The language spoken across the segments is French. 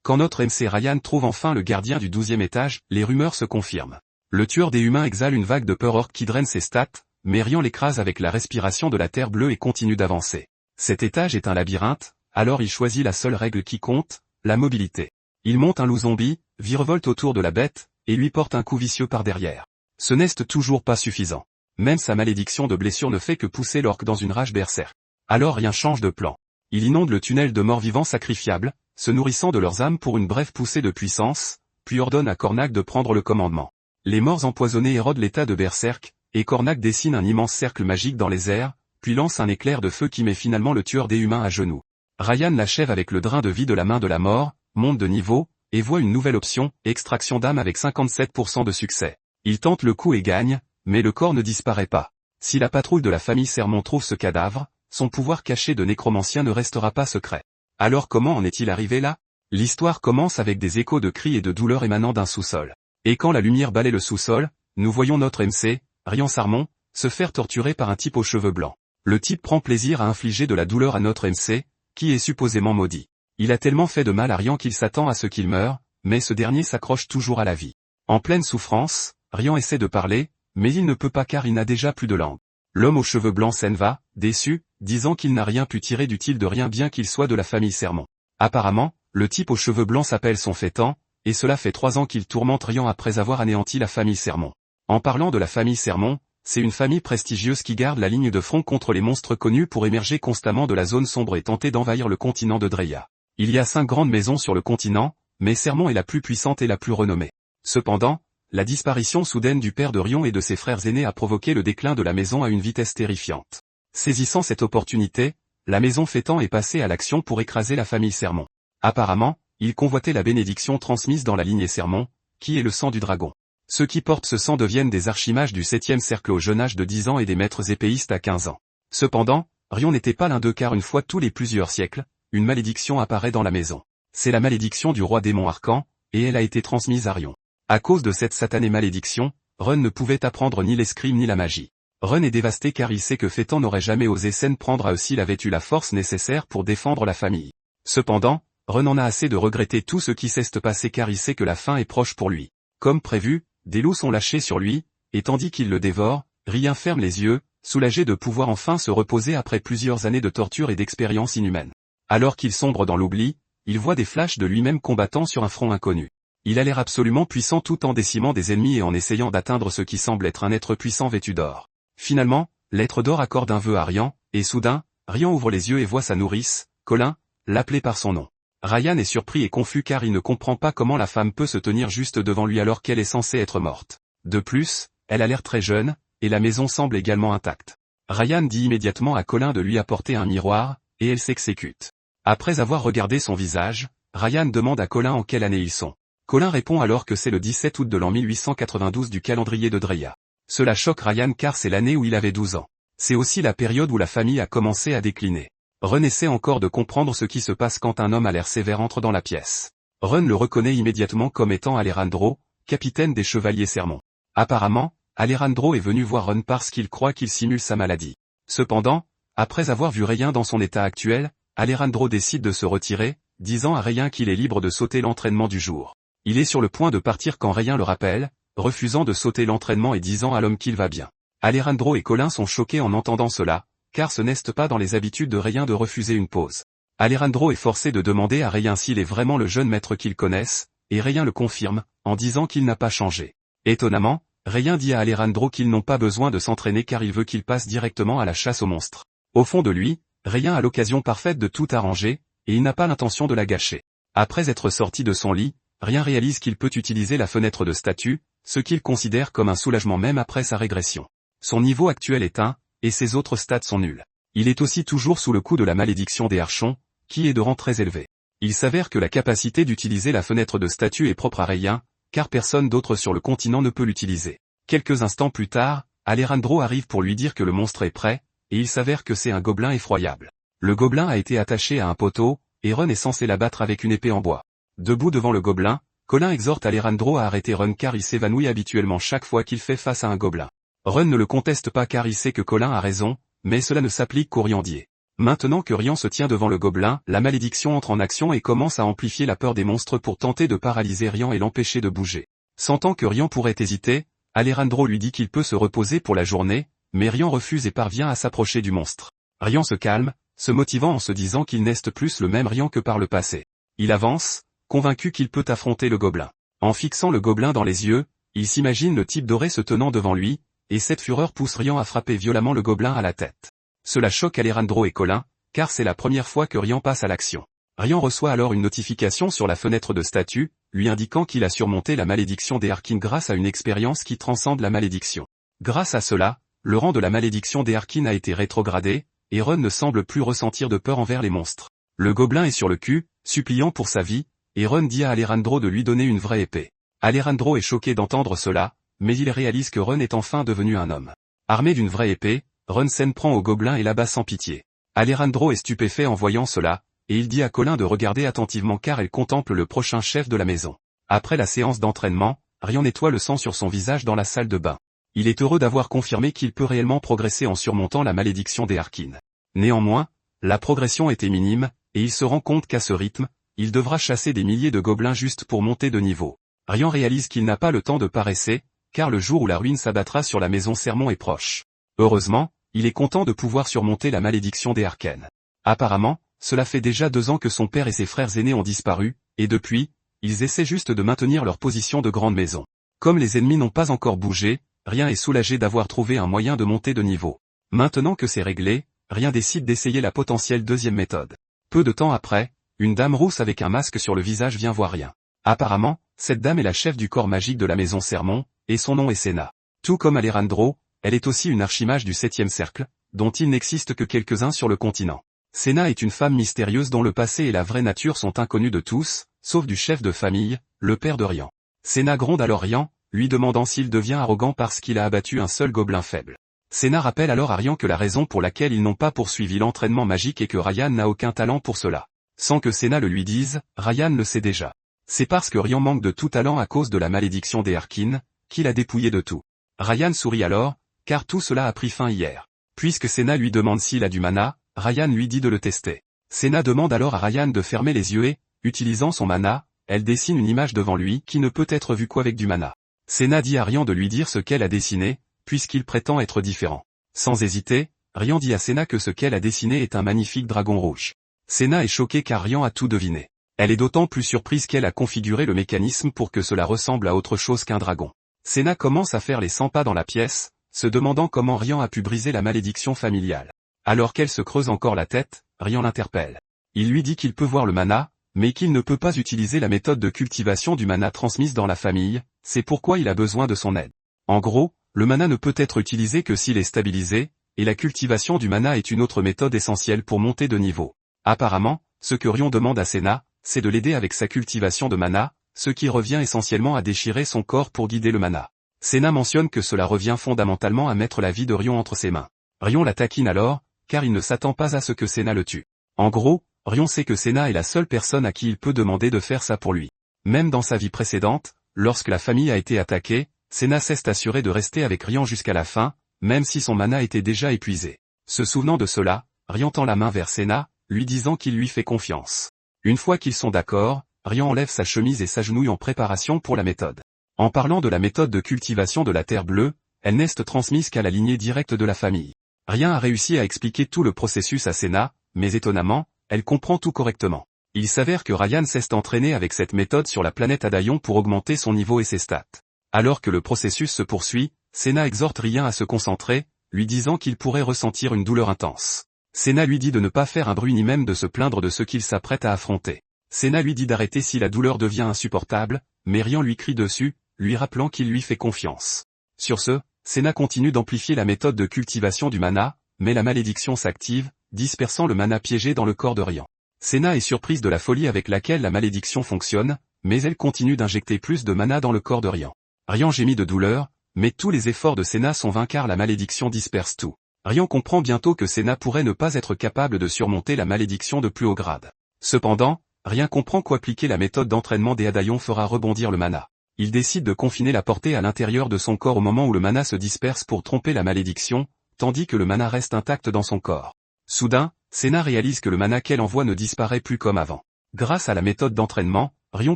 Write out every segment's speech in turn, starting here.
Quand notre MC Ryan trouve enfin le gardien du 12e étage, les rumeurs se confirment. Le tueur des humains exhale une vague de peur orque qui draine ses stats, mais Ryan l'écrase avec la respiration de la terre bleue et continue d'avancer. Cet étage est un labyrinthe, alors il choisit la seule règle qui compte, la mobilité. Il monte un loup zombie, virevolte autour de la bête, et lui porte un coup vicieux par derrière. Ce n'est toujours pas suffisant. Même sa malédiction de blessure ne fait que pousser l'orque dans une rage berserk. Alors Ryan change de plan. Il inonde le tunnel de morts-vivants sacrifiables, se nourrissant de leurs âmes pour une brève poussée de puissance, puis ordonne à Cornac de prendre le commandement. Les morts empoisonnés érodent l'état de berserk, et Cornac dessine un immense cercle magique dans les airs, puis lance un éclair de feu qui met finalement le tueur des humains à genoux. Ryan l'achève avec le drain de vie de la main de la mort, monte de niveau, et voit une nouvelle option, extraction d'âme avec 57% de succès. Il tente le coup et gagne, mais le corps ne disparaît pas. Si la patrouille de la famille Sermon trouve ce cadavre, son pouvoir caché de nécromancien ne restera pas secret. Alors comment en est-il arrivé là? L'histoire commence avec des échos de cris et de douleurs émanant d'un sous-sol. Et quand la lumière balaie le sous-sol, nous voyons notre MC, Ryan Sarmon, se faire torturer par un type aux cheveux blancs. Le type prend plaisir à infliger de la douleur à notre MC, qui est supposément maudit. Il a tellement fait de mal à Ryan qu'il s'attend à ce qu'il meure, mais ce dernier s'accroche toujours à la vie. En pleine souffrance, Ryan essaie de parler, mais il ne peut pas car il n'a déjà plus de langue. L'homme aux cheveux blancs s'en va, déçu, disant qu'il n'a rien pu tirer d'utile de rien bien qu'il soit de la famille Sermon. Apparemment, le type aux cheveux blancs s'appelle son fêtant, et cela fait 3 ans qu'il tourmente Ryan après avoir anéanti la famille Sermon. En parlant de la famille Sermon, c'est une famille prestigieuse qui garde la ligne de front contre les monstres connus pour émerger constamment de la zone sombre et tenter d'envahir le continent de Dreya. Il y a 5 grandes maisons sur le continent, mais Sermon est la plus puissante et la plus renommée. Cependant, la disparition soudaine du père de Ryan et de ses frères aînés a provoqué le déclin de la maison à une vitesse terrifiante. Saisissant cette opportunité, la maison fêtant est passée à l'action pour écraser la famille Sermon. Apparemment, il convoitait la bénédiction transmise dans la lignée Sermon, qui est le sang du dragon. Ceux qui portent ce sang deviennent des archimages du 7e cercle au jeune âge de 10 ans et des maîtres épéistes à 15 ans. Cependant, Ryan n'était pas l'un d'eux car une fois tous les plusieurs siècles, une malédiction apparaît dans la maison. C'est la malédiction du roi démon Arcan, et elle a été transmise à Ryan. À cause de cette satanée malédiction, Run ne pouvait apprendre ni l'escrime ni la magie. Run est dévasté car il sait que Fétan n'aurait jamais osé s'en prendre à eux s'il avait eu la force nécessaire pour défendre la famille. Cependant, Run en a assez de regretter tout ce qui s'est passé car il sait que la fin est proche pour lui. Comme prévu, des loups sont lâchés sur lui, et tandis qu'il le dévore, Ryan ferme les yeux, soulagé de pouvoir enfin se reposer après plusieurs années de torture et d'expériences inhumaines. Alors qu'il sombre dans l'oubli, il voit des flashs de lui-même combattant sur un front inconnu. Il a l'air absolument puissant tout en décimant des ennemis et en essayant d'atteindre ce qui semble être un être puissant vêtu d'or. Finalement, l'être d'or accorde un vœu à Ryan, et soudain, Ryan ouvre les yeux et voit sa nourrice, Colin, l'appeler par son nom. Ryan est surpris et confus car il ne comprend pas comment la femme peut se tenir juste devant lui alors qu'elle est censée être morte. De plus, elle a l'air très jeune, et la maison semble également intacte. Ryan dit immédiatement à Colin de lui apporter un miroir, et elle s'exécute. Après avoir regardé son visage, Ryan demande à Colin en quelle année ils sont. Colin répond alors que c'est le 17 août de l'an 1892 du calendrier de Dreya. Cela choque Ryan car c'est l'année où il avait 12 ans. C'est aussi la période où la famille a commencé à décliner. Run essaie encore de comprendre ce qui se passe quand un homme à l'air sévère entre dans la pièce. Run le reconnaît immédiatement comme étant Alejandro, capitaine des chevaliers Sermon. Apparemment, Alejandro est venu voir Run parce qu'il croit qu'il simule sa maladie. Cependant, après avoir vu Ryan dans son état actuel, Alejandro décide de se retirer, disant à Ryan qu'il est libre de sauter l'entraînement du jour. Il est sur le point de partir quand Ryan le rappelle, refusant de sauter l'entraînement et disant à l'homme qu'il va bien. Alejandro et Colin sont choqués en entendant cela, car ce n'est pas dans les habitudes de Ryan de refuser une pause. Alejandro est forcé de demander à Ryan s'il est vraiment le jeune maître qu'ils connaissent, et Ryan le confirme, en disant qu'il n'a pas changé. Étonnamment, Ryan dit à Alejandro qu'ils n'ont pas besoin de s'entraîner car il veut qu'il passe directement à la chasse aux monstres. Au fond de lui, Ryan a l'occasion parfaite de tout arranger, et il n'a pas l'intention de la gâcher. Après être sorti de son lit, Ryan réalise qu'il peut utiliser la fenêtre de statut, ce qu'il considère comme un soulagement même après sa régression. Son niveau actuel est 1, et ses autres stats sont nuls. Il est aussi toujours sous le coup de la malédiction des archons, qui est de rang très élevé. Il s'avère que la capacité d'utiliser la fenêtre de statut est propre à Ryan, car personne d'autre sur le continent ne peut l'utiliser. Quelques instants plus tard, Alejandro arrive pour lui dire que le monstre est prêt, et il s'avère que c'est un gobelin effroyable. Le gobelin a été attaché à un poteau, et Run est censé l'abattre avec une épée en bois. Debout devant le gobelin, Colin exhorte Alejandro à arrêter Run car il s'évanouit habituellement chaque fois qu'il fait face à un gobelin. Run ne le conteste pas car il sait que Colin a raison, mais cela ne s'applique qu'aux Riandiers. Maintenant que Rian se tient devant le gobelin, la malédiction entre en action et commence à amplifier la peur des monstres pour tenter de paralyser Rian et l'empêcher de bouger. Sentant que Rian pourrait hésiter, Alejandro lui dit qu'il peut se reposer pour la journée, mais Rian refuse et parvient à s'approcher du monstre. Rian se calme, se motivant en se disant qu'il n'est plus le même Rian que par le passé. Il avance, convaincu qu'il peut affronter le gobelin. En fixant le gobelin dans les yeux, il s'imagine le type doré se tenant devant lui, et cette fureur pousse Rian à frapper violemment le gobelin à la tête. Cela choque Alejandro et Colin, car c'est la première fois que Rian passe à l'action. Rian reçoit alors une notification sur la fenêtre de statut, lui indiquant qu'il a surmonté la malédiction des Harkins grâce à une expérience qui transcende la malédiction. Grâce à cela, le rang de la malédiction des Harkins a été rétrogradé, et Ron ne semble plus ressentir de peur envers les monstres. Le gobelin est sur le cul, suppliant pour sa vie, et Ron dit à Alejandro de lui donner une vraie épée. Alejandro est choqué d'entendre cela, mais il réalise que Ron est enfin devenu un homme. Armé d'une vraie épée, Ron s'en prend au gobelin et l'abat sans pitié. Alejandro est stupéfait en voyant cela, et il dit à Colin de regarder attentivement car elle contemple le prochain chef de la maison. Après la séance d'entraînement, Rian nettoie le sang sur son visage dans la salle de bain. Il est heureux d'avoir confirmé qu'il peut réellement progresser en surmontant la malédiction des Harkins. Néanmoins, la progression était minime, et il se rend compte qu'à ce rythme, il devra chasser des milliers de gobelins juste pour monter de niveau. Rian réalise qu'il n'a pas le temps de paresser, car le jour où la ruine s'abattra sur la maison Sermon est proche. Heureusement, il est content de pouvoir surmonter la malédiction des Harkins. Apparemment, cela fait déjà 2 ans que son père et ses frères aînés ont disparu, et depuis, ils essaient juste de maintenir leur position de grande maison. Comme les ennemis n'ont pas encore bougé, Rian est soulagé d'avoir trouvé un moyen de monter de niveau. Maintenant que c'est réglé, Rian décide d'essayer la potentielle deuxième méthode. Peu de temps après, une dame rousse avec un masque sur le visage vient voir Rian. Apparemment, cette dame est la chef du corps magique de la maison Sermon, et son nom est Senna. Tout comme Alejandro, elle est aussi une archimage du 7e cercle, dont il n'existe que quelques-uns sur le continent. Senna est une femme mystérieuse dont le passé et la vraie nature sont inconnus de tous, sauf du chef de famille, le père de Rian. Senna gronde alors Rian, lui demandant s'il devient arrogant parce qu'il a abattu un seul gobelin faible. Senna rappelle alors à Rian que la raison pour laquelle ils n'ont pas poursuivi l'entraînement magique est que Ryan n'a aucun talent pour cela. Sans que Senna le lui dise, Ryan le sait déjà. C'est parce que Rian manque de tout talent à cause de la malédiction des Harkins, qu'il a dépouillé de tout. Ryan sourit alors, car tout cela a pris fin hier. Puisque Senna lui demande s'il a du mana, Ryan lui dit de le tester. Senna demande alors à Ryan de fermer les yeux et, utilisant son mana, elle dessine une image devant lui qui ne peut être vue qu'avec du mana. Senna dit à Rian de lui dire ce qu'elle a dessiné, puisqu'il prétend être différent. Sans hésiter, Rian dit à Senna que ce qu'elle a dessiné est un magnifique dragon rouge. Senna est choquée car Rian a tout deviné. Elle est d'autant plus surprise qu'elle a configuré le mécanisme pour que cela ressemble à autre chose qu'un dragon. Senna commence à faire les 100 pas dans la pièce, se demandant comment Rian a pu briser la malédiction familiale. Alors qu'elle se creuse encore la tête, Rian l'interpelle. Il lui dit qu'il peut voir le mana, mais qu'il ne peut pas utiliser la méthode de cultivation du mana transmise dans la famille, c'est pourquoi il a besoin de son aide. En gros, le mana ne peut être utilisé que s'il est stabilisé, et la cultivation du mana est une autre méthode essentielle pour monter de niveau. Apparemment, ce que Rian demande à Senna, c'est de l'aider avec sa cultivation de mana, ce qui revient essentiellement à déchirer son corps pour guider le mana. Senna mentionne que cela revient fondamentalement à mettre la vie de Rian entre ses mains. Rian la taquine alors, car il ne s'attend pas à ce que Senna le tue. En gros, Rian sait que Senna est la seule personne à qui il peut demander de faire ça pour lui. Même dans sa vie précédente, lorsque la famille a été attaquée, Senna s'est assuré de rester avec Rian jusqu'à la fin, même si son mana était déjà épuisé. Se souvenant de cela, Rian tend la main vers Senna, lui disant qu'il lui fait confiance. Une fois qu'ils sont d'accord, Rian enlève sa chemise et s'agenouille en préparation pour la méthode. En parlant de la méthode de cultivation de la terre bleue, elle n'est transmise qu'à la lignée directe de la famille. Rian a réussi à expliquer tout le processus à Senna, mais étonnamment, elle comprend tout correctement. Il s'avère que Ryan s'est entraîné avec cette méthode sur la planète Adayon pour augmenter son niveau et ses stats. Alors que le processus se poursuit, Senna exhorte Ryan à se concentrer, lui disant qu'il pourrait ressentir une douleur intense. Senna lui dit de ne pas faire un bruit ni même de se plaindre de ce qu'il s'apprête à affronter. Senna lui dit d'arrêter si la douleur devient insupportable, mais Ryan lui crie dessus, lui rappelant qu'il lui fait confiance. Sur ce, Senna continue d'amplifier la méthode de cultivation du mana, mais la malédiction s'active, dispersant le mana piégé dans le corps de Ryan. Senna est surprise de la folie avec laquelle la malédiction fonctionne, mais elle continue d'injecter plus de mana dans le corps de Ryan. Ryan gémit de douleur, mais tous les efforts de Senna sont vains car la malédiction disperse tout. Ryan comprend bientôt que Senna pourrait ne pas être capable de surmonter la malédiction de plus haut grade. Cependant, Ryan comprend qu'appliquer la méthode d'entraînement des Adayon fera rebondir le mana. Il décide de confiner la portée à l'intérieur de son corps au moment où le mana se disperse pour tromper la malédiction, tandis que le mana reste intact dans son corps. Soudain, Senna réalise que le mana qu'elle envoie ne disparaît plus comme avant. Grâce à la méthode d'entraînement, Rion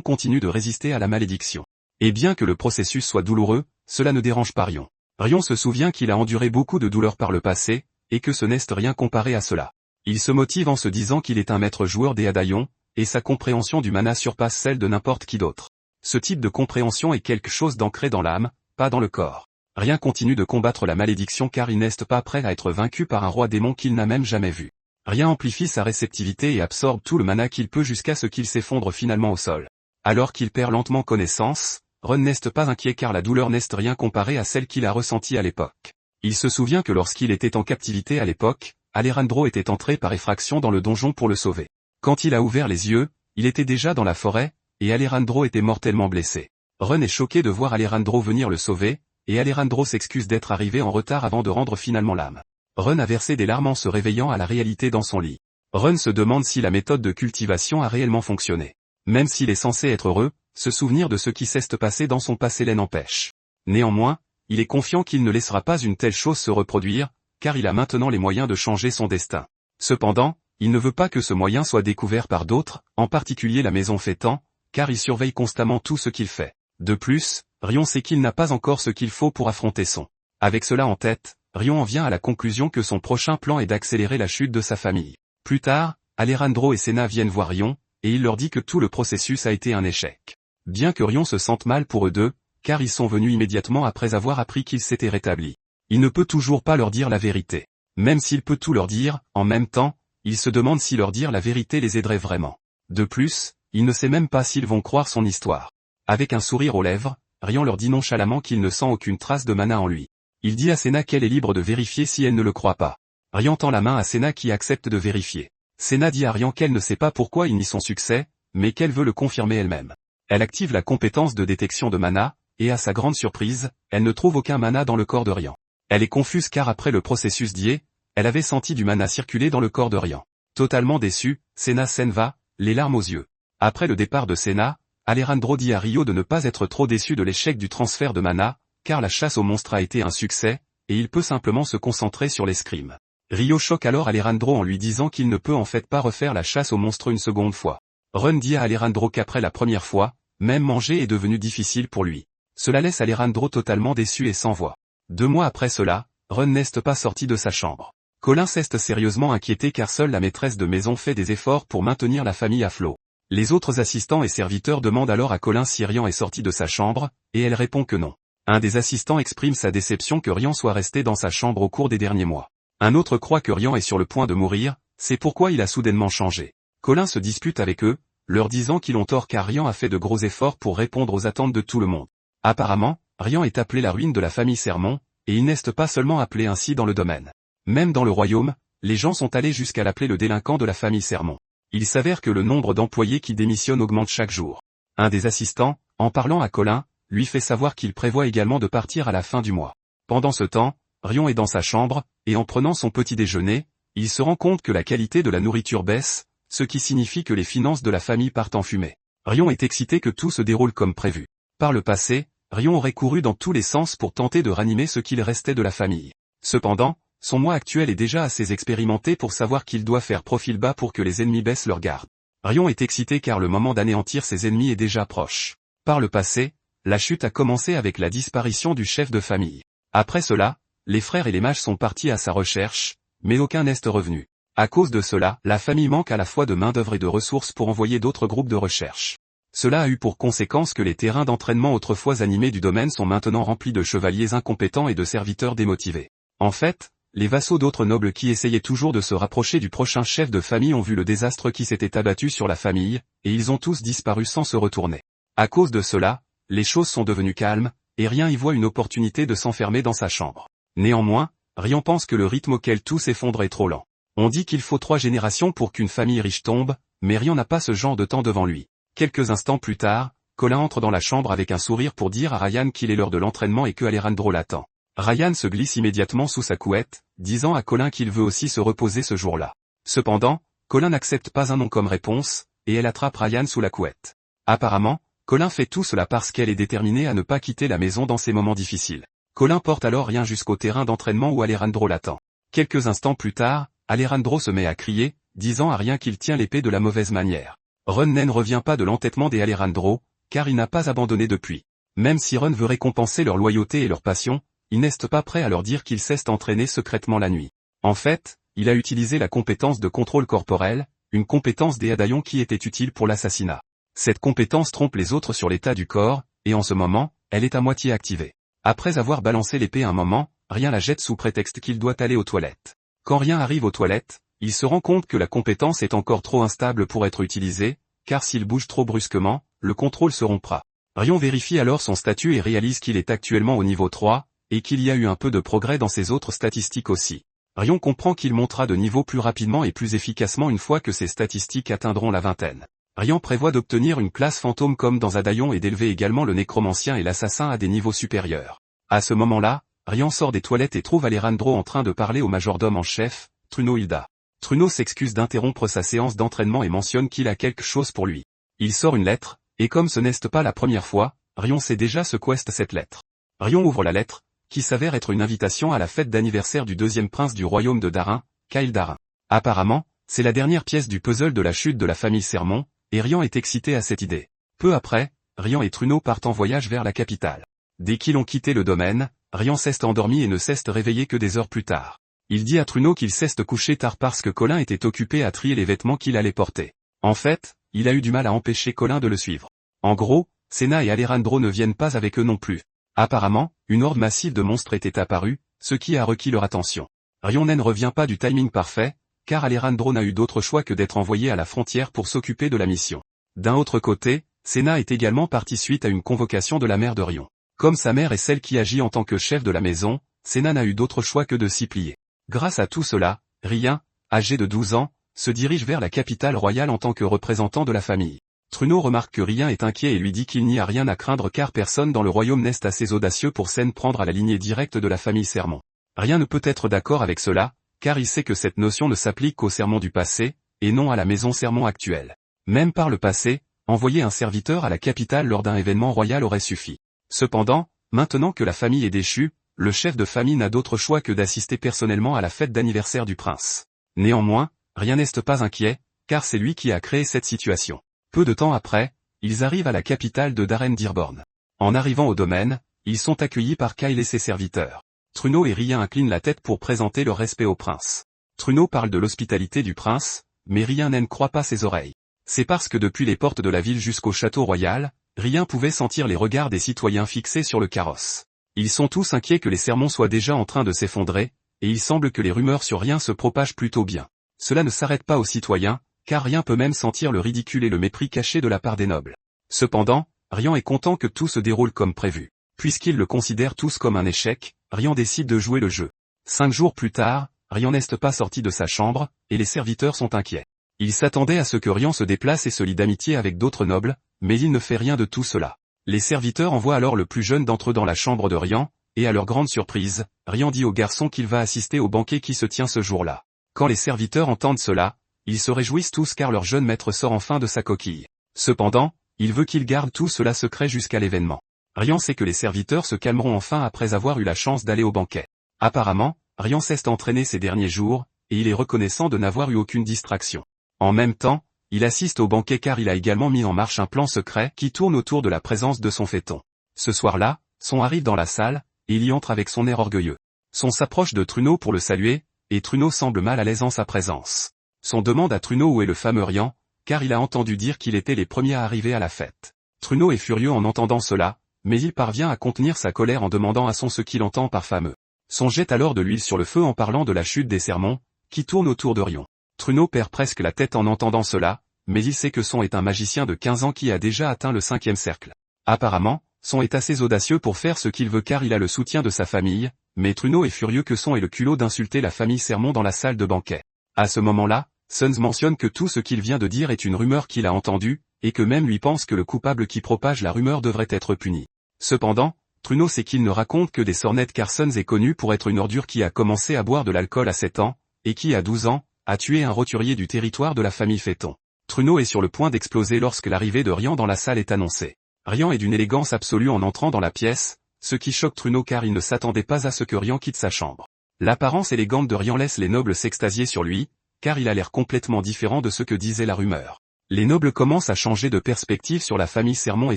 continue de résister à la malédiction. Et bien que le processus soit douloureux, cela ne dérange pas Rion. Rion se souvient qu'il a enduré beaucoup de douleurs par le passé, et que ce n'est rien comparé à cela. Il se motive en se disant qu'il est un maître joueur des Hadaion, et sa compréhension du mana surpasse celle de n'importe qui d'autre. Ce type de compréhension est quelque chose d'ancré dans l'âme, pas dans le corps. Rien continue de combattre la malédiction car il n'est pas prêt à être vaincu par un roi démon qu'il n'a même jamais vu. Rien amplifie sa réceptivité et absorbe tout le mana qu'il peut jusqu'à ce qu'il s'effondre finalement au sol. Alors qu'il perd lentement connaissance, Ron n'est pas inquiet car la douleur n'est rien comparée à celle qu'il a ressentie à l'époque. Il se souvient que lorsqu'il était en captivité à l'époque, Alejandro était entré par effraction dans le donjon pour le sauver. Quand il a ouvert les yeux, il était déjà dans la forêt, et Alejandro était mortellement blessé. Ron est choqué de voir Alejandro venir le sauver, et Alejandro s'excuse d'être arrivé en retard avant de rendre finalement l'âme. Ron a versé des larmes en se réveillant à la réalité dans son lit. Ron se demande si la méthode de cultivation a réellement fonctionné. Même s'il est censé être heureux, se souvenir de ce qui s'est passé dans son passé l'empêche. Néanmoins, il est confiant qu'il ne laissera pas une telle chose se reproduire, car il a maintenant les moyens de changer son destin. Cependant, il ne veut pas que ce moyen soit découvert par d'autres, en particulier la maison Fétan, car il surveille constamment tout ce qu'il fait. De plus, Rion sait qu'il n'a pas encore ce qu'il faut pour affronter son. Avec cela en tête, Rion en vient à la conclusion que son prochain plan est d'accélérer la chute de sa famille. Plus tard, Alejandro et Senna viennent voir Rion, et il leur dit que tout le processus a été un échec. Bien que Rion se sente mal pour eux deux, car ils sont venus immédiatement après avoir appris qu'ils s'étaient rétablis. Il ne peut toujours pas leur dire la vérité. Même s'il peut tout leur dire, en même temps, il se demande si leur dire la vérité les aiderait vraiment. De plus, il ne sait même pas s'ils vont croire son histoire. Avec un sourire aux lèvres, Rion leur dit nonchalamment qu'il ne sent aucune trace de mana en lui. Il dit à Senna qu'elle est libre de vérifier si elle ne le croit pas. Rion tend la main à Senna qui accepte de vérifier. Senna dit à Rion qu'elle ne sait pas pourquoi il nie son succès, mais qu'elle veut le confirmer elle-même. Elle active la compétence de détection de mana, et à sa grande surprise, elle ne trouve aucun mana dans le corps de Rion. Elle est confuse car après le processus d'Ie, elle avait senti du mana circuler dans le corps de Rion. Totalement déçue, Senna s'en va, les larmes aux yeux. Après le départ de Senna, Alejandro dit à Rio de ne pas être trop déçu de l'échec du transfert de mana, car la chasse aux monstres a été un succès, et il peut simplement se concentrer sur l'escrime. Rio choque alors Alejandro en lui disant qu'il ne peut en fait pas refaire la chasse aux monstres une seconde fois. Ron dit à Alejandro qu'après la première fois, même manger est devenu difficile pour lui. Cela laisse Alejandro totalement déçu et sans voix. 2 mois après cela, Ron n'est pas sorti de sa chambre. Colin s'est sérieusement inquiété car seule la maîtresse de maison fait des efforts pour maintenir la famille à flot. Les autres assistants et serviteurs demandent alors à Colin si Rian est sorti de sa chambre, et elle répond que non. Un des assistants exprime sa déception que Rian soit resté dans sa chambre au cours des derniers mois. Un autre croit que Rian est sur le point de mourir, c'est pourquoi il a soudainement changé. Colin se dispute avec eux, leur disant qu'ils ont tort car Rian a fait de gros efforts pour répondre aux attentes de tout le monde. Apparemment, Rian est appelé la ruine de la famille Sermon, et il n'est pas seulement appelé ainsi dans le domaine. Même dans le royaume, les gens sont allés jusqu'à l'appeler le délinquant de la famille Sermon. Il s'avère que le nombre d'employés qui démissionnent augmente chaque jour. Un des assistants, en parlant à Colin, lui fait savoir qu'il prévoit également de partir à la fin du mois. Pendant ce temps, Rion est dans sa chambre, et en prenant son petit déjeuner, il se rend compte que la qualité de la nourriture baisse, ce qui signifie que les finances de la famille partent en fumée. Rion est excité que tout se déroule comme prévu. Par le passé, Rion aurait couru dans tous les sens pour tenter de ranimer ce qu'il restait de la famille. Cependant, son moi actuel est déjà assez expérimenté pour savoir qu'il doit faire profil bas pour que les ennemis baissent leur garde. Rion est excité car le moment d'anéantir ses ennemis est déjà proche. Par le passé, la chute a commencé avec la disparition du chef de famille. Après cela, les frères et les mages sont partis à sa recherche, mais aucun n'est revenu. À cause de cela, la famille manque à la fois de main-d'œuvre et de ressources pour envoyer d'autres groupes de recherche. Cela a eu pour conséquence que les terrains d'entraînement autrefois animés du domaine sont maintenant remplis de chevaliers incompétents et de serviteurs démotivés. En fait, les vassaux d'autres nobles qui essayaient toujours de se rapprocher du prochain chef de famille ont vu le désastre qui s'était abattu sur la famille, et ils ont tous disparu sans se retourner. À cause de cela, les choses sont devenues calmes, et Rien y voit une opportunité de s'enfermer dans sa chambre. Néanmoins, Rian pense que le rythme auquel tout s'effondre est trop lent. On dit qu'il faut 3 générations pour qu'une famille riche tombe, mais Rian n'a pas ce genre de temps devant lui. Quelques instants plus tard, Colin entre dans la chambre avec un sourire pour dire à Ryan qu'il est l'heure de l'entraînement et que Alejandro l'attend. Ryan se glisse immédiatement sous sa couette, disant à Colin qu'il veut aussi se reposer ce jour-là. Cependant, Colin n'accepte pas un non comme réponse, et elle attrape Ryan sous la couette. Apparemment, Colin fait tout cela parce qu'elle est déterminée à ne pas quitter la maison dans ces moments difficiles. Colin porte alors Rien jusqu'au terrain d'entraînement où Alejandro l'attend. Quelques instants plus tard, Alejandro se met à crier, disant à Rien qu'il tient l'épée de la mauvaise manière. Ron ne revient pas de l'entêtement des Alejandro, car il n'a pas abandonné depuis. Même si Ron veut récompenser leur loyauté et leur passion, il n'est pas prêt à leur dire qu'il s'est entraîné secrètement la nuit. En fait, il a utilisé la compétence de contrôle corporel, une compétence des Adaillons qui était utile pour l'assassinat. Cette compétence trompe les autres sur l'état du corps, et en ce moment, elle est à moitié activée. Après avoir balancé l'épée un moment, Rien la jette sous prétexte qu'il doit aller aux toilettes. Quand Rien arrive aux toilettes, il se rend compte que la compétence est encore trop instable pour être utilisée, car s'il bouge trop brusquement, le contrôle se rompra. Rion vérifie alors son statut et réalise qu'il est actuellement au niveau 3, et qu'il y a eu un peu de progrès dans ses autres statistiques aussi. Rion comprend qu'il montera de niveau plus rapidement et plus efficacement une fois que ses statistiques atteindront la vingtaine. Rion prévoit d'obtenir une classe fantôme comme dans Adaillon et d'élever également le nécromancien et l'assassin à des niveaux supérieurs. À ce moment-là, Rion sort des toilettes et trouve Alejandro en train de parler au majordome en chef, Truno Hilda. Truno s'excuse d'interrompre sa séance d'entraînement et mentionne qu'il a quelque chose pour lui. Il sort une lettre, et comme ce n'est pas la première fois, Rion sait déjà ce qu'est cette lettre. Rion ouvre la lettre, qui s'avère être une invitation à la fête d'anniversaire du deuxième prince du royaume de Darin, Kyle Darin. Apparemment, c'est la dernière pièce du puzzle de la chute de la famille Sermon, et Rion est excité à cette idée. Peu après, Rion et Truno partent en voyage vers la capitale. Dès qu'ils ont quitté le domaine, Rion s'est endormi et ne s'est réveillé que des heures plus tard. Il dit à Truno qu'il s'est couché tard parce que Colin était occupé à trier les vêtements qu'il allait porter. En fait, il a eu du mal à empêcher Colin de le suivre. En gros, Senna et Alejandro ne viennent pas avec eux non plus. Apparemment, une horde massive de monstres était apparue, ce qui a requis leur attention. Rion ne revient pas du timing parfait, car Alejandro n'a eu d'autre choix que d'être envoyé à la frontière pour s'occuper de la mission. D'un autre côté, Senna est également parti suite à une convocation de la mère de Rion. Comme sa mère est celle qui agit en tant que chef de la maison, Senna n'a eu d'autre choix que de s'y plier. Grâce à tout cela, Rien, âgé de 12 ans, se dirige vers la capitale royale en tant que représentant de la famille. Truno remarque que Rien est inquiet et lui dit qu'il n'y a rien à craindre car personne dans le royaume n'est assez audacieux pour s'en prendre à la lignée directe de la famille Sermon. Rien ne peut être d'accord avec cela, car il sait que cette notion ne s'applique qu'au Sermon du passé, et non à la maison Sermon actuelle. Même par le passé, envoyer un serviteur à la capitale lors d'un événement royal aurait suffi. Cependant, maintenant que la famille est déchue, le chef de famille n'a d'autre choix que d'assister personnellement à la fête d'anniversaire du prince. Néanmoins, Rien n'est pas inquiet, car c'est lui qui a créé cette situation. Peu de temps après, ils arrivent à la capitale de Darren Dearborn. En arrivant au domaine, ils sont accueillis par Kyle et ses serviteurs. Truno et Rien inclinent la tête pour présenter leur respect au prince. Truno parle de l'hospitalité du prince, mais Rien ne croit pas ses oreilles. C'est parce que depuis les portes de la ville jusqu'au château royal, Rien pouvait sentir les regards des citoyens fixés sur le carrosse. Ils sont tous inquiets que les sermons soient déjà en train de s'effondrer, et il semble que les rumeurs sur Rien se propagent plutôt bien. Cela ne s'arrête pas aux citoyens, car Rien peut même sentir le ridicule et le mépris caché de la part des nobles. Cependant, Rien est content que tout se déroule comme prévu. Puisqu'ils le considèrent tous comme un échec, Rien décide de jouer le jeu. 5 jours plus tard, Rien n'est pas sorti de sa chambre, et les serviteurs sont inquiets. Ils s'attendaient à ce que Rien se déplace et se lie d'amitié avec d'autres nobles, mais il ne fait rien de tout cela. Les serviteurs envoient alors le plus jeune d'entre eux dans la chambre de Rien, et à leur grande surprise, Rien dit au garçon qu'il va assister au banquet qui se tient ce jour-là. Quand les serviteurs entendent cela, ils se réjouissent tous car leur jeune maître sort enfin de sa coquille. Cependant, il veut qu'ils gardent tout cela secret jusqu'à l'événement. Rien sait que les serviteurs se calmeront enfin après avoir eu la chance d'aller au banquet. Apparemment, Rien s'est entraîné ces derniers jours, et il est reconnaissant de n'avoir eu aucune distraction. En même temps, il assiste au banquet car il a également mis en marche un plan secret qui tourne autour de la présence de son faiton. Ce soir-là, Son arrive dans la salle, et il y entre avec son air orgueilleux. Son s'approche de Truno pour le saluer, et Truno semble mal à l'aise en sa présence. Son demande à Truno où est le fameux Rien, car il a entendu dire qu'il était les premiers à arriver à la fête. Truno est furieux en entendant cela, mais il parvient à contenir sa colère en demandant à Son ce qu'il entend par fameux. Son jette alors de l'huile sur le feu en parlant de la chute des sermons, qui tourne autour de Rion. Truno perd presque la tête en entendant cela, mais il sait que Son est un magicien de 15 ans qui a déjà atteint le 5e cercle. Apparemment, Son est assez audacieux pour faire ce qu'il veut car il a le soutien de sa famille, mais Truno est furieux que Son ait le culot d'insulter la famille Sermon dans la salle de banquet. À ce moment-là, Sons mentionne que tout ce qu'il vient de dire est une rumeur qu'il a entendue, et que même lui pense que le coupable qui propage la rumeur devrait être puni. Cependant, Truno sait qu'il ne raconte que des sornettes car Sons est connu pour être une ordure qui a commencé à boire de l'alcool à 7 ans, et qui à 12 ans, a tué un roturier du territoire de la famille Féton. Truno est sur le point d'exploser lorsque l'arrivée de Rien dans la salle est annoncée. Rien est d'une élégance absolue en entrant dans la pièce, ce qui choque Truno car il ne s'attendait pas à ce que Rien quitte sa chambre. L'apparence élégante de Rian laisse les nobles s'extasier sur lui, car il a l'air complètement différent de ce que disait la rumeur. Les nobles commencent à changer de perspective sur la famille Sermon et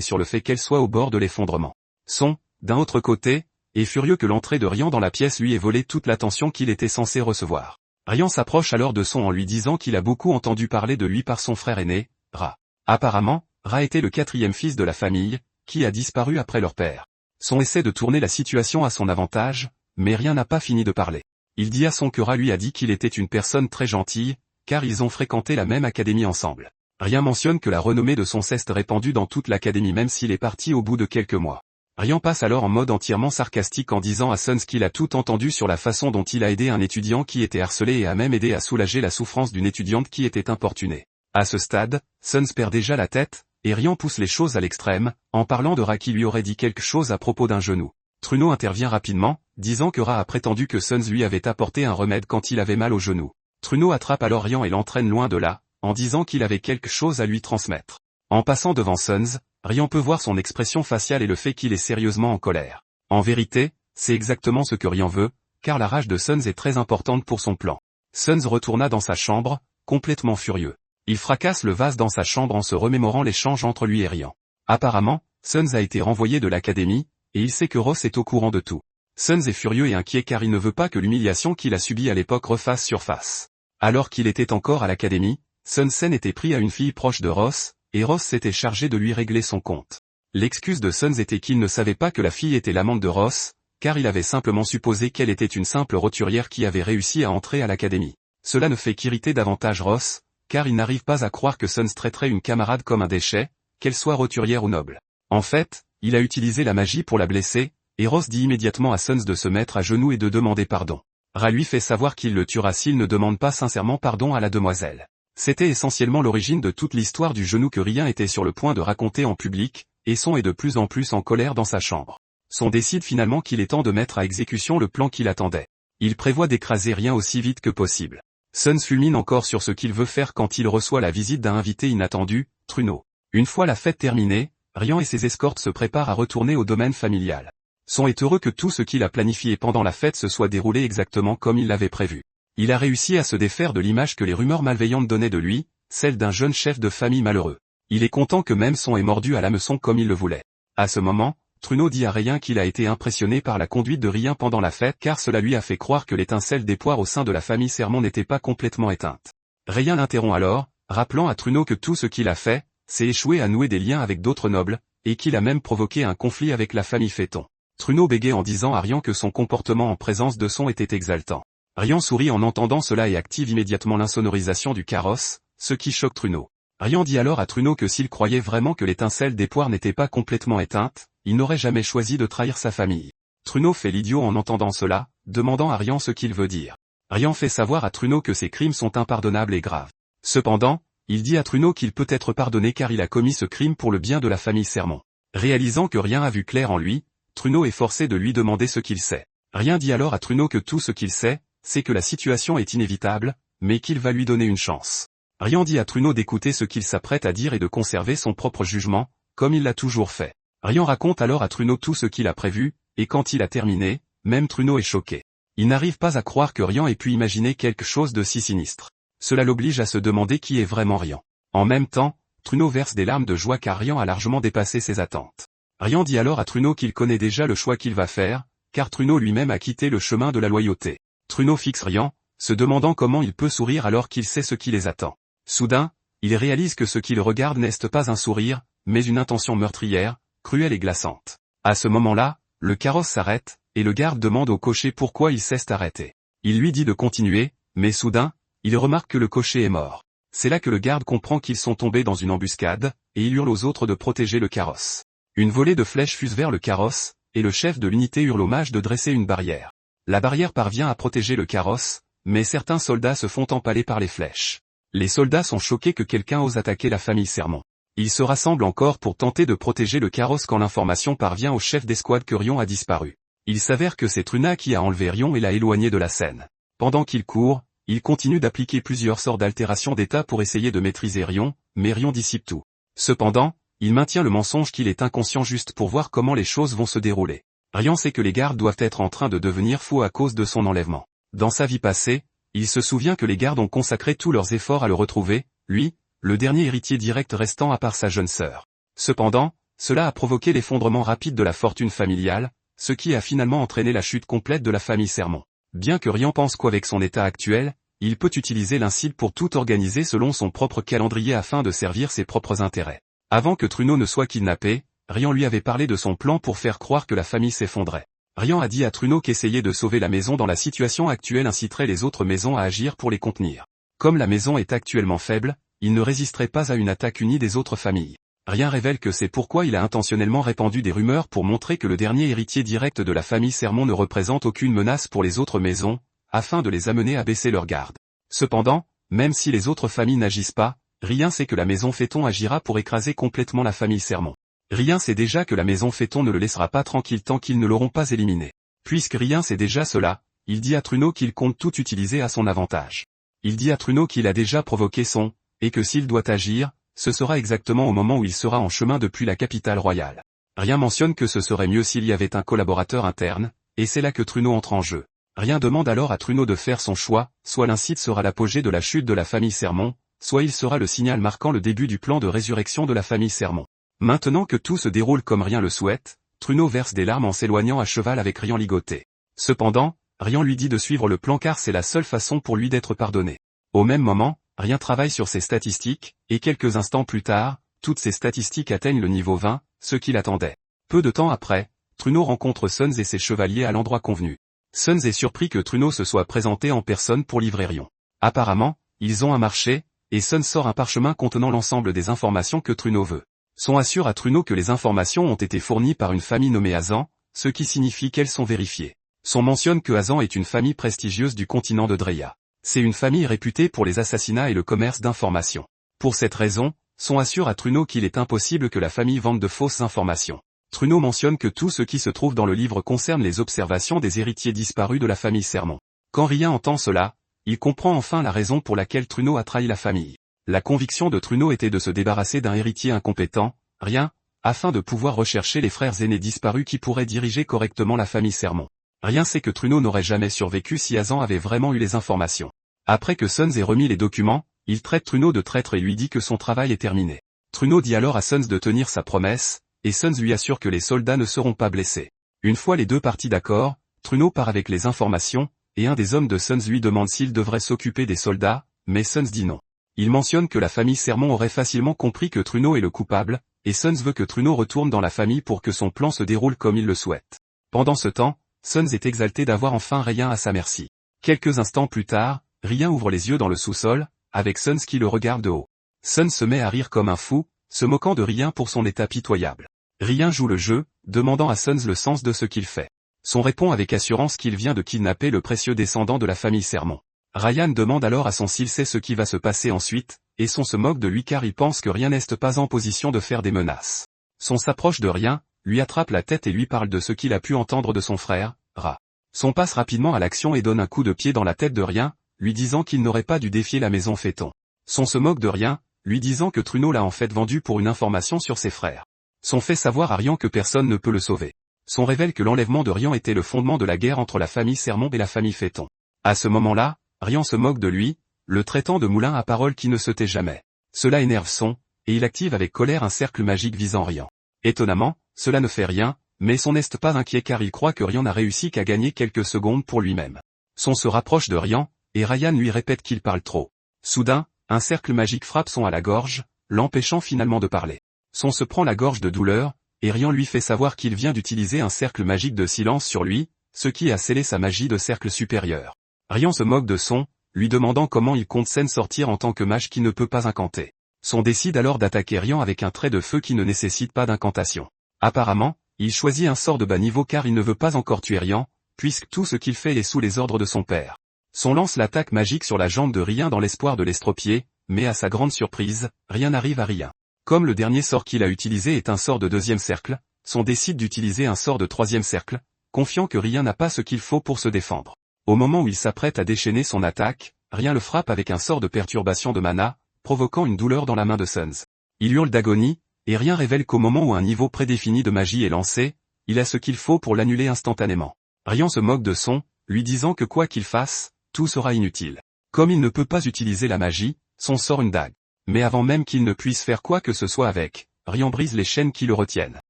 sur le fait qu'elle soit au bord de l'effondrement. Son, d'un autre côté, est furieux que l'entrée de Rian dans la pièce lui ait volé toute l'attention qu'il était censé recevoir. Rian s'approche alors de Son en lui disant qu'il a beaucoup entendu parler de lui par son frère aîné, Ra. Apparemment, Ra était le 4e fils de la famille, qui a disparu après leur père. Son essaie de tourner la situation à son avantage, mais rien n'a pas fini de parler. Il dit à Son que Ra lui a dit qu'il était une personne très gentille, car ils ont fréquenté la même académie ensemble. Rian mentionne que la renommée de Son s'est répandue dans toute l'académie même s'il est parti au bout de quelques mois. Rian passe alors en mode entièrement sarcastique en disant à Sons qu'il a tout entendu sur la façon dont il a aidé un étudiant qui était harcelé et a même aidé à soulager la souffrance d'une étudiante qui était importunée. À ce stade, Sons perd déjà la tête, et Rian pousse les choses à l'extrême, en parlant de Ra qui lui aurait dit quelque chose à propos d'un genou. Truno intervient rapidement, disant que Ra a prétendu que Sons lui avait apporté un remède quand il avait mal au genou. Truno attrape alors Rian et l'entraîne loin de là, en disant qu'il avait quelque chose à lui transmettre. En passant devant Sons, Rian peut voir son expression faciale et le fait qu'il est sérieusement en colère. En vérité, c'est exactement ce que Rian veut, car la rage de Sons est très importante pour son plan. Sons retourna dans sa chambre, complètement furieux. Il fracasse le vase dans sa chambre en se remémorant l'échange entre lui et Rian. Apparemment, Sons a été renvoyé de l'académie, et il sait que Ross est au courant de tout. Sons est furieux et inquiet car il ne veut pas que l'humiliation qu'il a subie à l'époque refasse surface. Alors qu'il était encore à l'académie, Sons était pris à une fille proche de Ross, et Ross s'était chargé de lui régler son compte. L'excuse de Sons était qu'il ne savait pas que la fille était l'amante de Ross, car il avait simplement supposé qu'elle était une simple roturière qui avait réussi à entrer à l'académie. Cela ne fait qu'irriter davantage Ross, car il n'arrive pas à croire que Sons traiterait une camarade comme un déchet, qu'elle soit roturière ou noble. En fait, il a utilisé la magie pour la blesser, et Ross dit immédiatement à Sons de se mettre à genoux et de demander pardon. Ra lui fait savoir qu'il le tuera s'il ne demande pas sincèrement pardon à la demoiselle. C'était essentiellement l'origine de toute l'histoire du genou que Rian était sur le point de raconter en public, et Son est de plus en plus en colère dans sa chambre. Son décide finalement qu'il est temps de mettre à exécution le plan qu'il attendait. Il prévoit d'écraser Rian aussi vite que possible. Sons fulmine encore sur ce qu'il veut faire quand il reçoit la visite d'un invité inattendu, Truno. Une fois la fête terminée, Rian et ses escortes se préparent à retourner au domaine familial. Son est heureux que tout ce qu'il a planifié pendant la fête se soit déroulé exactement comme il l'avait prévu. Il a réussi à se défaire de l'image que les rumeurs malveillantes donnaient de lui, celle d'un jeune chef de famille malheureux. Il est content que même Son ait mordu à l'hameçon comme il le voulait. À ce moment, Truno dit à Rian qu'il a été impressionné par la conduite de Rian pendant la fête car cela lui a fait croire que l'étincelle d'espoir au sein de la famille Sermon n'était pas complètement éteinte. Rian l'interrompt alors, rappelant à Truno que tout ce qu'il a fait, c'est échouer à nouer des liens avec d'autres nobles, et qu'il a même provoqué un conflit avec la famille Féton. Truno bégaye en disant à Rian que son comportement en présence de Son était exaltant. Rian sourit en entendant cela et active immédiatement l'insonorisation du carrosse, ce qui choque Truno. Rian dit alors à Truno que s'il croyait vraiment que l'étincelle d'espoir n'était pas complètement éteinte, il n'aurait jamais choisi de trahir sa famille. Truno fait l'idiot en entendant cela, demandant à Rian ce qu'il veut dire. Rian fait savoir à Truno que ses crimes sont impardonnables et graves. Cependant, il dit à Truno qu'il peut être pardonné car il a commis ce crime pour le bien de la famille Sermon. Réalisant que Rian a vu clair en lui, Truno est forcé de lui demander ce qu'il sait. Rian dit alors à Truno que tout ce qu'il sait, c'est que la situation est inévitable, mais qu'il va lui donner une chance. Rian dit à Truno d'écouter ce qu'il s'apprête à dire et de conserver son propre jugement, comme il l'a toujours fait. Rian raconte alors à Truno tout ce qu'il a prévu, et quand il a terminé, même Truno est choqué. Il n'arrive pas à croire que Rian ait pu imaginer quelque chose de si sinistre. Cela l'oblige à se demander qui est vraiment Rian. En même temps, Truno verse des larmes de joie car Rian a largement dépassé ses attentes. Rian dit alors à Truno qu'il connaît déjà le choix qu'il va faire, car Truno lui-même a quitté le chemin de la loyauté. Truno fixe Rian, se demandant comment il peut sourire alors qu'il sait ce qui les attend. Soudain, il réalise que ce qu'il regarde n'est pas un sourire, mais une intention meurtrière, cruelle et glaçante. À ce moment-là, le carrosse s'arrête, et le garde demande au cocher pourquoi il s'est arrêté. Il lui dit de continuer, mais soudain, il remarque que le cocher est mort. C'est là que le garde comprend qu'ils sont tombés dans une embuscade, et il hurle aux autres de protéger le carrosse. Une volée de flèches fuse vers le carrosse, et le chef de l'unité hurle au mage de dresser une barrière. La barrière parvient à protéger le carrosse, mais certains soldats se font empaler par les flèches. Les soldats sont choqués que quelqu'un ose attaquer la famille Sermon. Ils se rassemblent encore pour tenter de protéger le carrosse quand l'information parvient au chef d'escouade que Rian a disparu. Il s'avère que c'est Truna qui a enlevé Rian et l'a éloigné de la scène. Pendant qu'il court, il continue d'appliquer plusieurs sortes d'altérations d'état pour essayer de maîtriser Rian, mais Rian dissipe tout. Cependant, il maintient le mensonge qu'il est inconscient juste pour voir comment les choses vont se dérouler. Rian sait que les gardes doivent être en train de devenir fous à cause de son enlèvement. Dans sa vie passée, il se souvient que les gardes ont consacré tous leurs efforts à le retrouver, lui, le dernier héritier direct restant à part sa jeune sœur. Cependant, cela a provoqué l'effondrement rapide de la fortune familiale, ce qui a finalement entraîné la chute complète de la famille Sermon. Bien que Rian pense qu'avec son état actuel, il peut utiliser l'Incile pour tout organiser selon son propre calendrier afin de servir ses propres intérêts. Avant que Truno ne soit kidnappé, Rian lui avait parlé de son plan pour faire croire que la famille s'effondrait. Rian a dit à Truno qu'essayer de sauver la maison dans la situation actuelle inciterait les autres maisons à agir pour les contenir. Comme la maison est actuellement faible, il ne résisterait pas à une attaque unie des autres familles. Rian révèle que c'est pourquoi il a intentionnellement répandu des rumeurs pour montrer que le dernier héritier direct de la famille Sermon ne représente aucune menace pour les autres maisons, afin de les amener à baisser leur garde. Cependant, même si les autres familles n'agissent pas, Rian sait que la maison Phaéton agira pour écraser complètement la famille Sermon. Rian sait déjà que la maison Phaéton ne le laissera pas tranquille tant qu'ils ne l'auront pas éliminé. Puisque Rian sait déjà cela, il dit à Truno qu'il compte tout utiliser à son avantage. Il dit à Truno qu'il a déjà provoqué son, et que s'il doit agir, ce sera exactement au moment où il sera en chemin depuis la capitale royale. Rian mentionne que ce serait mieux s'il y avait un collaborateur interne, et c'est là que Truno entre en jeu. Rian demande alors à Truno de faire son choix, soit l'Incite sera l'apogée de la chute de la famille Sermon, soit il sera le signal marquant le début du plan de résurrection de la famille Sermon. Maintenant que tout se déroule comme Rian le souhaite, Truno verse des larmes en s'éloignant à cheval avec Rian ligoté. Cependant, Rian lui dit de suivre le plan car c'est la seule façon pour lui d'être pardonné. Au même moment, Rian travaille sur ses statistiques, et quelques instants plus tard, toutes ses statistiques atteignent le niveau 20, ce qu'il attendait. Peu de temps après, Truno rencontre Suns et ses chevaliers à l'endroit convenu. Suns est surpris que Truno se soit présenté en personne pour livrer Rian. Apparemment, ils ont un marché, et Suns sort un parchemin contenant l'ensemble des informations que Truno veut. Son assure à Truno que les informations ont été fournies par une famille nommée Azan, ce qui signifie qu'elles sont vérifiées. Son mentionne que Azan est une famille prestigieuse du continent de Dreya. C'est une famille réputée pour les assassinats et le commerce d'informations. Pour cette raison, son assure à Truno qu'il est impossible que la famille vende de fausses informations. Truno mentionne que tout ce qui se trouve dans le livre concerne les observations des héritiers disparus de la famille Sermon. Quand Rian entend cela, il comprend enfin la raison pour laquelle Truno a trahi la famille. La conviction de Truno était de se débarrasser d'un héritier incompétent, Rian, afin de pouvoir rechercher les frères aînés disparus qui pourraient diriger correctement la famille Sermon. Rian sait que Truno n'aurait jamais survécu si Azan avait vraiment eu les informations. Après que Suns ait remis les documents, il traite Truno de traître et lui dit que son travail est terminé. Truno dit alors à Suns de tenir sa promesse, et Suns lui assure que les soldats ne seront pas blessés. Une fois les deux parties d'accord, Truno part avec les informations, et un des hommes de Suns lui demande s'il devrait s'occuper des soldats, mais Suns dit non. Il mentionne que la famille Sermon aurait facilement compris que Truno est le coupable, et Suns veut que Truno retourne dans la famille pour que son plan se déroule comme il le souhaite. Pendant ce temps, Suns est exalté d'avoir enfin Rian à sa merci. Quelques instants plus tard, Rian ouvre les yeux dans le sous-sol, avec Suns qui le regarde de haut. Suns se met à rire comme un fou, se moquant de Rian pour son état pitoyable. Rian joue le jeu, demandant à Suns le sens de ce qu'il fait. Son répond avec assurance qu'il vient de kidnapper le précieux descendant de la famille Sermon. Rian demande alors à son s'il sait ce qui va se passer ensuite, et son se moque de lui car il pense que Rian n'est pas en position de faire des menaces. Son s'approche de Rian, lui attrape la tête et lui parle de ce qu'il a pu entendre de son frère, Ra. Son passe rapidement à l'action et donne un coup de pied dans la tête de Rian, lui disant qu'il n'aurait pas dû défier la maison Phaéton. Son se moque de Rian, lui disant que Truno l'a en fait vendu pour une information sur ses frères. Son fait savoir à Rian que personne ne peut le sauver. Son révèle que l'enlèvement de Rian était le fondement de la guerre entre la famille Sermon et la famille Phaéton. À ce moment-là, Rian se moque de lui, le traitant de moulin à parole qui ne se tait jamais. Cela énerve son, et il active avec colère un cercle magique visant Rian. Étonnamment, cela ne fait rien, mais son n'est pas inquiet car il croit que Rian n'a réussi qu'à gagner quelques secondes pour lui-même. Son se rapproche de Rian, et Rian lui répète qu'il parle trop. Soudain, un cercle magique frappe son à la gorge, l'empêchant finalement de parler. Son se prend la gorge de douleur, et Rian lui fait savoir qu'il vient d'utiliser un cercle magique de silence sur lui, ce qui a scellé sa magie de cercle supérieur. Rian se moque de son, lui demandant comment il compte s'en sortir en tant que mage qui ne peut pas incanter. Son décide alors d'attaquer Rian avec un trait de feu qui ne nécessite pas d'incantation. Apparemment, il choisit un sort de bas niveau car il ne veut pas encore tuer Rian, puisque tout ce qu'il fait est sous les ordres de son père. Son lance l'attaque magique sur la jambe de Rian dans l'espoir de l'estropier, mais à sa grande surprise, rien n'arrive à Rian. Comme le dernier sort qu'il a utilisé est un sort de deuxième cercle, son décide d'utiliser un sort de troisième cercle, confiant que Rian n'a pas ce qu'il faut pour se défendre. Au moment où il s'apprête à déchaîner son attaque, Rian le frappe avec un sort de perturbation de mana, provoquant une douleur dans la main de Suns. Il hurle d'agonie, et Rian révèle qu'au moment où un niveau prédéfini de magie est lancé, il a ce qu'il faut pour l'annuler instantanément. Rian se moque de son, lui disant que quoi qu'il fasse, tout sera inutile. Comme il ne peut pas utiliser la magie, son sort une dague. Mais avant même qu'il ne puisse faire quoi que ce soit avec, Rian brise les chaînes qui le retiennent.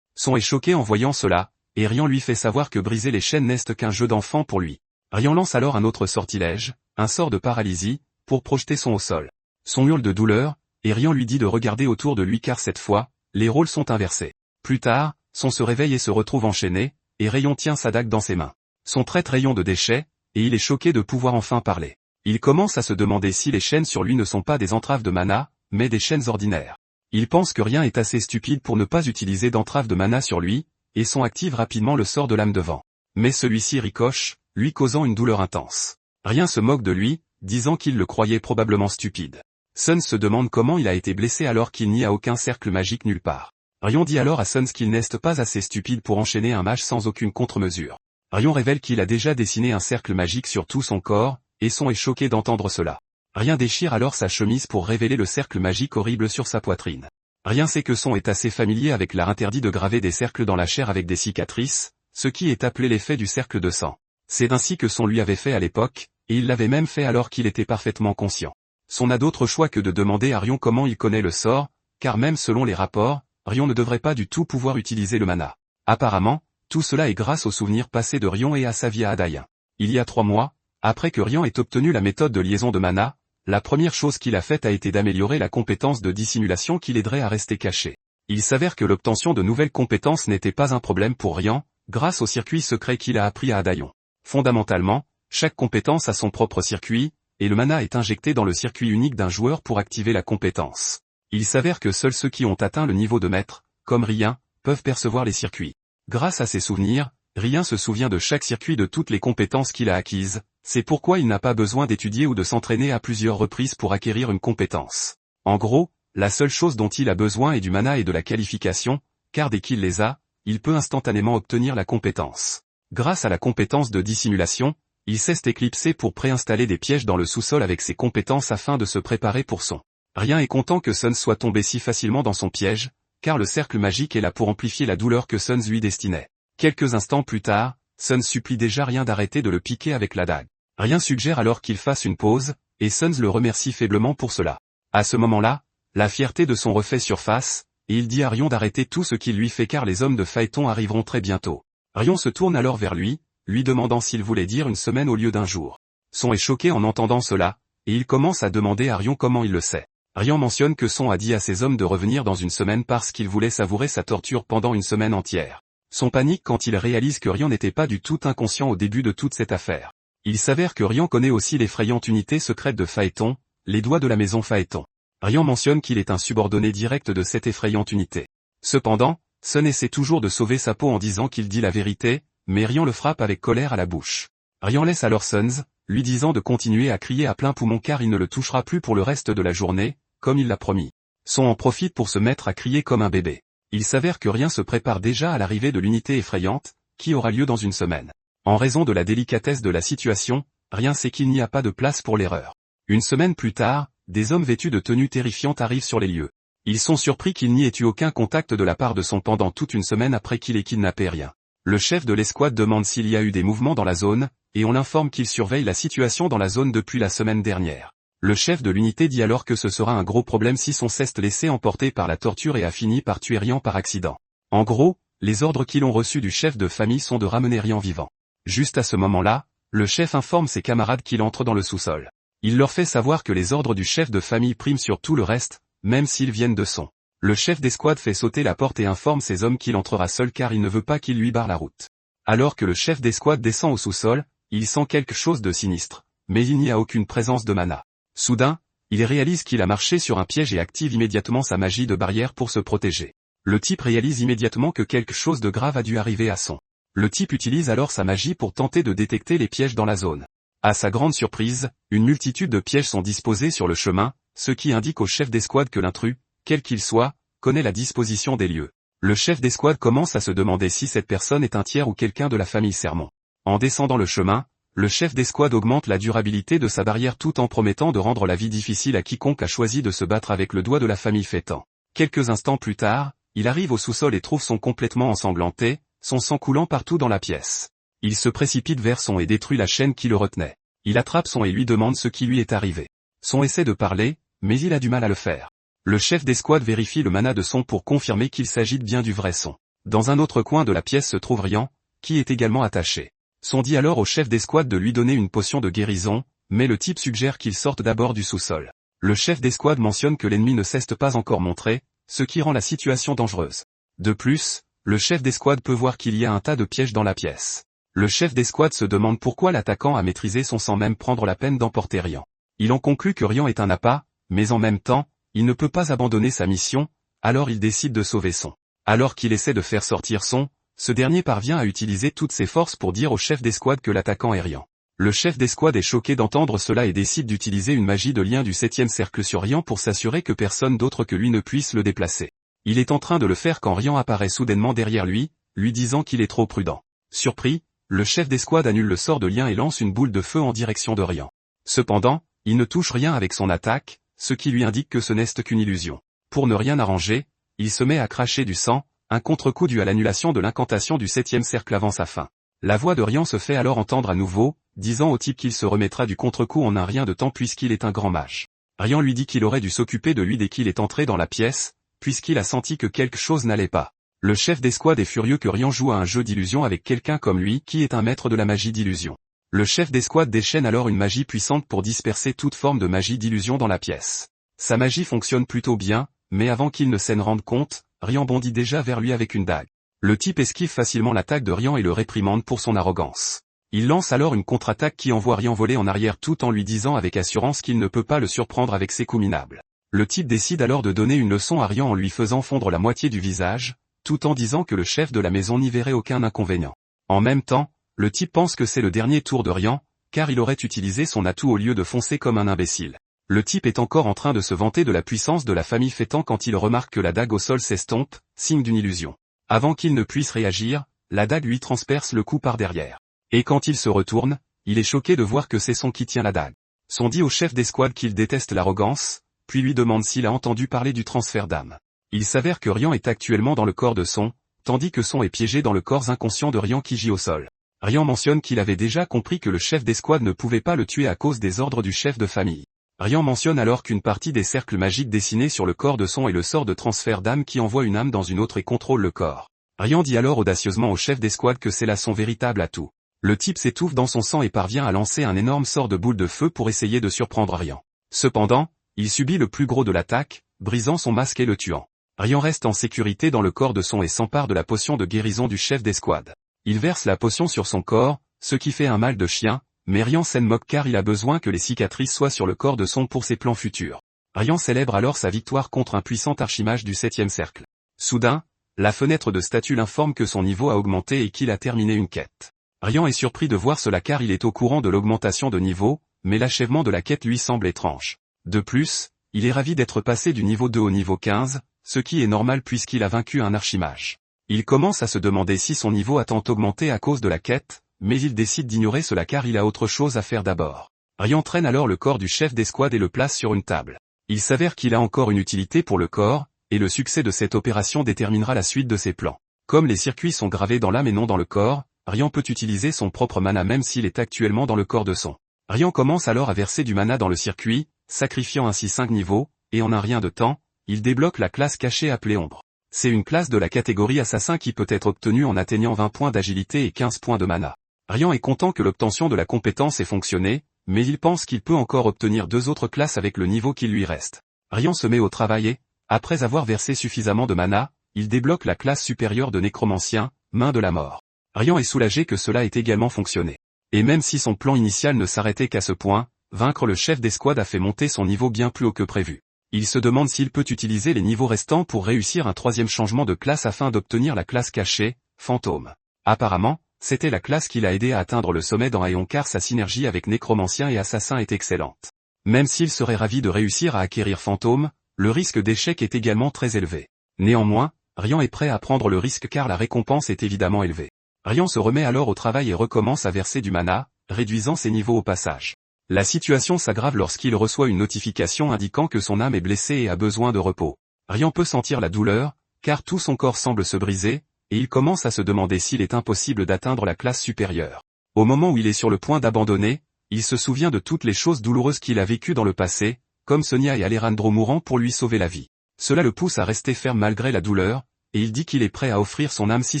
Son est choqué en voyant cela, et Rian lui fait savoir que briser les chaînes n'est qu'un jeu d'enfant pour lui. Rian lance alors un autre sortilège, un sort de paralysie, pour projeter son au sol. Son hurle de douleur, et Rian lui dit de regarder autour de lui car cette fois, les rôles sont inversés. Plus tard, Son se réveille et se retrouve enchaîné, et Rayon tient sa dague dans ses mains. Son traite Rayon de déchets, et il est choqué de pouvoir enfin parler. Il commence à se demander si les chaînes sur lui ne sont pas des entraves de mana, mais des chaînes ordinaires. Il pense que rien est assez stupide pour ne pas utiliser d'entrave de mana sur lui, et Son active rapidement le sort de lame de vent. Mais celui-ci ricoche, lui causant une douleur intense. Rien se moque de lui, disant qu'il le croyait probablement stupide. Sun se demande comment il a été blessé alors qu'il n'y a aucun cercle magique nulle part. Rion dit alors à Sun qu'il n'est pas assez stupide pour enchaîner un mage sans aucune contre-mesure. Rion révèle qu'il a déjà dessiné un cercle magique sur tout son corps, et Son est choqué d'entendre cela. Rien déchire alors sa chemise pour révéler le cercle magique horrible sur sa poitrine. Rien sait que Son est assez familier avec l'art interdit de graver des cercles dans la chair avec des cicatrices, ce qui est appelé l'effet du cercle de sang. C'est ainsi que Son lui avait fait à l'époque, et il l'avait même fait alors qu'il était parfaitement conscient. Son n'a d'autre choix que de demander à Rion comment il connaît le sort, car même selon les rapports, Rion ne devrait pas du tout pouvoir utiliser le mana. Apparemment, tout cela est grâce aux souvenirs passés de Rion et à sa vie à Adaïen. Il y a 3 mois, après que Rion ait obtenu la méthode de liaison de mana, la première chose qu'il a faite a été d'améliorer la compétence de dissimulation qui l'aiderait à rester caché. Il s'avère que l'obtention de nouvelles compétences n'était pas un problème pour Rion, grâce au circuit secret qu'il a appris à Adaïon. Fondamentalement, chaque compétence a son propre circuit, et le mana est injecté dans le circuit unique d'un joueur pour activer la compétence. Il s'avère que seuls ceux qui ont atteint le niveau de maître, comme Rien, peuvent percevoir les circuits. Grâce à ses souvenirs, Rien se souvient de chaque circuit de toutes les compétences qu'il a acquises, c'est pourquoi il n'a pas besoin d'étudier ou de s'entraîner à plusieurs reprises pour acquérir une compétence. En gros, la seule chose dont il a besoin est du mana et de la qualification, car dès qu'il les a, il peut instantanément obtenir la compétence. Grâce à la compétence de dissimulation, il sait s'éclipser pour préinstaller des pièges dans le sous-sol avec ses compétences afin de se préparer pour Son. Rien est content que Sun soit tombé si facilement dans son piège, car le cercle magique est là pour amplifier la douleur que Sun lui destinait. Quelques instants plus tard, Sun supplie déjà Rien d'arrêter de le piquer avec la dague. Rien suggère alors qu'il fasse une pause, et Sun le remercie faiblement pour cela. À ce moment-là, la fierté de Son refait surface, et il dit à Rion d'arrêter tout ce qu'il lui fait car les hommes de Phaéton arriveront très bientôt. Rion se tourne alors vers lui demandant s'il voulait dire une semaine au lieu d'un jour. Son est choqué en entendant cela, et il commence à demander à Rion comment il le sait. Rion mentionne que Son a dit à ses hommes de revenir dans une semaine parce qu'il voulait savourer sa torture pendant une semaine entière. Son panique quand il réalise que Rion n'était pas du tout inconscient au début de toute cette affaire. Il s'avère que Rion connaît aussi l'effrayante unité secrète de Phaéton, les doigts de la maison Phaéton. Rion mentionne qu'il est un subordonné direct de cette effrayante unité. Cependant, Sun essaie toujours de sauver sa peau en disant qu'il dit la vérité, mais Rion le frappe avec colère à la bouche. Rion laisse alors Sun, lui disant de continuer à crier à plein poumon car il ne le touchera plus pour le reste de la journée, comme il l'a promis. Son en profite pour se mettre à crier comme un bébé. Il s'avère que Rien se prépare déjà à l'arrivée de l'unité effrayante, qui aura lieu dans une semaine. En raison de la délicatesse de la situation, Rien sait qu'il n'y a pas de place pour l'erreur. Une semaine plus tard, des hommes vêtus de tenues terrifiantes arrivent sur les lieux. Ils sont surpris qu'il n'y ait eu aucun contact de la part de Son pendant toute une semaine après qu'il ait kidnappé Rien. Le chef de l'escouade demande s'il y a eu des mouvements dans la zone, et on l'informe qu'il surveille la situation dans la zone depuis la semaine dernière. Le chef de l'unité dit alors que ce sera un gros problème si Son s'est laissé emporter par la torture et a fini par tuer Rien par accident. En gros, les ordres qu'ils ont reçus du chef de famille sont de ramener Rien vivant. Juste à ce moment-là, le chef informe ses camarades qu'il entre dans le sous-sol. Il leur fait savoir que les ordres du chef de famille priment sur tout le reste, même s'ils viennent de Son. Le chef d'escouade fait sauter la porte et informe ses hommes qu'il entrera seul car il ne veut pas qu'ils lui barrent la route. Alors que le chef d'escouade descend au sous-sol, il sent quelque chose de sinistre, mais il n'y a aucune présence de mana. Soudain, il réalise qu'il a marché sur un piège et active immédiatement sa magie de barrière pour se protéger. Le type réalise immédiatement que quelque chose de grave a dû arriver à Son. Le type utilise alors sa magie pour tenter de détecter les pièges dans la zone. À sa grande surprise, une multitude de pièges sont disposés sur le chemin, ce qui indique au chef d'escouade que l'intrus, quel qu'il soit, connaît la disposition des lieux. Le chef d'escouade commence à se demander si cette personne est un tiers ou quelqu'un de la famille Sermon. En descendant le chemin, le chef d'escouade augmente la durabilité de sa barrière tout en promettant de rendre la vie difficile à quiconque a choisi de se battre avec le doigt de la famille Phaéton. Quelques instants plus tard, il arrive au sous-sol et trouve Son complètement ensanglanté, son sang coulant partout dans la pièce. Il se précipite vers Son et détruit la chaîne qui le retenait. Il attrape Son et lui demande ce qui lui est arrivé. Son essaie de parler, mais il a du mal à le faire. Le chef d'escouade vérifie le mana de Son pour confirmer qu'il s'agit bien du vrai Son. Dans un autre coin de la pièce se trouve Rian, qui est également attaché. Son dit alors au chef d'escouade de lui donner une potion de guérison, mais le type suggère qu'il sorte d'abord du sous-sol. Le chef d'escouade mentionne que l'ennemi ne s'est pas encore montré, ce qui rend la situation dangereuse. De plus, le chef d'escouade peut voir qu'il y a un tas de pièges dans la pièce. Le chef d'escouade se demande pourquoi l'attaquant a maîtrisé Son sans même prendre la peine d'emporter Rian. Il en conclut que Rian est un appât, mais en même temps, il ne peut pas abandonner sa mission, alors il décide de sauver Son. Alors qu'il essaie de faire sortir Son, ce dernier parvient à utiliser toutes ses forces pour dire au chef d'escouade que l'attaquant est Rian. Le chef d'escouade est choqué d'entendre cela et décide d'utiliser une magie de lien du 7e cercle sur Rian pour s'assurer que personne d'autre que lui ne puisse le déplacer. Il est en train de le faire quand Rian apparaît soudainement derrière lui disant qu'il est trop prudent. Surpris, le chef d'escouade annule le sort de lien et lance une boule de feu en direction de Rian. Cependant, il ne touche rien avec son attaque, ce qui lui indique que ce n'est qu'une illusion. Pour ne rien arranger, il se met à cracher du sang, un contre-coup dû à l'annulation de l'incantation du 7e cercle avant sa fin. La voix de Rian se fait alors entendre à nouveau, disant au type qu'il se remettra du contre-coup en un rien de temps puisqu'il est un grand mage. Rian lui dit qu'il aurait dû s'occuper de lui dès qu'il est entré dans la pièce, puisqu'il a senti que quelque chose n'allait pas. Le chef d'escouade est furieux que Rian joue à un jeu d'illusion avec quelqu'un comme lui qui est un maître de la magie d'illusion. Le chef d'escouade déchaîne alors une magie puissante pour disperser toute forme de magie d'illusion dans la pièce. Sa magie fonctionne plutôt bien, mais avant qu'il ne s'en rende compte, Rian bondit déjà vers lui avec une dague. Le type esquive facilement l'attaque de Rian et le réprimande pour son arrogance. Il lance alors une contre-attaque qui envoie Rian voler en arrière tout en lui disant avec assurance qu'il ne peut pas le surprendre avec ses coups minables. Le type décide alors de donner une leçon à Rian en lui faisant fondre la moitié du visage, tout en disant que le chef de la maison n'y verrait aucun inconvénient. En même temps, le type pense que c'est le dernier tour de Rian, car il aurait utilisé son atout au lieu de foncer comme un imbécile. Le type est encore en train de se vanter de la puissance de la famille Fétan quand il remarque que la dague au sol s'estompe, signe d'une illusion. Avant qu'il ne puisse réagir, la dague lui transperce le cou par derrière. Et quand il se retourne, il est choqué de voir que c'est Son qui tient la dague. Son dit au chef d'escouade qu'il déteste l'arrogance, puis lui demande s'il a entendu parler du transfert d'âme. Il s'avère que Rian est actuellement dans le corps de Son, tandis que Son est piégé dans le corps inconscient de Rian qui gît au sol. Rian mentionne qu'il avait déjà compris que le chef d'escouade ne pouvait pas le tuer à cause des ordres du chef de famille. Rian mentionne alors qu'une partie des cercles magiques dessinés sur le corps de Son est le sort de transfert d'âme qui envoie une âme dans une autre et contrôle le corps. Rian dit alors audacieusement au chef d'escouade que c'est là son véritable atout. Le type s'étouffe dans son sang et parvient à lancer un énorme sort de boule de feu pour essayer de surprendre Rian. Cependant, il subit le plus gros de l'attaque, brisant son masque et le tuant. Rian reste en sécurité dans le corps de Son et s'empare de la potion de guérison du chef d'escouade. Il verse la potion sur son corps, ce qui fait un mal de chien, mais Rian s'en moque car il a besoin que les cicatrices soient sur le corps de Son pour ses plans futurs. Rian célèbre alors sa victoire contre un puissant archimage du 7e cercle. Soudain, la fenêtre de statue l'informe que son niveau a augmenté et qu'il a terminé une quête. Rian est surpris de voir cela car il est au courant de l'augmentation de niveau, mais l'achèvement de la quête lui semble étrange. De plus, il est ravi d'être passé du niveau 2 au niveau 15, ce qui est normal puisqu'il a vaincu un archimage. Il commence à se demander si son niveau a tant augmenté à cause de la quête, mais il décide d'ignorer cela car il a autre chose à faire d'abord. Rian traîne alors le corps du chef d'escouade et le place sur une table. Il s'avère qu'il a encore une utilité pour le corps, et le succès de cette opération déterminera la suite de ses plans. Comme les circuits sont gravés dans l'âme et non dans le corps, Rian peut utiliser son propre mana même s'il est actuellement dans le corps de Son. Rian commence alors à verser du mana dans le circuit, sacrifiant ainsi 5 niveaux, et en un rien de temps, il débloque la classe cachée appelée Ombre. C'est une classe de la catégorie assassin qui peut être obtenue en atteignant 20 points d'agilité et 15 points de mana. Rian est content que l'obtention de la compétence ait fonctionné, mais il pense qu'il peut encore obtenir 2 autres classes avec le niveau qui lui reste. Rian se met au travail et, après avoir versé suffisamment de mana, il débloque la classe supérieure de nécromancien, main de la mort. Rian est soulagé que cela ait également fonctionné. Et même si son plan initial ne s'arrêtait qu'à ce point, vaincre le chef d'escouade a fait monter son niveau bien plus haut que prévu. Il se demande s'il peut utiliser les niveaux restants pour réussir un 3e changement de classe afin d'obtenir la classe cachée, fantôme. Apparemment, c'était la classe qui l'a aidé à atteindre le sommet dans Aeon car sa synergie avec nécromancien et assassin est excellente. Même s'il serait ravi de réussir à acquérir fantôme, le risque d'échec est également très élevé. Néanmoins, Rian est prêt à prendre le risque car la récompense est évidemment élevée. Rian se remet alors au travail et recommence à verser du mana, réduisant ses niveaux au passage. La situation s'aggrave lorsqu'il reçoit une notification indiquant que son âme est blessée et a besoin de repos. Rian peut sentir la douleur, car tout son corps semble se briser, et il commence à se demander s'il est impossible d'atteindre la classe supérieure. Au moment où il est sur le point d'abandonner, il se souvient de toutes les choses douloureuses qu'il a vécues dans le passé, comme Sonia et Alejandro mourant pour lui sauver la vie. Cela le pousse à rester ferme malgré la douleur, et il dit qu'il est prêt à offrir son âme si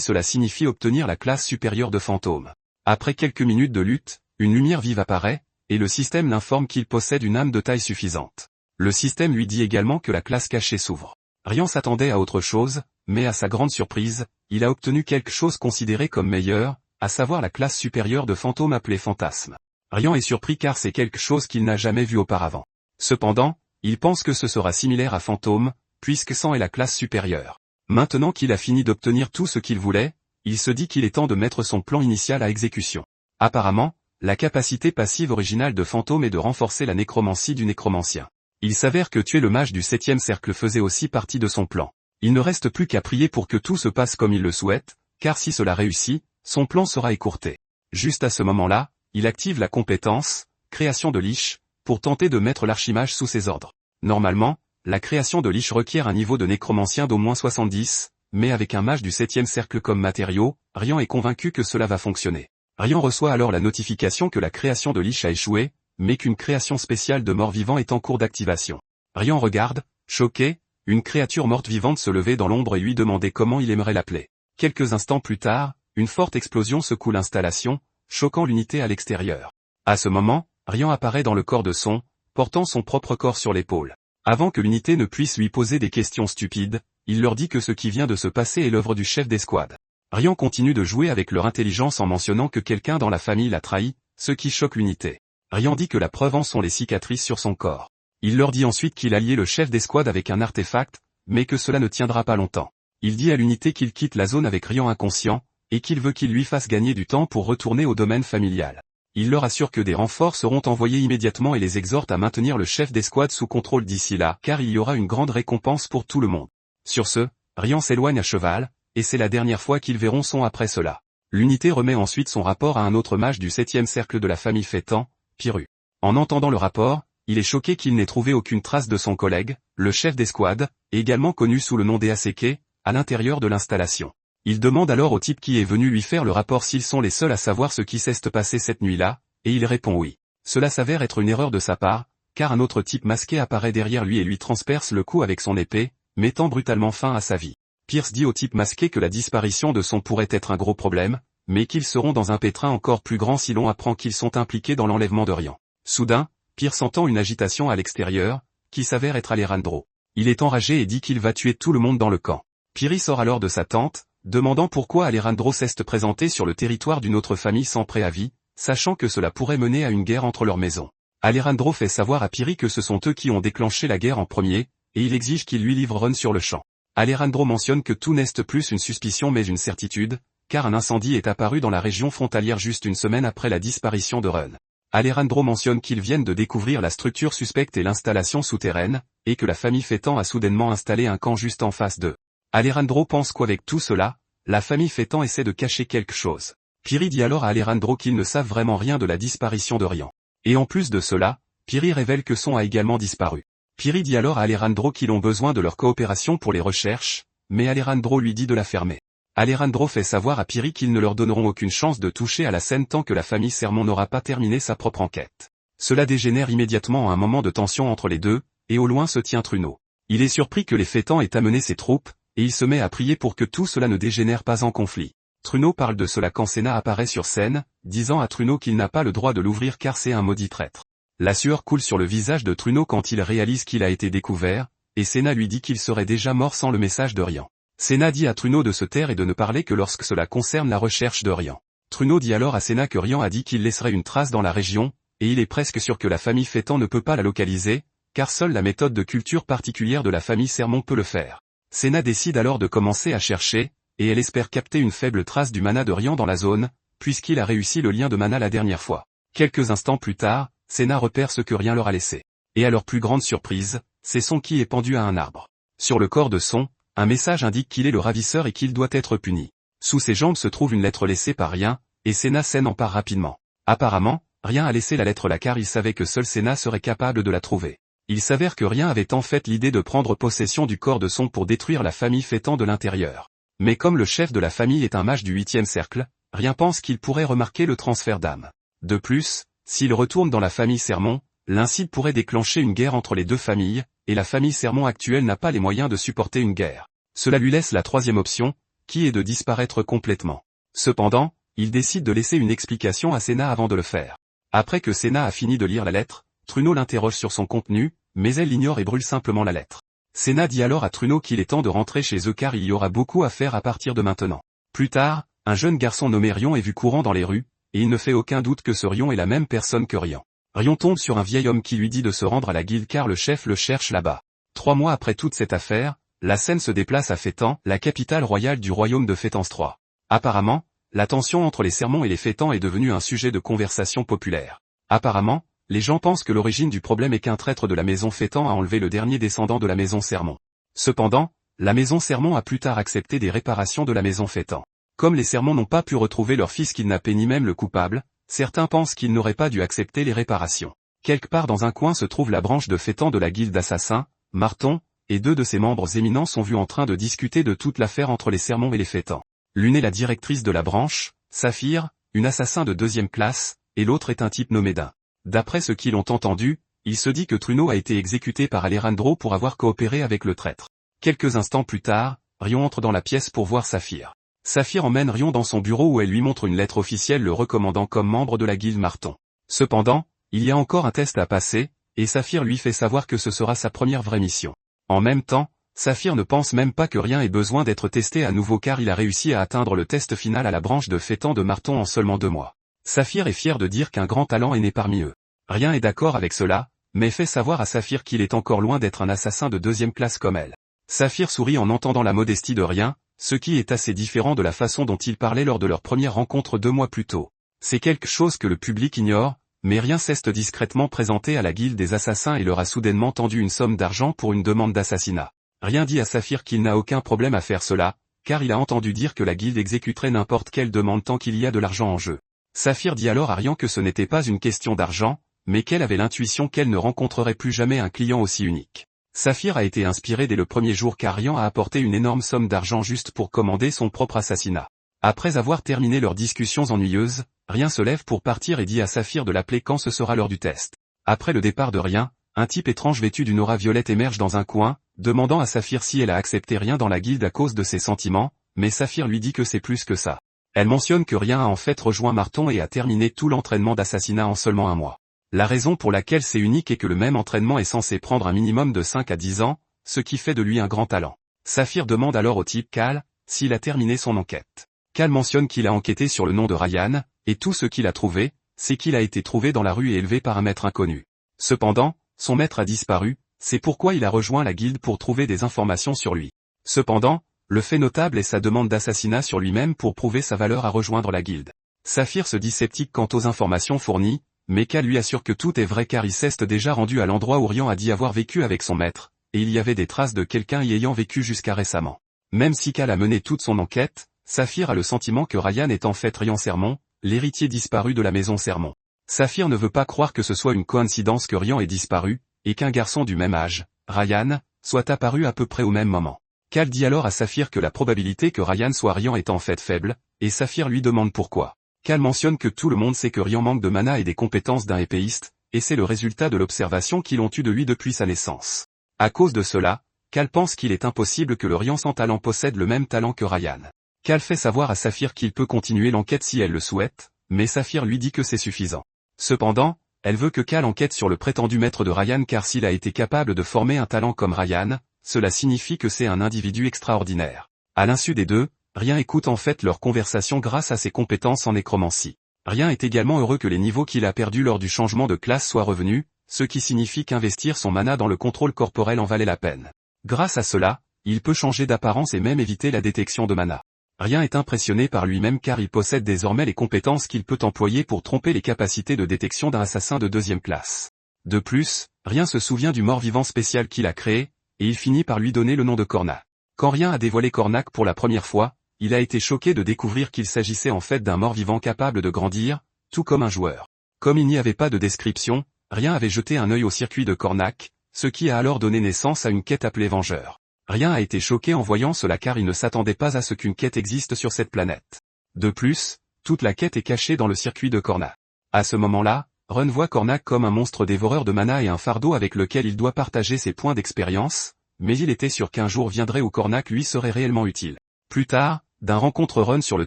cela signifie obtenir la classe supérieure de fantôme. Après quelques minutes de lutte, une lumière vive apparaît, et le système l'informe qu'il possède une âme de taille suffisante. Le système lui dit également que la classe cachée s'ouvre. Rian s'attendait à autre chose, mais à sa grande surprise, il a obtenu quelque chose considéré comme meilleur, à savoir la classe supérieure de fantôme appelée fantasme. Rian est surpris car c'est quelque chose qu'il n'a jamais vu auparavant. Cependant, il pense que ce sera similaire à fantôme, puisque 100 est la classe supérieure. Maintenant qu'il a fini d'obtenir tout ce qu'il voulait, il se dit qu'il est temps de mettre son plan initial à exécution. Apparemment, la capacité passive originale de fantôme est de renforcer la nécromancie du nécromancien. Il s'avère que tuer le mage du 7e cercle faisait aussi partie de son plan. Il ne reste plus qu'à prier pour que tout se passe comme il le souhaite, car si cela réussit, son plan sera écourté. Juste à ce moment-là, il active la compétence « Création de Lich » pour tenter de mettre l'archimage sous ses ordres. Normalement, la création de Lich requiert un niveau de nécromancien d'au moins 70, mais avec un mage du 7e cercle comme matériau, Rian est convaincu que cela va fonctionner. Rian reçoit alors la notification que la création de Lich a échoué, mais qu'une création spéciale de mort-vivant est en cours d'activation. Rian regarde, choqué, une créature morte-vivante se lever dans l'ombre et lui demander comment il aimerait l'appeler. Quelques instants plus tard, une forte explosion secoue l'installation, choquant l'unité à l'extérieur. À ce moment, Rian apparaît dans le corps de Son, portant son propre corps sur l'épaule. Avant que l'unité ne puisse lui poser des questions stupides, il leur dit que ce qui vient de se passer est l'œuvre du chef d'escouade. Rian continue de jouer avec leur intelligence en mentionnant que quelqu'un dans la famille l'a trahi, ce qui choque l'unité. Rian dit que la preuve en sont les cicatrices sur son corps. Il leur dit ensuite qu'il a lié le chef d'escouade avec un artefact, mais que cela ne tiendra pas longtemps. Il dit à l'unité qu'il quitte la zone avec Rian inconscient, et qu'il veut qu'il lui fasse gagner du temps pour retourner au domaine familial. Il leur assure que des renforts seront envoyés immédiatement et les exhorte à maintenir le chef d'escouade sous contrôle d'ici là, car il y aura une grande récompense pour tout le monde. Sur ce, Rian s'éloigne à cheval, et c'est la dernière fois qu'ils verront Son après cela. L'unité remet ensuite son rapport à un autre mage du 7e cercle de la famille Fétan, Piru. En entendant le rapport, il est choqué qu'il n'ait trouvé aucune trace de son collègue, le chef d'escouade, également connu sous le nom d'Easeke, à l'intérieur de l'installation. Il demande alors au type qui est venu lui faire le rapport s'ils sont les seuls à savoir ce qui s'est passé cette nuit-là, et il répond oui. Cela s'avère être une erreur de sa part, car un autre type masqué apparaît derrière lui et lui transperce le cou avec son épée, mettant brutalement fin à sa vie. Pierce dit au type masqué que la disparition de Son pourrait être un gros problème, mais qu'ils seront dans un pétrin encore plus grand si l'on apprend qu'ils sont impliqués dans l'enlèvement de Rian. Soudain, Pierce entend une agitation à l'extérieur, qui s'avère être Alejandro. Il est enragé et dit qu'il va tuer tout le monde dans le camp. Piri sort alors de sa tente, demandant pourquoi Alejandro s'est présenté sur le territoire d'une autre famille sans préavis, sachant que cela pourrait mener à une guerre entre leurs maisons. Alejandro fait savoir à Piri que ce sont eux qui ont déclenché la guerre en premier, et il exige qu'il lui livre Ron sur le champ. Alejandro mentionne que tout n'est plus une suspicion mais une certitude, car un incendie est apparu dans la région frontalière juste une semaine après la disparition de Ron. Alejandro mentionne qu'ils viennent de découvrir la structure suspecte et l'installation souterraine, et que la famille Fétan a soudainement installé un camp juste en face d'eux. Alejandro pense qu'avec tout cela, la famille Fétan essaie de cacher quelque chose. Piri dit alors à Alejandro qu'ils ne savent vraiment rien de la disparition de Rian. Et en plus de cela, Piri révèle que Son a également disparu. Piri dit alors à Alejandro qu'ils ont besoin de leur coopération pour les recherches, mais Alejandro lui dit de la fermer. Alejandro fait savoir à Piri qu'ils ne leur donneront aucune chance de toucher à la scène tant que la famille Sermon n'aura pas terminé sa propre enquête. Cela dégénère immédiatement en un moment de tension entre les deux, et au loin se tient Truno. Il est surpris que les Fétans aient amené ses troupes, et il se met à prier pour que tout cela ne dégénère pas en conflit. Truno parle de cela quand Senna apparaît sur scène, disant à Truno qu'il n'a pas le droit de l'ouvrir car c'est un maudit traître. La sueur coule sur le visage de Truno quand il réalise qu'il a été découvert, et Senna lui dit qu'il serait déjà mort sans le message de Rian. Senna dit à Truno de se taire et de ne parler que lorsque cela concerne la recherche de Rian. Truno dit alors à Senna que Rian a dit qu'il laisserait une trace dans la région, et il est presque sûr que la famille Fétan ne peut pas la localiser, car seule la méthode de culture particulière de la famille Sermon peut le faire. Senna décide alors de commencer à chercher, et elle espère capter une faible trace du mana de Rian dans la zone, puisqu'il a réussi le lien de mana la dernière fois. Quelques instants plus tard, Senna repère ce que Rian leur a laissé. Et à leur plus grande surprise, c'est Son qui est pendu à un arbre. Sur le corps de Son, un message indique qu'il est le ravisseur et qu'il doit être puni. Sous ses jambes se trouve une lettre laissée par Rian, et Senna s'en empare rapidement. Apparemment, Rian a laissé la lettre là car il savait que seul Senna serait capable de la trouver. Il s'avère que Rian avait en fait l'idée de prendre possession du corps de Son pour détruire la famille Fétan de l'intérieur. Mais comme le chef de la famille est un mage du 8e cercle, rien pense qu'il pourrait remarquer le transfert d'âme. De plus, s'il retourne dans la famille Sermon, l'incident pourrait déclencher une guerre entre les deux familles, et la famille Sermon actuelle n'a pas les moyens de supporter une guerre. Cela lui laisse la troisième option, qui est de disparaître complètement. Cependant, il décide de laisser une explication à Senna avant de le faire. Après que Senna a fini de lire la lettre, Truno l'interroge sur son contenu, mais elle l'ignore et brûle simplement la lettre. Senna dit alors à Truno qu'il est temps de rentrer chez eux car il y aura beaucoup à faire à partir de maintenant. Plus tard, un jeune garçon nommé Rion est vu courant dans les rues, et il ne fait aucun doute que ce Rion est la même personne que Rion. Rion tombe sur un vieil homme qui lui dit de se rendre à la guilde car le chef le cherche là-bas. 3 mois après toute cette affaire, la scène se déplace à Fétan, la capitale royale du royaume de Fétance 3. Apparemment, la tension entre les Sermons et les Fétans est devenue un sujet de conversation populaire. Apparemment, les gens pensent que l'origine du problème est qu'un traître de la maison Fétan a enlevé le dernier descendant de la maison Sermon. Cependant, la maison Sermon a plus tard accepté des réparations de la maison Fétan. Comme les Sermons n'ont pas pu retrouver leur fils kidnappé ni même le coupable, certains pensent qu'ils n'auraient pas dû accepter les réparations. Quelque part dans un coin se trouve la branche de Fétan de la guilde d'assassins, Marton, et 2 de ses membres éminents sont vus en train de discuter de toute l'affaire entre les Sermons et les Fétans. L'une est la directrice de la branche, Saphir, une assassin de 2e classe, et l'autre est un type nommé Dain. D'après ce qu'ils ont entendu, il se dit que Truno a été exécuté par Alejandro pour avoir coopéré avec le traître. Quelques instants plus tard, Rion entre dans la pièce pour voir Saphir. Saphir emmène Rion dans son bureau où elle lui montre une lettre officielle le recommandant comme membre de la guilde Marton. Cependant, il y a encore un test à passer, et Saphir lui fait savoir que ce sera sa première vraie mission. En même temps, Saphir ne pense même pas que Rien ait besoin d'être testé à nouveau car il a réussi à atteindre le test final à la branche de Fétan de Marton en seulement 2 mois. Saphir est fier de dire qu'un grand talent est né parmi eux. Rien est d'accord avec cela, mais fait savoir à Saphir qu'il est encore loin d'être un assassin de 2e classe comme elle. Saphir sourit en entendant la modestie de Rien, ce qui est assez différent de la façon dont il parlait lors de leur première rencontre 2 mois plus tôt. C'est quelque chose que le public ignore, mais Rien s'est discrètement présenté à la guilde des assassins et leur a soudainement tendu une somme d'argent pour une demande d'assassinat. Rien dit à Saphir qu'il n'a aucun problème à faire cela, car il a entendu dire que la guilde exécuterait n'importe quelle demande tant qu'il y a de l'argent en jeu. Saphir dit alors à Rien que ce n'était pas une question d'argent, mais qu'elle avait l'intuition qu'elle ne rencontrerait plus jamais un client aussi unique. Saphir a été inspiré dès le premier jour car Rien a apporté une énorme somme d'argent juste pour commander son propre assassinat. Après avoir terminé leurs discussions ennuyeuses, Rien se lève pour partir et dit à Saphir de l'appeler quand ce sera l'heure du test. Après le départ de Rien, un type étrange vêtu d'une aura violette émerge dans un coin, demandant à Saphir si elle a accepté Rien dans la guilde à cause de ses sentiments, mais Saphir lui dit que c'est plus que ça. Elle mentionne que Rien a en fait rejoint Marton et a terminé tout l'entraînement d'assassinat en seulement 1 mois. La raison pour laquelle c'est unique est que le même entraînement est censé prendre un minimum de 5 à 10 ans, ce qui fait de lui un grand talent. Saphir demande alors au type Cal s'il a terminé son enquête. Cal mentionne qu'il a enquêté sur le nom de Ryan, et tout ce qu'il a trouvé, c'est qu'il a été trouvé dans la rue et élevé par un maître inconnu. Cependant, son maître a disparu, c'est pourquoi il a rejoint la guilde pour trouver des informations sur lui. Cependant, le fait notable est sa demande d'assassinat sur lui-même pour prouver sa valeur à rejoindre la guilde. Saphir se dit sceptique quant aux informations fournies, mais Cal lui assure que tout est vrai car il s'est déjà rendu à l'endroit où Rian a dit avoir vécu avec son maître, et il y avait des traces de quelqu'un y ayant vécu jusqu'à récemment. Même si Cal a mené toute son enquête, Saphir a le sentiment que Ryan est en fait Rian Sermon, l'héritier disparu de la maison Sermon. Saphir ne veut pas croire que ce soit une coïncidence que Rian ait disparu, et qu'un garçon du même âge, Ryan, soit apparu à peu près au même moment. Cal dit alors à Saphir que la probabilité que Ryan soit Rian est en fait faible, et Saphir lui demande pourquoi. Cal mentionne que tout le monde sait que Rian manque de mana et des compétences d'un épéiste, et c'est le résultat de l'observation qu'ils ont eue de lui depuis sa naissance. À cause de cela, Cal pense qu'il est impossible que le Rian sans talent possède le même talent que Ryan. Cal fait savoir à Saphir qu'il peut continuer l'enquête si elle le souhaite, mais Saphir lui dit que c'est suffisant. Cependant, elle veut que Cal enquête sur le prétendu maître de Ryan car s'il a été capable de former un talent comme Ryan, cela signifie que c'est un individu extraordinaire. À l'insu des deux, Rien écoute en fait leur conversation grâce à ses compétences en nécromancie. Rien est également heureux que les niveaux qu'il a perdus lors du changement de classe soient revenus, ce qui signifie qu'investir son mana dans le contrôle corporel en valait la peine. Grâce à cela, il peut changer d'apparence et même éviter la détection de mana. Rien est impressionné par lui-même car il possède désormais les compétences qu'il peut employer pour tromper les capacités de détection d'un assassin de 2e classe. De plus, Rien se souvient du mort-vivant spécial qu'il a créé, et il finit par lui donner le nom de Cornac. Quand Rien a dévoilé Cornac pour la première fois, il a été choqué de découvrir qu'il s'agissait en fait d'un mort-vivant capable de grandir, tout comme un joueur. Comme il n'y avait pas de description, Rien avait jeté un œil au circuit de Cornac, ce qui a alors donné naissance à une quête appelée Vengeur. Rien a été choqué en voyant cela car il ne s'attendait pas à ce qu'une quête existe sur cette planète. De plus, toute la quête est cachée dans le circuit de Cornac. À ce moment-là, Ron voit Cornac comme un monstre dévoreur de mana et un fardeau avec lequel il doit partager ses points d'expérience, mais il était sûr qu'un jour viendrait où Cornac lui serait réellement utile. Plus tard, Din rencontre Ron sur le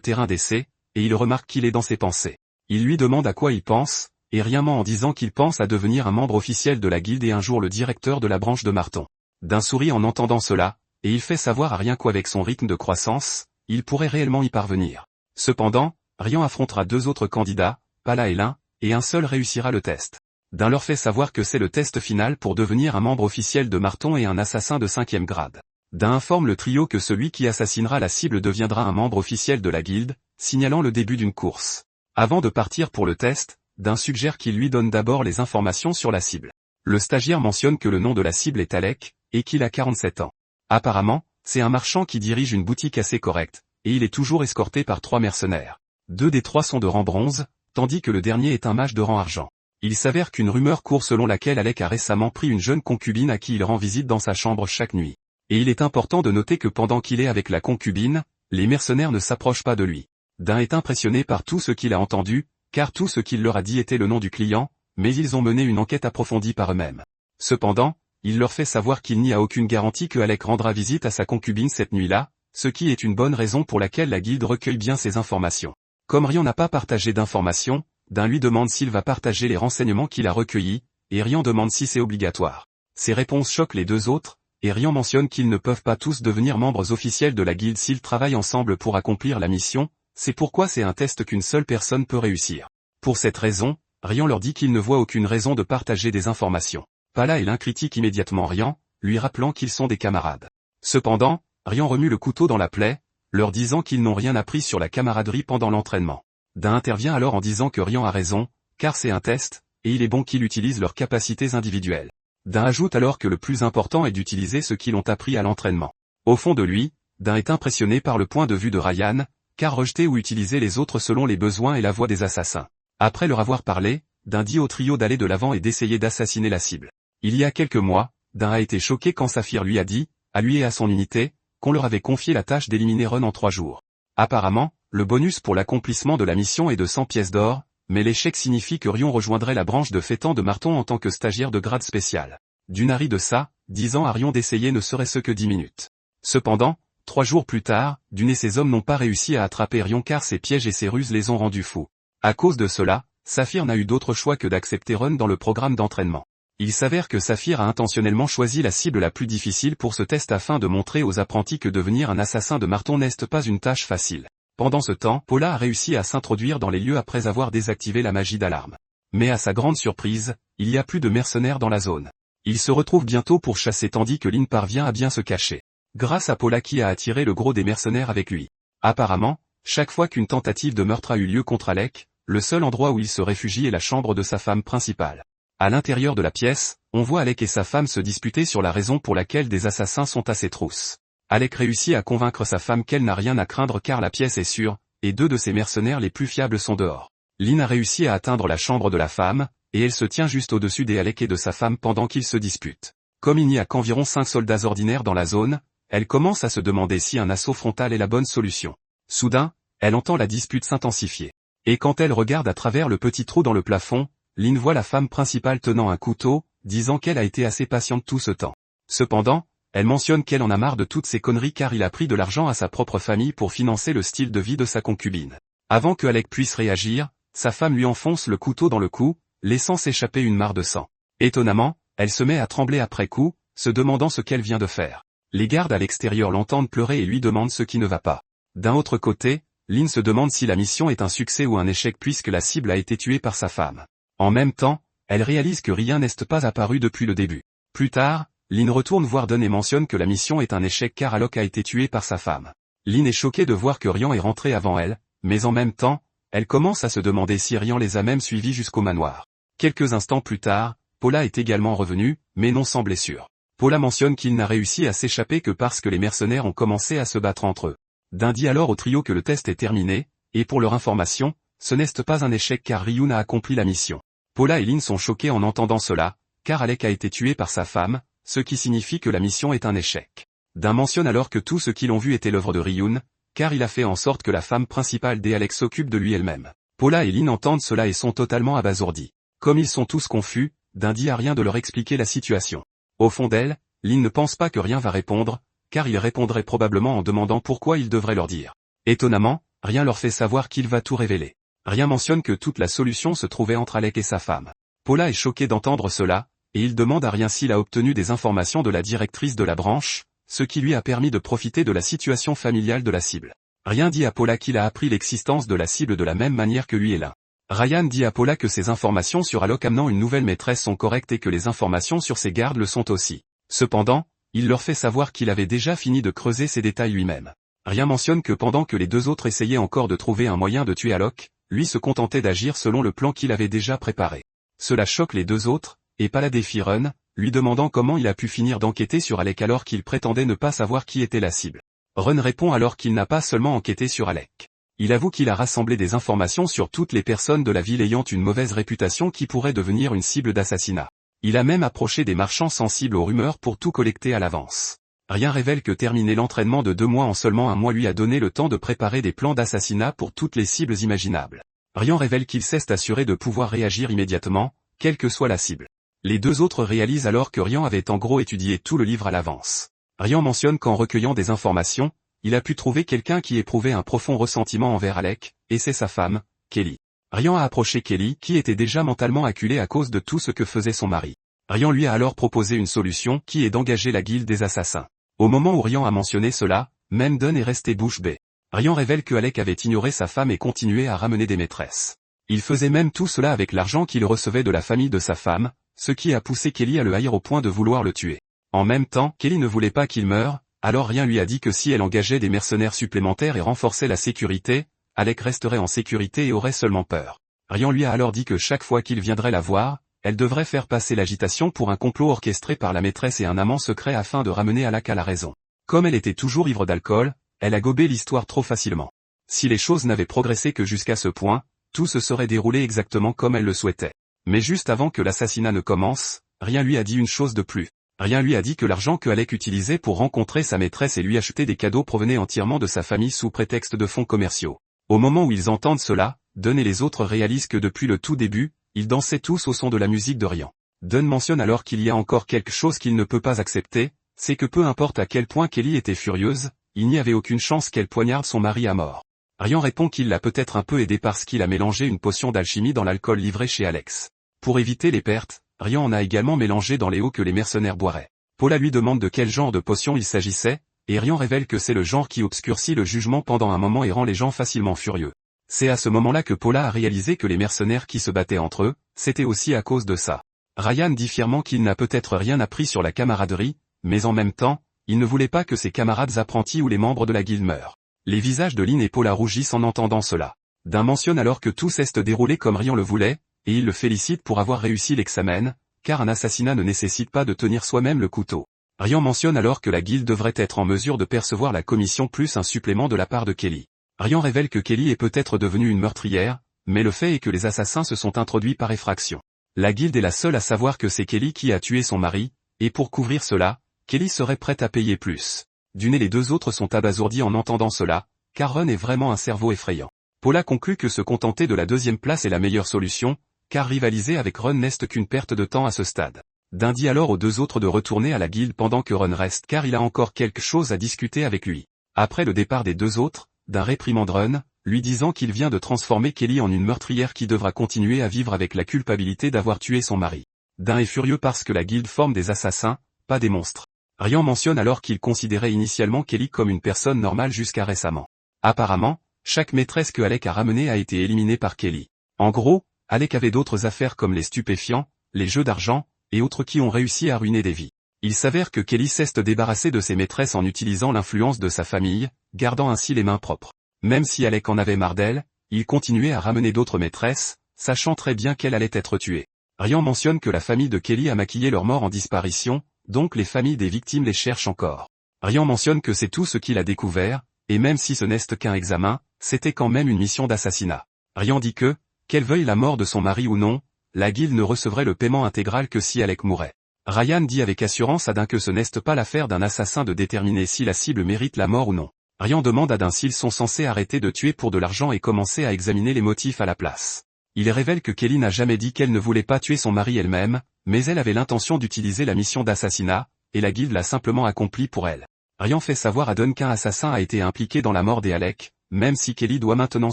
terrain d'essai, et il remarque qu'il est dans ses pensées. Il lui demande à quoi il pense, et rien ment en disant qu'il pense à devenir un membre officiel de la guilde et un jour le directeur de la branche de Marton. Din sourit en entendant cela, et il fait savoir à Rien qu'avec son rythme de croissance, il pourrait réellement y parvenir. Cependant, Rian affrontera 2 autres candidats, Pala et Lin, et un seul réussira le test. Din leur fait savoir que c'est le test final pour devenir un membre officiel de Marton et un assassin de 5e grade. Din informe le trio que celui qui assassinera la cible deviendra un membre officiel de la guilde, signalant le début d'une course. Avant de partir pour le test, Din suggère qu'il lui donne d'abord les informations sur la cible. Le stagiaire mentionne que le nom de la cible est Alec, et qu'il a 47 ans. Apparemment, c'est un marchand qui dirige une boutique assez correcte, et il est toujours escorté par 3 mercenaires. 2 des 3 sont de rang bronze, tandis que le dernier est un mage de rang argent. Il s'avère qu'une rumeur court selon laquelle Alec a récemment pris une jeune concubine à qui il rend visite dans sa chambre chaque nuit. Et il est important de noter que pendant qu'il est avec la concubine, les mercenaires ne s'approchent pas de lui. Din est impressionné par tout ce qu'il a entendu, car tout ce qu'il leur a dit était le nom du client, mais ils ont mené une enquête approfondie par eux-mêmes. Cependant, il leur fait savoir qu'il n'y a aucune garantie que Alec rendra visite à sa concubine cette nuit-là, ce qui est une bonne raison pour laquelle la guilde recueille bien ces informations. Comme Rian n'a pas partagé d'informations, Din lui demande s'il va partager les renseignements qu'il a recueillis, et Rian demande si c'est obligatoire. Ces réponses choquent les 2 autres, et Rian mentionne qu'ils ne peuvent pas tous devenir membres officiels de la guilde s'ils travaillent ensemble pour accomplir la mission, c'est pourquoi c'est un test qu'une seule personne peut réussir. Pour cette raison, Rian leur dit qu'il ne voit aucune raison de partager des informations. Pala et Lin critiquent immédiatement Rian, lui rappelant qu'ils sont des camarades. Cependant, Rian remue le couteau dans la plaie, leur disant qu'ils n'ont rien appris sur la camaraderie pendant l'entraînement. Din intervient alors en disant que Rian a raison, car c'est un test, et il est bon qu'il utilise leurs capacités individuelles. Din ajoute alors que le plus important est d'utiliser ce qu'ils ont appris à l'entraînement. Au fond de lui, Din est impressionné par le point de vue de Ryan, car rejeter ou utiliser les autres selon les besoins est la voie des assassins. Après leur avoir parlé, Din dit au trio d'aller de l'avant et d'essayer d'assassiner la cible. Il y a quelques mois, Din a été choqué quand Saphir lui a dit, à lui et à son unité, qu'on leur avait confié la tâche d'éliminer Ron en 3 jours. Apparemment, le bonus pour l'accomplissement de la mission est de 100 pièces d'or, mais l'échec signifie que Rion rejoindrait la branche de Fétan de Marton en tant que stagiaire de grade spécial. Dunari de ça, disant à Rion d'essayer ne serait-ce que 10 minutes. Cependant, 3 jours plus tard, Dune et ses hommes n'ont pas réussi à attraper Rion car ses pièges et ses ruses les ont rendus fous. À cause de cela, Saphir n'a eu d'autre choix que d'accepter Ron dans le programme d'entraînement. Il s'avère que Saphir a intentionnellement choisi la cible la plus difficile pour ce test afin de montrer aux apprentis que devenir un assassin de Marton n'est pas une tâche facile. Pendant ce temps, Paula a réussi à s'introduire dans les lieux après avoir désactivé la magie d'alarme. Mais à sa grande surprise, il y a plus de mercenaires dans la zone. Il se retrouve bientôt pour chasser tandis que Lin parvient à bien se cacher. Grâce à Paula qui a attiré le gros des mercenaires avec lui. Apparemment, chaque fois qu'une tentative de meurtre a eu lieu contre Alec, le seul endroit où il se réfugie est la chambre de sa femme principale. À l'intérieur de la pièce, on voit Alec et sa femme se disputer sur la raison pour laquelle des assassins sont à ses trousses. Alec réussit à convaincre sa femme qu'elle n'a rien à craindre car la pièce est sûre, et 2 de ses mercenaires les plus fiables sont dehors. Lin a réussi à atteindre la chambre de la femme, et elle se tient juste au-dessus des Alec et de sa femme pendant qu'ils se disputent. Comme il n'y a qu'environ 5 soldats ordinaires dans la zone, elle commence à se demander si un assaut frontal est la bonne solution. Soudain, elle entend la dispute s'intensifier. Et quand elle regarde à travers le petit trou dans le plafond, Lin voit la femme principale tenant un couteau, disant qu'elle a été assez patiente tout ce temps. Cependant, elle mentionne qu'elle en a marre de toutes ces conneries car il a pris de l'argent à sa propre famille pour financer le style de vie de sa concubine. Avant que Alec puisse réagir, sa femme lui enfonce le couteau dans le cou, laissant s'échapper une mare de sang. Étonnamment, elle se met à trembler après coup, se demandant ce qu'elle vient de faire. Les gardes à l'extérieur l'entendent pleurer et lui demandent ce qui ne va pas. D'un autre côté, Lin se demande si la mission est un succès ou un échec puisque la cible a été tuée par sa femme. En même temps, elle réalise que rien n'est pas apparu depuis le début. Plus tard, Lin retourne voir Dunn et mentionne que la mission est un échec car Alok a été tué par sa femme. Lin est choquée de voir que Rian est rentré avant elle, mais en même temps, elle commence à se demander si Rian les a même suivis jusqu'au manoir. Quelques instants plus tard, Paula est également revenue, mais non sans blessure. Paula mentionne qu'il n'a réussi à s'échapper que parce que les mercenaires ont commencé à se battre entre eux. Dunn dit alors au trio que le test est terminé, et pour leur information, ce n'est pas un échec car Ryun a accompli la mission. Paula et Lin sont choqués en entendant cela, car Alec a été tué par sa femme, ce qui signifie que la mission est un échec. D'un mentionne alors que tout ce qu'ils ont vu était l'œuvre de Ryun, car il a fait en sorte que la femme principale d'Alex s'occupe de lui elle-même. Paula et Lin entendent cela et sont totalement abasourdis. Comme ils sont tous confus, D'un dit à rien de leur expliquer la situation. Au fond d'elle, Lin ne pense pas que rien va répondre, car il répondrait probablement en demandant pourquoi il devrait leur dire. Étonnamment, rien leur fait savoir qu'il va tout révéler. Rien mentionne que toute la solution se trouvait entre Alec et sa femme. Paula est choquée d'entendre cela, et il demande à Rien s'il a obtenu des informations de la directrice de la branche, ce qui lui a permis de profiter de la situation familiale de la cible. Rien dit à Paula qu'il a appris l'existence de la cible de la même manière que lui et Lin. Ryan dit à Paula que ses informations sur Alok amenant une nouvelle maîtresse sont correctes et que les informations sur ses gardes le sont aussi. Cependant, il leur fait savoir qu'il avait déjà fini de creuser ces détails lui-même. Rien mentionne que pendant que les deux autres essayaient encore de trouver un moyen de tuer Alok, lui se contentait d'agir selon le plan qu'il avait déjà préparé. Cela choque les deux autres, et Paula défie Run, lui demandant comment il a pu finir d'enquêter sur Alec alors qu'il prétendait ne pas savoir qui était la cible. Run répond alors qu'il n'a pas seulement enquêté sur Alec. Il avoue qu'il a rassemblé des informations sur toutes les personnes de la ville ayant une mauvaise réputation qui pourraient devenir une cible d'assassinat. Il a même approché des marchands sensibles aux rumeurs pour tout collecter à l'avance. Rien révèle que terminer l'entraînement de 2 mois en seulement un mois lui a donné le temps de préparer des plans d'assassinat pour toutes les cibles imaginables. Rien révèle qu'il s'est assuré de pouvoir réagir immédiatement, quelle que soit la cible. Les deux autres réalisent alors que Ryan avait en gros étudié tout le livre à l'avance. Ryan mentionne qu'en recueillant des informations, il a pu trouver quelqu'un qui éprouvait un profond ressentiment envers Alec, et c'est sa femme, Kelly. Ryan a approché Kelly qui était déjà mentalement acculée à cause de tout ce que faisait son mari. Ryan lui a alors proposé une solution qui est d'engager la guilde des assassins. Au moment où Ryan a mentionné cela, même Dunn est resté bouche bée. Ryan révèle que Alec avait ignoré sa femme et continuait à ramener des maîtresses. Il faisait même tout cela avec l'argent qu'il recevait de la famille de sa femme, ce qui a poussé Kelly à le haïr au point de vouloir le tuer. En même temps, Kelly ne voulait pas qu'il meure, alors Rien lui a dit que si elle engageait des mercenaires supplémentaires et renforçait la sécurité, Alec resterait en sécurité et aurait seulement peur. Rien lui a alors dit que chaque fois qu'il viendrait la voir, elle devrait faire passer l'agitation pour un complot orchestré par la maîtresse et un amant secret afin de ramener Alec à la raison. Comme elle était toujours ivre d'alcool, elle a gobé l'histoire trop facilement. Si les choses n'avaient progressé que jusqu'à ce point, tout se serait déroulé exactement comme elle le souhaitait. Mais juste avant que l'assassinat ne commence, Rien lui a dit une chose de plus. Rien lui a dit que l'argent que Alec utilisait pour rencontrer sa maîtresse et lui acheter des cadeaux provenait entièrement de sa famille sous prétexte de fonds commerciaux. Au moment où ils entendent cela, Dunn et les autres réalisent que depuis le tout début, ils dansaient tous au son de la musique de Ryan. Dunn mentionne alors qu'il y a encore quelque chose qu'il ne peut pas accepter, c'est que peu importe à quel point Kelly était furieuse, il n'y avait aucune chance qu'elle poignarde son mari à mort. Ryan répond qu'il l'a peut-être un peu aidé parce qu'il a mélangé une potion d'alchimie dans l'alcool livré chez Alex. Pour éviter les pertes, Ryan en a également mélangé dans les eaux que les mercenaires boiraient. Paula lui demande de quel genre de potion il s'agissait, et Ryan révèle que c'est le genre qui obscurcit le jugement pendant un moment et rend les gens facilement furieux. C'est à ce moment-là que Paula a réalisé que les mercenaires qui se battaient entre eux, c'était aussi à cause de ça. Ryan dit fièrement qu'il n'a peut-être rien appris sur la camaraderie, mais en même temps, il ne voulait pas que ses camarades apprentis ou les membres de la guilde meurent. Les visages de Lin et Paula rougissent en entendant cela. D'un mentionne alors que tout s'est déroulé comme Ryan le voulait, et il le félicite pour avoir réussi l'examen, car un assassinat ne nécessite pas de tenir soi-même le couteau. Ryan mentionne alors que la guilde devrait être en mesure de percevoir la commission plus un supplément de la part de Kelly. Ryan révèle que Kelly est peut-être devenue une meurtrière, mais le fait est que les assassins se sont introduits par effraction. La guilde est la seule à savoir que c'est Kelly qui a tué son mari, et pour couvrir cela, Kelly serait prête à payer plus. D'une et les deux autres sont abasourdis en entendant cela, car Run est vraiment un cerveau effrayant. Paula conclut que se contenter de la deuxième place est la meilleure solution, car rivaliser avec Run n'est qu'une perte de temps à ce stade. D'un dit alors aux deux autres de retourner à la guilde pendant que Run reste car il a encore quelque chose à discuter avec lui. Après le départ des deux autres, d'un réprimande Run, lui disant qu'il vient de transformer Kelly en une meurtrière qui devra continuer à vivre avec la culpabilité d'avoir tué son mari. D'un est furieux parce que la guilde forme des assassins, pas des monstres. Ryan mentionne alors qu'il considérait initialement Kelly comme une personne normale jusqu'à récemment. Apparemment, chaque maîtresse que Alec a ramenée a été éliminée par Kelly. En gros, Alec avait d'autres affaires comme les stupéfiants, les jeux d'argent, et autres qui ont réussi à ruiner des vies. Il s'avère que Kelly s'est débarrassée de ses maîtresses en utilisant l'influence de sa famille, gardant ainsi les mains propres. Même si Alec en avait marre d'elle, il continuait à ramener d'autres maîtresses, sachant très bien qu'elle allait être tuée. Ryan mentionne que la famille de Kelly a maquillé leur mort en disparition, donc les familles des victimes les cherchent encore. Ryan mentionne que c'est tout ce qu'il a découvert, et même si ce n'est qu'un examen, c'était quand même une mission d'assassinat. Ryan dit que, qu'elle veuille la mort de son mari ou non, la guilde ne recevrait le paiement intégral que si Alec mourait. Ryan dit avec assurance à Dain que ce n'est pas l'affaire d'un assassin de déterminer si la cible mérite la mort ou non. Ryan demande à Dain s'ils sont censés arrêter de tuer pour de l'argent et commencer à examiner les motifs à la place. Il révèle que Kelly n'a jamais dit qu'elle ne voulait pas tuer son mari elle-même, mais elle avait l'intention d'utiliser la mission d'assassinat, et la guilde l'a simplement accomplie pour elle. Ryan fait savoir à Dain qu'un assassin a été impliqué dans la mort des Alec, même si Kelly doit maintenant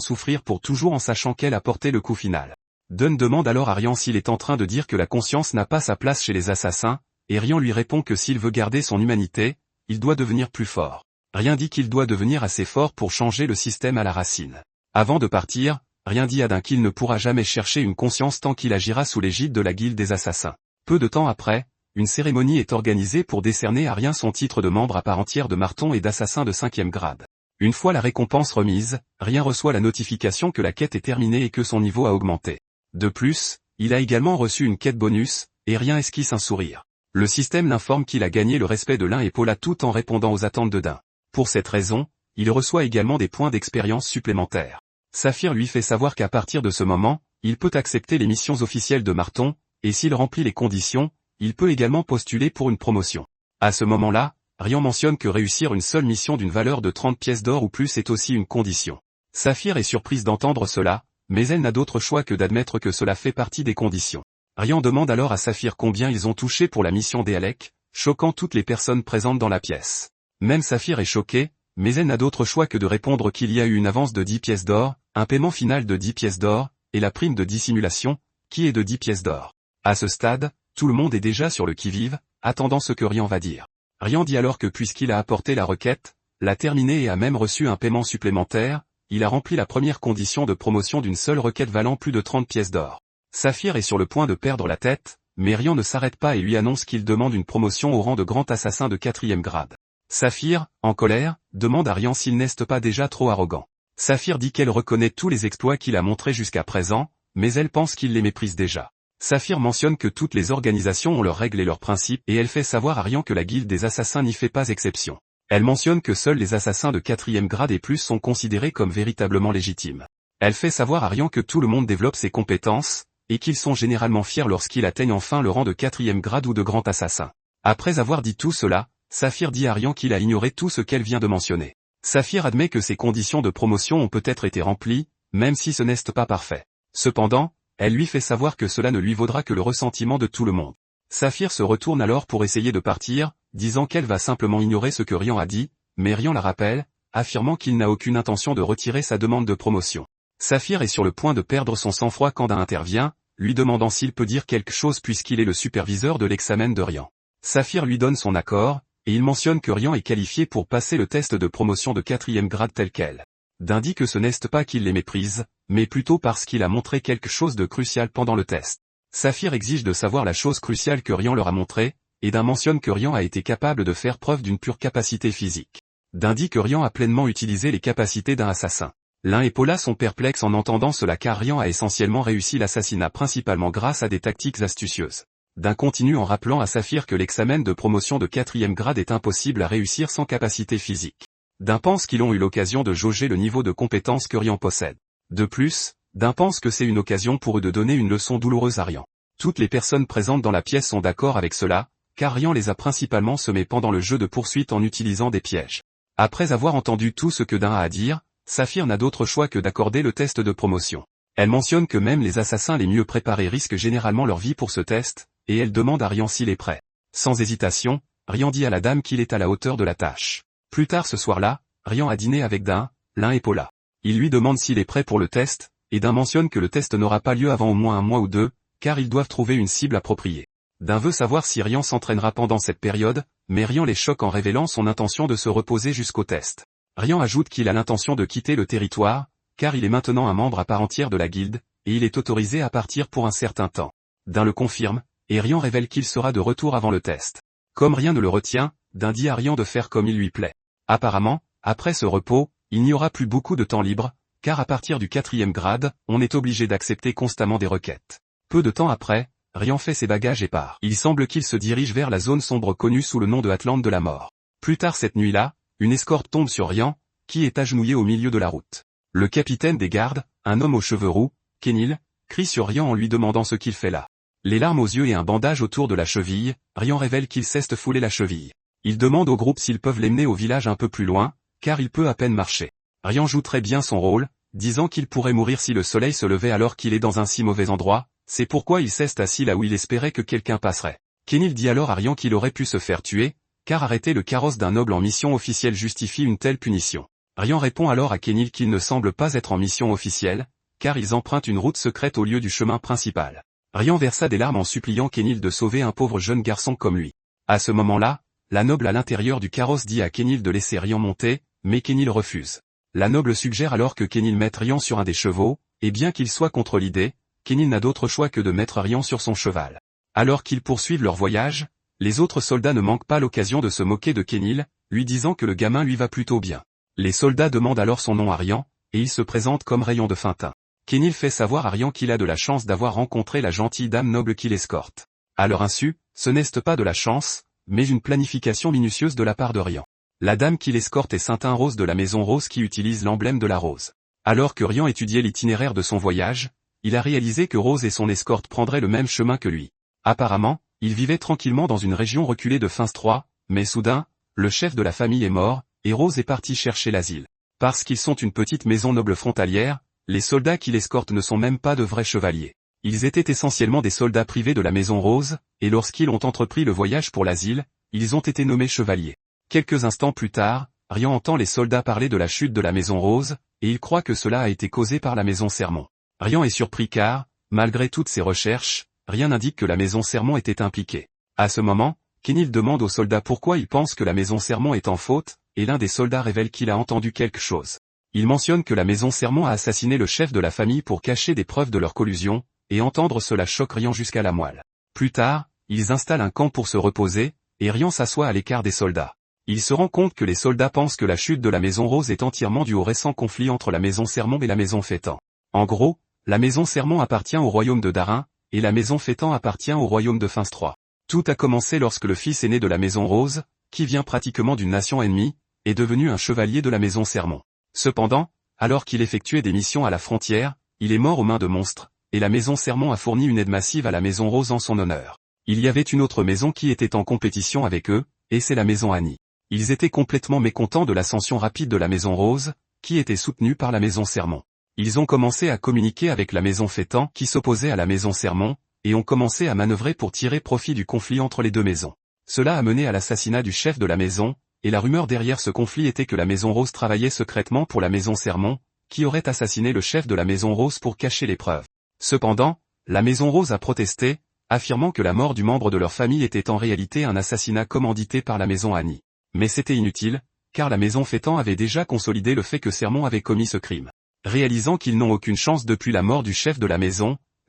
souffrir pour toujours en sachant qu'elle a porté le coup final. Dain demande alors à Ryan s'il est en train de dire que la conscience n'a pas sa place chez les assassins, et Ryan lui répond que s'il veut garder son humanité, il doit devenir plus fort. Ryan dit qu'il doit devenir assez fort pour changer le système à la racine. Avant de partir, Ryan dit à Dain qu'il ne pourra jamais chercher une conscience tant qu'il agira sous l'égide de la guilde des assassins. Peu de temps après, une cérémonie est organisée pour décerner à Ryan son titre de membre à part entière de Marton et d'assassin de 5e grade. Une fois la récompense remise, Ryan reçoit la notification que la quête est terminée et que son niveau a augmenté. De plus, il a également reçu une quête bonus, et Ryan esquisse un sourire. Le système l'informe qu'il a gagné le respect de Lin et Paula tout en répondant aux attentes de Dain. Pour cette raison, il reçoit également des points d'expérience supplémentaires. Saphir lui fait savoir qu'à partir de ce moment, il peut accepter les missions officielles de Marton, et s'il remplit les conditions, il peut également postuler pour une promotion. À ce moment-là, Ryan mentionne que réussir une seule mission d'une valeur de 30 pièces d'or ou plus est aussi une condition. Saphir est surprise d'entendre cela, mais elle n'a d'autre choix que d'admettre que cela fait partie des conditions. Ryan demande alors à Saphir combien ils ont touché pour la mission des Alec, choquant toutes les personnes présentes dans la pièce. Même Saphir est choquée, mais elle n'a d'autre choix que de répondre qu'il y a eu une avance de 10 pièces d'or, un paiement final de 10 pièces d'or, et la prime de dissimulation, qui est de 10 pièces d'or. À ce stade, tout le monde est déjà sur le qui-vive, attendant ce que Ryan va dire. Ryan dit alors que puisqu'il a apporté la requête, l'a terminée et a même reçu un paiement supplémentaire, il a rempli la première condition de promotion d'une seule requête valant plus de 30 pièces d'or. Saphir est sur le point de perdre la tête, mais Ryan ne s'arrête pas et lui annonce qu'il demande une promotion au rang de grand assassin de 4e grade. Saphir, en colère, demande à Ryan s'il n'est pas déjà trop arrogant. Saphir dit qu'elle reconnaît tous les exploits qu'il a montrés jusqu'à présent, mais elle pense qu'il les méprise déjà. Saphir mentionne que toutes les organisations ont leurs règles et leurs principes et elle fait savoir à Ryan que la guilde des assassins n'y fait pas exception. Elle mentionne que seuls les assassins de 4e grade et plus sont considérés comme véritablement légitimes. Elle fait savoir à Ryan que tout le monde développe ses compétences, et qu'ils sont généralement fiers lorsqu'ils atteignent enfin le rang de 4e grade ou de grand assassin. Après avoir dit tout cela, Saphir dit à Ryan qu'il a ignoré tout ce qu'elle vient de mentionner. Saphir admet que ses conditions de promotion ont peut-être été remplies, même si ce n'est pas parfait. Cependant, elle lui fait savoir que cela ne lui vaudra que le ressentiment de tout le monde. Saphir se retourne alors pour essayer de partir, disant qu'elle va simplement ignorer ce que Ryan a dit, mais Ryan la rappelle, affirmant qu'il n'a aucune intention de retirer sa demande de promotion. Saphir est sur le point de perdre son sang-froid quand Dain intervient, lui demandant s'il peut dire quelque chose puisqu'il est le superviseur de l'examen de Ryan. Saphir lui donne son accord, et il mentionne que Ryan est qualifié pour passer le test de promotion de 4e grade tel quel. Dain dit que ce n'est pas qu'il les méprise, mais plutôt parce qu'il a montré quelque chose de crucial pendant le test. Saphir exige de savoir la chose cruciale que Ryan leur a montrée, et Dain mentionne que Ryan a été capable de faire preuve d'une pure capacité physique. Dain dit que Ryan a pleinement utilisé les capacités d'un assassin. Lin et Paula sont perplexes en entendant cela car Ryan a essentiellement réussi l'assassinat principalement grâce à des tactiques astucieuses. Dain continue en rappelant à Saphir que l'examen de promotion de 4e grade est impossible à réussir sans capacité physique. Dain pense qu'ils ont eu l'occasion de jauger le niveau de compétence que Ryan possède. De plus, Dain pense que c'est une occasion pour eux de donner une leçon douloureuse à Ryan. Toutes les personnes présentes dans la pièce sont d'accord avec cela, car Ryan les a principalement semés pendant le jeu de poursuite en utilisant des pièges. Après avoir entendu tout ce que Dain a à dire, Saphir n'a d'autre choix que d'accorder le test de promotion. Elle mentionne que même les assassins les mieux préparés risquent généralement leur vie pour ce test, et elle demande à Ryan s'il est prêt. Sans hésitation, Ryan dit à la dame qu'il est à la hauteur de la tâche. Plus tard ce soir-là, Ryan a dîné avec Dain, Lin et Paula. Il lui demande s'il est prêt pour le test, et Dain mentionne que le test n'aura pas lieu avant au moins un mois ou deux, car ils doivent trouver une cible appropriée. Dain veut savoir si Ryan s'entraînera pendant cette période, mais Ryan les choque en révélant son intention de se reposer jusqu'au test. Ryan ajoute qu'il a l'intention de quitter le territoire, car il est maintenant un membre à part entière de la guilde, et il est autorisé à partir pour un certain temps. Dain le confirme, et Ryan révèle qu'il sera de retour avant le test. Comme rien ne le retient, Dain dit à Ryan de faire comme il lui plaît. Apparemment, après ce repos, il n'y aura plus beaucoup de temps libre, car à partir du 4e grade, on est obligé d'accepter constamment des requêtes. Peu de temps après, Ryan fait ses bagages et part. Il semble qu'il se dirige vers la zone sombre connue sous le nom de Atlante de la mort. Plus tard cette nuit-là, une escorte tombe sur Ryan, qui est agenouillé au milieu de la route. Le capitaine des gardes, un homme aux cheveux roux, Kenil, crie sur Ryan en lui demandant ce qu'il fait là. Les larmes aux yeux et un bandage autour de la cheville, Rian révèle qu'il cesse de fouler la cheville. Il demande au groupe s'ils peuvent l'emmener au village un peu plus loin, car il peut à peine marcher. Rian joue très bien son rôle, disant qu'il pourrait mourir si le soleil se levait alors qu'il est dans un si mauvais endroit, c'est pourquoi il s'est assis là où il espérait que quelqu'un passerait. Kenil dit alors à Rian qu'il aurait pu se faire tuer, car arrêter le carrosse d'un noble en mission officielle justifie une telle punition. Rian répond alors à Kenil qu'il ne semble pas être en mission officielle, car ils empruntent une route secrète au lieu du chemin principal. Rian versa des larmes en suppliant Kenil de sauver un pauvre jeune garçon comme lui. À ce moment-là, la noble à l'intérieur du carrosse dit à Kenil de laisser Rian monter, mais Kenil refuse. La noble suggère alors que Kenil mette Rian sur un des chevaux, et bien qu'il soit contre l'idée, Kenil n'a d'autre choix que de mettre Rian sur son cheval. Alors qu'ils poursuivent leur voyage, les autres soldats ne manquent pas l'occasion de se moquer de Kenil, lui disant que le gamin lui va plutôt bien. Les soldats demandent alors son nom à Rian, et il se présente comme Rayon de Fintin. Kenil fait savoir à Rian qu'il a de la chance d'avoir rencontré la gentille dame noble qui l'escorte. À leur insu, ce n'est pas de la chance, mais une planification minutieuse de la part de Rian. La dame qui l'escorte est Saintin Rose de la Maison Rose qui utilise l'emblème de la rose. Alors que Rian étudiait l'itinéraire de son voyage, il a réalisé que Rose et son escorte prendraient le même chemin que lui. Apparemment, il vivait tranquillement dans une région reculée de Finstroi, mais soudain, le chef de la famille est mort, et Rose est partie chercher l'asile. Parce qu'ils sont une petite maison noble frontalière, les soldats qui l'escortent ne sont même pas de vrais chevaliers. Ils étaient essentiellement des soldats privés de la Maison Rose, et lorsqu'ils ont entrepris le voyage pour l'asile, ils ont été nommés chevaliers. Quelques instants plus tard, Rian entend les soldats parler de la chute de la Maison Rose, et il croit que cela a été causé par la Maison Sermon. Rian est surpris car, malgré toutes ses recherches, rien n'indique que la Maison Sermon était impliquée. À ce moment, Kenil demande aux soldats pourquoi ils pensent que la Maison Sermon est en faute, et l'un des soldats révèle qu'il a entendu quelque chose. Il mentionne que la Maison Sermon a assassiné le chef de la famille pour cacher des preuves de leur collusion, et entendre cela choque Rian jusqu'à la moelle. Plus tard, ils installent un camp pour se reposer, et Rian s'assoit à l'écart des soldats. Il se rend compte que les soldats pensent que la chute de la Maison Rose est entièrement due au récent conflit entre la Maison Sermon et la Maison Fétan. En gros, la Maison Sermon appartient au royaume de Darin, et la Maison Fétan appartient au royaume de Finstroi. Tout a commencé lorsque le fils aîné de la Maison Rose, qui vient pratiquement d'une nation ennemie, est devenu un chevalier de la Maison Sermon. Cependant, alors qu'il effectuait des missions à la frontière, il est mort aux mains de monstres, et la Maison Sermon a fourni une aide massive à la Maison Rose en son honneur. Il y avait une autre maison qui était en compétition avec eux, et c'est la Maison Annie. Ils étaient complètement mécontents de l'ascension rapide de la Maison Rose, qui était soutenue par la Maison Sermon. Ils ont commencé à communiquer avec la Maison Fétan qui s'opposait à la Maison Sermon, et ont commencé à manœuvrer pour tirer profit du conflit entre les deux maisons. Cela a mené à l'assassinat du chef de la maison, et la rumeur derrière ce conflit était que la Maison Rose travaillait secrètement pour la Maison Sermon, qui aurait assassiné le chef de la Maison Rose pour cacher les preuves. Cependant, la Maison Rose a protesté, affirmant que la mort du membre de leur famille était en réalité un assassinat commandité par la Maison Annie. Mais c'était inutile, car la Maison Fétan avait déjà consolidé le fait que Sermon avait commis ce crime. Réalisant qu'ils n'ont aucune chance depuis la mort du chef de la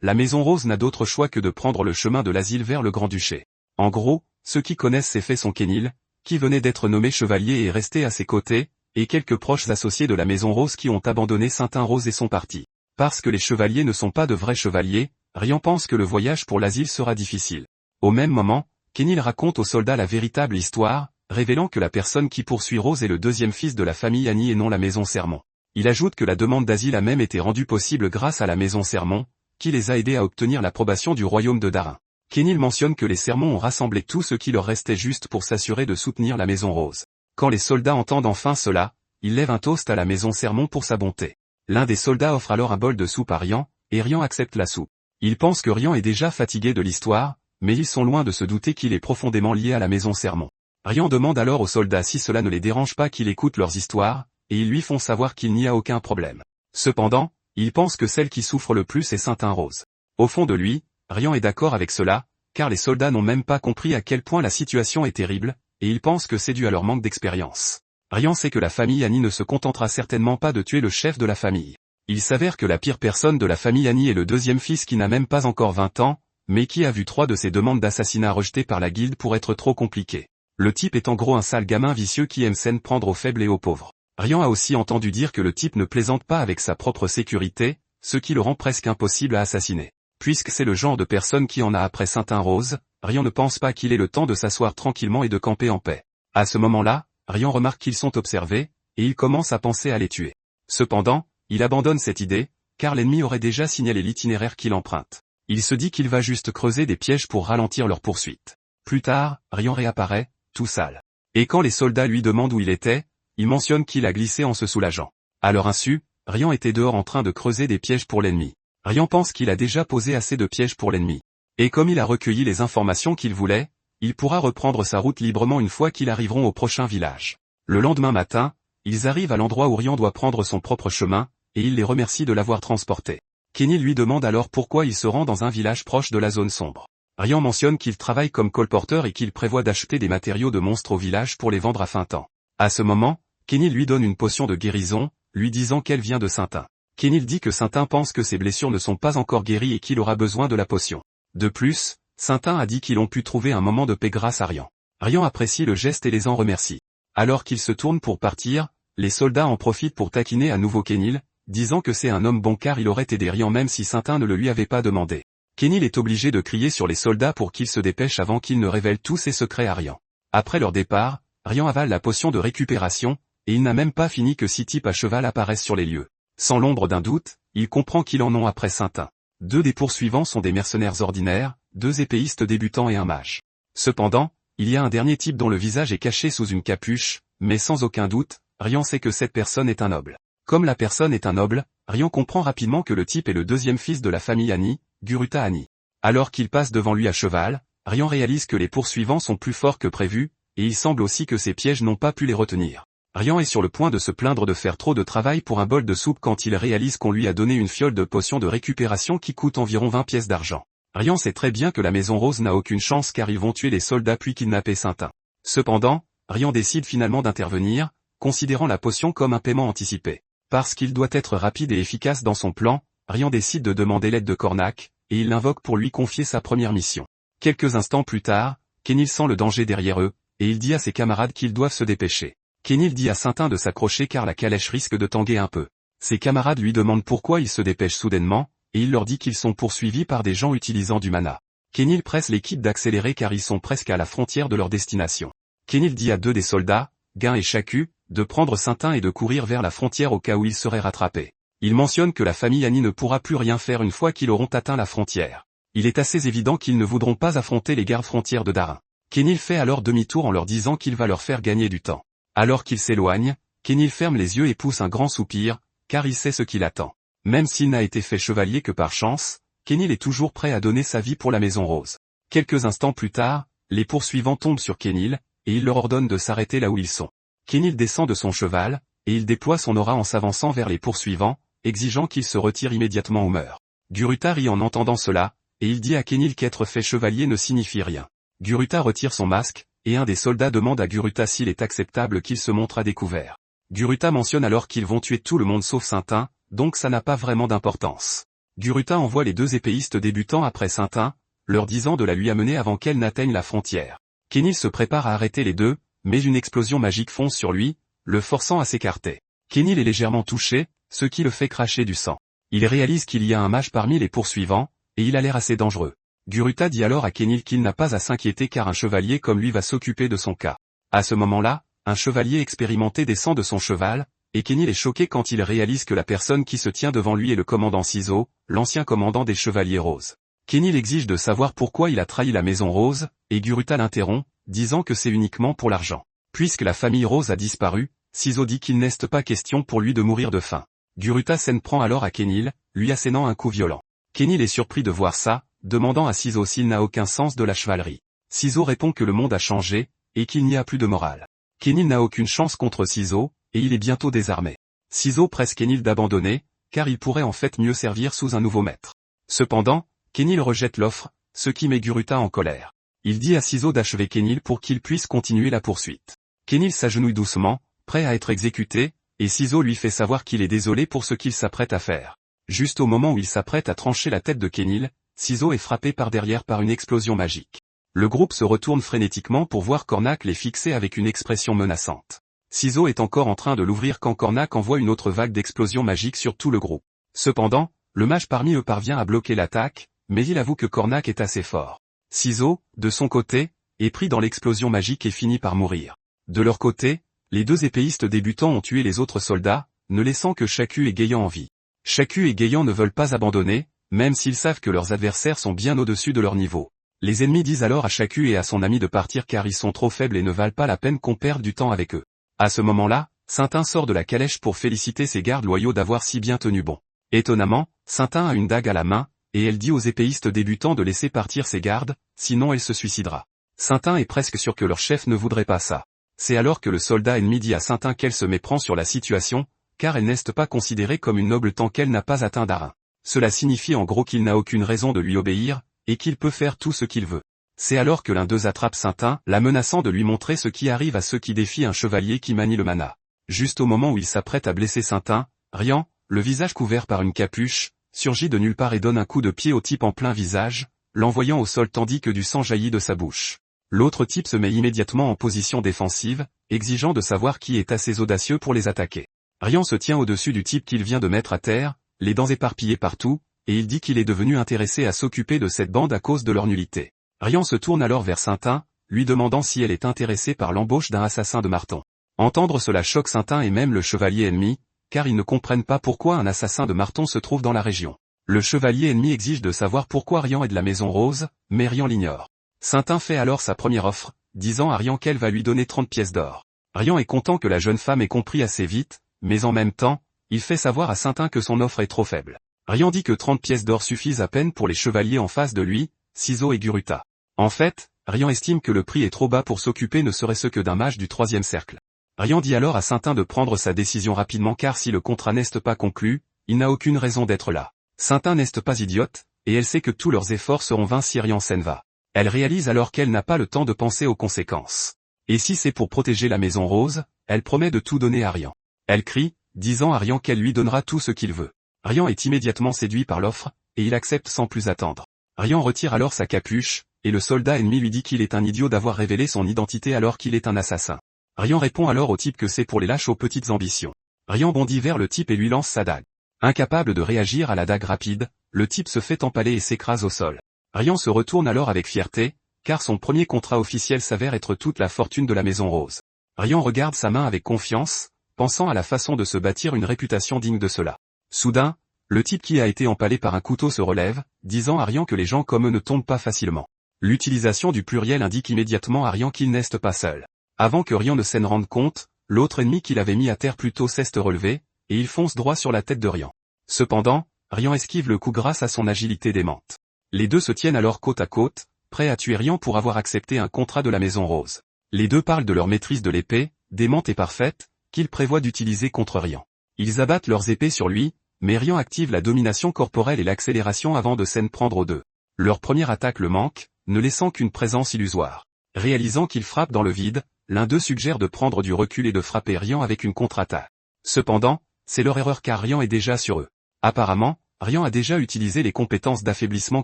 la Maison Rose n'a d'autre choix que de prendre le chemin de l'asile vers le Grand-Duché. En gros, ceux qui connaissent ces faits sont Kenil, qui venait d'être nommé chevalier et est resté à ses côtés, et quelques proches associés de la Maison Rose qui ont abandonné Saintin Rose et son parti. Parce que les chevaliers ne sont pas de vrais chevaliers, Rian pense que le voyage pour l'asile sera difficile. Au même moment, Kenil raconte aux soldats la véritable histoire, révélant que la personne qui poursuit Rose est le deuxième fils de la famille Annie et non la Maison Sermon. Il ajoute que la demande d'asile a même été rendue possible grâce à la Maison Sermon, qui les a aidés à obtenir l'approbation du royaume de Darin. Kenil mentionne que les Sermons ont rassemblé tout ce qui leur restait juste pour s'assurer de soutenir la Maison Rose. Quand les soldats entendent enfin cela, ils lèvent un toast à la Maison Sermon pour sa bonté. L'un des soldats offre alors un bol de soupe à Rian, et Rian accepte la soupe. Il pense que Rian est déjà fatigué de l'histoire, mais ils sont loin de se douter qu'il est profondément lié à la Maison Sermon. Rian demande alors aux soldats si cela ne les dérange pas qu'il écoute leurs histoires, et ils lui font savoir qu'il n'y a aucun problème. Cependant, il pense que celle qui souffre le plus est Saintin Rose. Au fond de lui, Rian est d'accord avec cela, car les soldats n'ont même pas compris à quel point la situation est terrible, et ils pensent que c'est dû à leur manque d'expérience. Rian sait que la famille Annie ne se contentera certainement pas de tuer le chef de la famille. Il s'avère que la pire personne de la famille Annie est le deuxième fils qui n'a même pas encore 20 ans, mais qui a vu 3 de ses demandes d'assassinat rejetées par la guilde pour être trop compliquées. Le type est en gros un sale gamin vicieux qui aime s'en prendre aux faibles et aux pauvres. Rian a aussi entendu dire que le type ne plaisante pas avec sa propre sécurité, ce qui le rend presque impossible à assassiner. Puisque c'est le genre de personne qui en a après Saintin Rose, Rian ne pense pas qu'il ait le temps de s'asseoir tranquillement et de camper en paix. À ce moment-là, Rian remarque qu'ils sont observés, et il commence à penser à les tuer. Cependant, il abandonne cette idée, car l'ennemi aurait déjà signalé l'itinéraire qu'il emprunte. Il se dit qu'il va juste creuser des pièges pour ralentir leur poursuite. Plus tard, Rian réapparaît, tout sale. Et quand les soldats lui demandent où il était, il mentionne qu'il a glissé en se soulageant. À leur insu, Rian était dehors en train de creuser des pièges pour l'ennemi. Rian pense qu'il a déjà posé assez de pièges pour l'ennemi. Et comme il a recueilli les informations qu'il voulait, il pourra reprendre sa route librement une fois qu'ils arriveront au prochain village. Le lendemain matin, ils arrivent à l'endroit où Rian doit prendre son propre chemin, et il les remercie de l'avoir transporté. Kenny lui demande alors pourquoi il se rend dans un village proche de la zone sombre. Rian mentionne qu'il travaille comme colporteur et qu'il prévoit d'acheter des matériaux de monstres au village pour les vendre à fin temps. À ce moment, Kenny lui donne une potion de guérison, lui disant qu'elle vient de Saintin. Kenny dit que Saintin pense que ses blessures ne sont pas encore guéries et qu'il aura besoin de la potion. De plus, Saintin a dit qu'ils ont pu trouver un moment de paix grâce à Rian. Rian apprécie le geste et les en remercie. Alors qu'il se tourne pour partir, les soldats en profitent pour taquiner à nouveau Kenny, disant que c'est un homme bon car il aurait aidé Rian même si Saintin ne le lui avait pas demandé. Kenny est obligé de crier sur les soldats pour qu'ils se dépêchent avant qu'ils ne révèlent tous ses secrets à Rian. Après leur départ, Rian avale la potion de récupération, et il n'a même pas fini que 6 types à cheval apparaissent sur les lieux. Sans l'ombre d'un doute, il comprend qu'ils en ont après Saintin. 2 des poursuivants sont des mercenaires ordinaires, 2 épéistes débutants et un mage. Cependant, il y a un dernier type dont le visage est caché sous une capuche, mais sans aucun doute, Rian sait que cette personne est un noble. Comme la personne est un noble, Rian comprend rapidement que le type est le deuxième fils de la famille Annie, Guruta Annie. Alors qu'il passe devant lui à cheval, Rian réalise que les poursuivants sont plus forts que prévu, et il semble aussi que ses pièges n'ont pas pu les retenir. Rian est sur le point de se plaindre de faire trop de travail pour un bol de soupe quand il réalise qu'on lui a donné une fiole de potion de récupération qui coûte environ 20 pièces d'argent. Rian sait très bien que la Maison Rose n'a aucune chance car ils vont tuer les soldats puis kidnapper Saintin. Cependant, Rian décide finalement d'intervenir, considérant la potion comme un paiement anticipé. Parce qu'il doit être rapide et efficace dans son plan, Rian décide de demander l'aide de Cornac, et il l'invoque pour lui confier sa première mission. Quelques instants plus tard, Kenil sent le danger derrière eux, et il dit à ses camarades qu'ils doivent se dépêcher. Kenil dit à Saintin de s'accrocher car la calèche risque de tanguer un peu. Ses camarades lui demandent pourquoi il se dépêche soudainement, et il leur dit qu'ils sont poursuivis par des gens utilisant du mana. Kenil presse l'équipe d'accélérer car ils sont presque à la frontière de leur destination. Kenil dit à 2 des soldats, Gain et Chaku, de prendre Saintin et de courir vers la frontière au cas où ils seraient rattrapés. Il mentionne que la famille Annie ne pourra plus rien faire une fois qu'ils auront atteint la frontière. Il est assez évident qu'ils ne voudront pas affronter les gardes frontières de Darin. Kenil fait alors demi-tour en leur disant qu'il va leur faire gagner du temps. Alors qu'il s'éloigne, Kenil ferme les yeux et pousse un grand soupir, car il sait ce qui l'attend. Même s'il n'a été fait chevalier que par chance, Kenil est toujours prêt à donner sa vie pour la Maison Rose. Quelques instants plus tard, les poursuivants tombent sur Kenil, et il leur ordonne de s'arrêter là où ils sont. Kenil descend de son cheval, et il déploie son aura en s'avançant vers les poursuivants, exigeant qu'ils se retirent immédiatement ou meurent. Guruta rit en entendant cela, et il dit à Kenil qu'être fait chevalier ne signifie rien. Guruta retire son masque, et un des soldats demande à Guruta s'il est acceptable qu'il se montre à découvert. Guruta mentionne alors qu'ils vont tuer tout le monde sauf Saintin, donc ça n'a pas vraiment d'importance. Guruta envoie les 2 épéistes débutants après Saintin, leur disant de la lui amener avant qu'elle n'atteigne la frontière. Kenil se prépare à arrêter les 2, mais une explosion magique fonce sur lui, le forçant à s'écarter. Kenil est légèrement touché, ce qui le fait cracher du sang. Il réalise qu'il y a un mage parmi les poursuivants, et il a l'air assez dangereux. Guruta dit alors à Kenil qu'il n'a pas à s'inquiéter car un chevalier comme lui va s'occuper de son cas. À ce moment-là, un chevalier expérimenté descend de son cheval, et Kenil est choqué quand il réalise que la personne qui se tient devant lui est le commandant Ciseaux, l'ancien commandant des Chevaliers Roses. Kenil exige de savoir pourquoi il a trahi la Maison Rose, et Guruta l'interrompt, disant que c'est uniquement pour l'argent. Puisque la famille Rose a disparu, Ciseaux dit qu'il n'est pas question pour lui de mourir de faim. Guruta s'en prend alors à Kenil, lui assénant un coup violent. Kenil est surpris de voir ça, demandant à Ciseaux s'il n'a aucun sens de la chevalerie. Ciseaux répond que le monde a changé, et qu'il n'y a plus de morale. Kenil n'a aucune chance contre Ciseaux, et il est bientôt désarmé. Ciseaux presse Kenil d'abandonner, car il pourrait en fait mieux servir sous un nouveau maître. Cependant, Kenil rejette l'offre, ce qui met Guruta en colère. Il dit à Ciseaux d'achever Kenil pour qu'il puisse continuer la poursuite. Kenil s'agenouille doucement, prêt à être exécuté, et Ciseaux lui fait savoir qu'il est désolé pour ce qu'il s'apprête à faire. Juste au moment où il s'apprête à trancher la tête de Kenil, Ciseaux est frappé par derrière par une explosion magique. Le groupe se retourne frénétiquement pour voir Cornac les fixer avec une expression menaçante. Ciseaux est encore en train de l'ouvrir quand Cornac envoie une autre vague d'explosions magiques sur tout le groupe. Cependant, le mage parmi eux parvient à bloquer l'attaque, mais il avoue que Cornac est assez fort. Ciseaux, de son côté, est pris dans l'explosion magique et finit par mourir. De leur côté, les 2 épéistes débutants ont tué les autres soldats, ne laissant que Chaku et Gayan en vie. Chaku et Gayan ne veulent pas abandonner, même s'ils savent que leurs adversaires sont bien au-dessus de leur niveau. Les ennemis disent alors à Chaku et à son ami de partir car ils sont trop faibles et ne valent pas la peine qu'on perde du temps avec eux. À ce moment-là, Saintin sort de la calèche pour féliciter ses gardes loyaux d'avoir si bien tenu bon. Étonnamment, Saintin a une dague à la main, et elle dit aux épéistes débutants de laisser partir ses gardes, sinon elle se suicidera. Saintin est presque sûr que leur chef ne voudrait pas ça. C'est alors que le soldat ennemi dit à Saintin qu'elle se méprend sur la situation, car elle n'est pas considérée comme une noble tant qu'elle n'a pas atteint d'Arin. Cela signifie en gros qu'il n'a aucune raison de lui obéir, et qu'il peut faire tout ce qu'il veut. C'est alors que l'un d'eux attrape Saintin, la menaçant de lui montrer ce qui arrive à ceux qui défient un chevalier qui manie le mana. Juste au moment où il s'apprête à blesser Saintin, Rian, le visage couvert par une capuche, surgit de nulle part et donne un coup de pied au type en plein visage, l'envoyant au sol tandis que du sang jaillit de sa bouche. L'autre type se met immédiatement en position défensive, exigeant de savoir qui est assez audacieux pour les attaquer. Rian se tient au-dessus du type qu'il vient de mettre à terre, les dents éparpillées partout, et il dit qu'il est devenu intéressé à s'occuper de cette bande à cause de leur nullité. Rian se tourne alors vers Saintin, lui demandant si elle est intéressée par l'embauche d'un assassin de marton. Entendre cela choque Saintin et même le chevalier ennemi, car ils ne comprennent pas pourquoi un assassin de marton se trouve dans la région. Le chevalier ennemi exige de savoir pourquoi Rian est de la Maison Rose, mais Rian l'ignore. Saintin fait alors sa première offre, disant à Rian qu'elle va lui donner 30 pièces d'or. Rian est content que la jeune femme ait compris assez vite, mais en même temps, il fait savoir à Saintin que son offre est trop faible. Rian dit que 30 pièces d'or suffisent à peine pour les chevaliers en face de lui, Ciseaux et Guruta. En fait, Rian estime que le prix est trop bas pour s'occuper ne serait-ce que d'un mage du 3e cercle. Rian dit alors à Saintin de prendre sa décision rapidement car si le contrat n'est pas conclu, il n'a aucune raison d'être là. Saintin n'est pas idiote, et elle sait que tous leurs efforts seront vains si Rian s'en va. Elle réalise alors qu'elle n'a pas le temps de penser aux conséquences. Et si c'est pour protéger la Maison Rose, elle promet de tout donner à Rian. Elle crie, disant à Rian qu'elle lui donnera tout ce qu'il veut. Rian est immédiatement séduit par l'offre, et il accepte sans plus attendre. Rian retire alors sa capuche, et le soldat ennemi lui dit qu'il est un idiot d'avoir révélé son identité alors qu'il est un assassin. Rian répond alors au type que c'est pour les lâches aux petites ambitions. Rian bondit vers le type et lui lance sa dague. Incapable de réagir à la dague rapide, le type se fait empaler et s'écrase au sol. Rian se retourne alors avec fierté, car son premier contrat officiel s'avère être toute la fortune de la Maison Rose. Rian regarde sa main avec confiance, pensant à la façon de se bâtir une réputation digne de cela. Soudain, le type qui a été empalé par un couteau se relève, disant à Rian que les gens comme eux ne tombent pas facilement. L'utilisation du pluriel indique immédiatement à Rian qu'il n'est pas seul. Avant que Rian ne s'en rende compte, l'autre ennemi qu'il avait mis à terre plus tôt s'est relevé, et il fonce droit sur la tête de Rian. Cependant, Rian esquive le coup grâce à son agilité démente. Les deux se tiennent alors côte à côte, prêts à tuer Rian pour avoir accepté un contrat de la Maison Rose. Les deux parlent de leur maîtrise de l'épée, démente et parfaite, qu'ils prévoient d'utiliser contre Rian. Ils abattent leurs épées sur lui, mais Rian active la domination corporelle et l'accélération avant de s'en prendre aux deux. Leur première attaque le manque, ne laissant qu'une présence illusoire. Réalisant qu'il frappe dans le vide, l'un d'eux suggère de prendre du recul et de frapper Rian avec une contre-attaque. Cependant, c'est leur erreur car Rian est déjà sur eux. Apparemment, Rian a déjà utilisé les compétences d'affaiblissement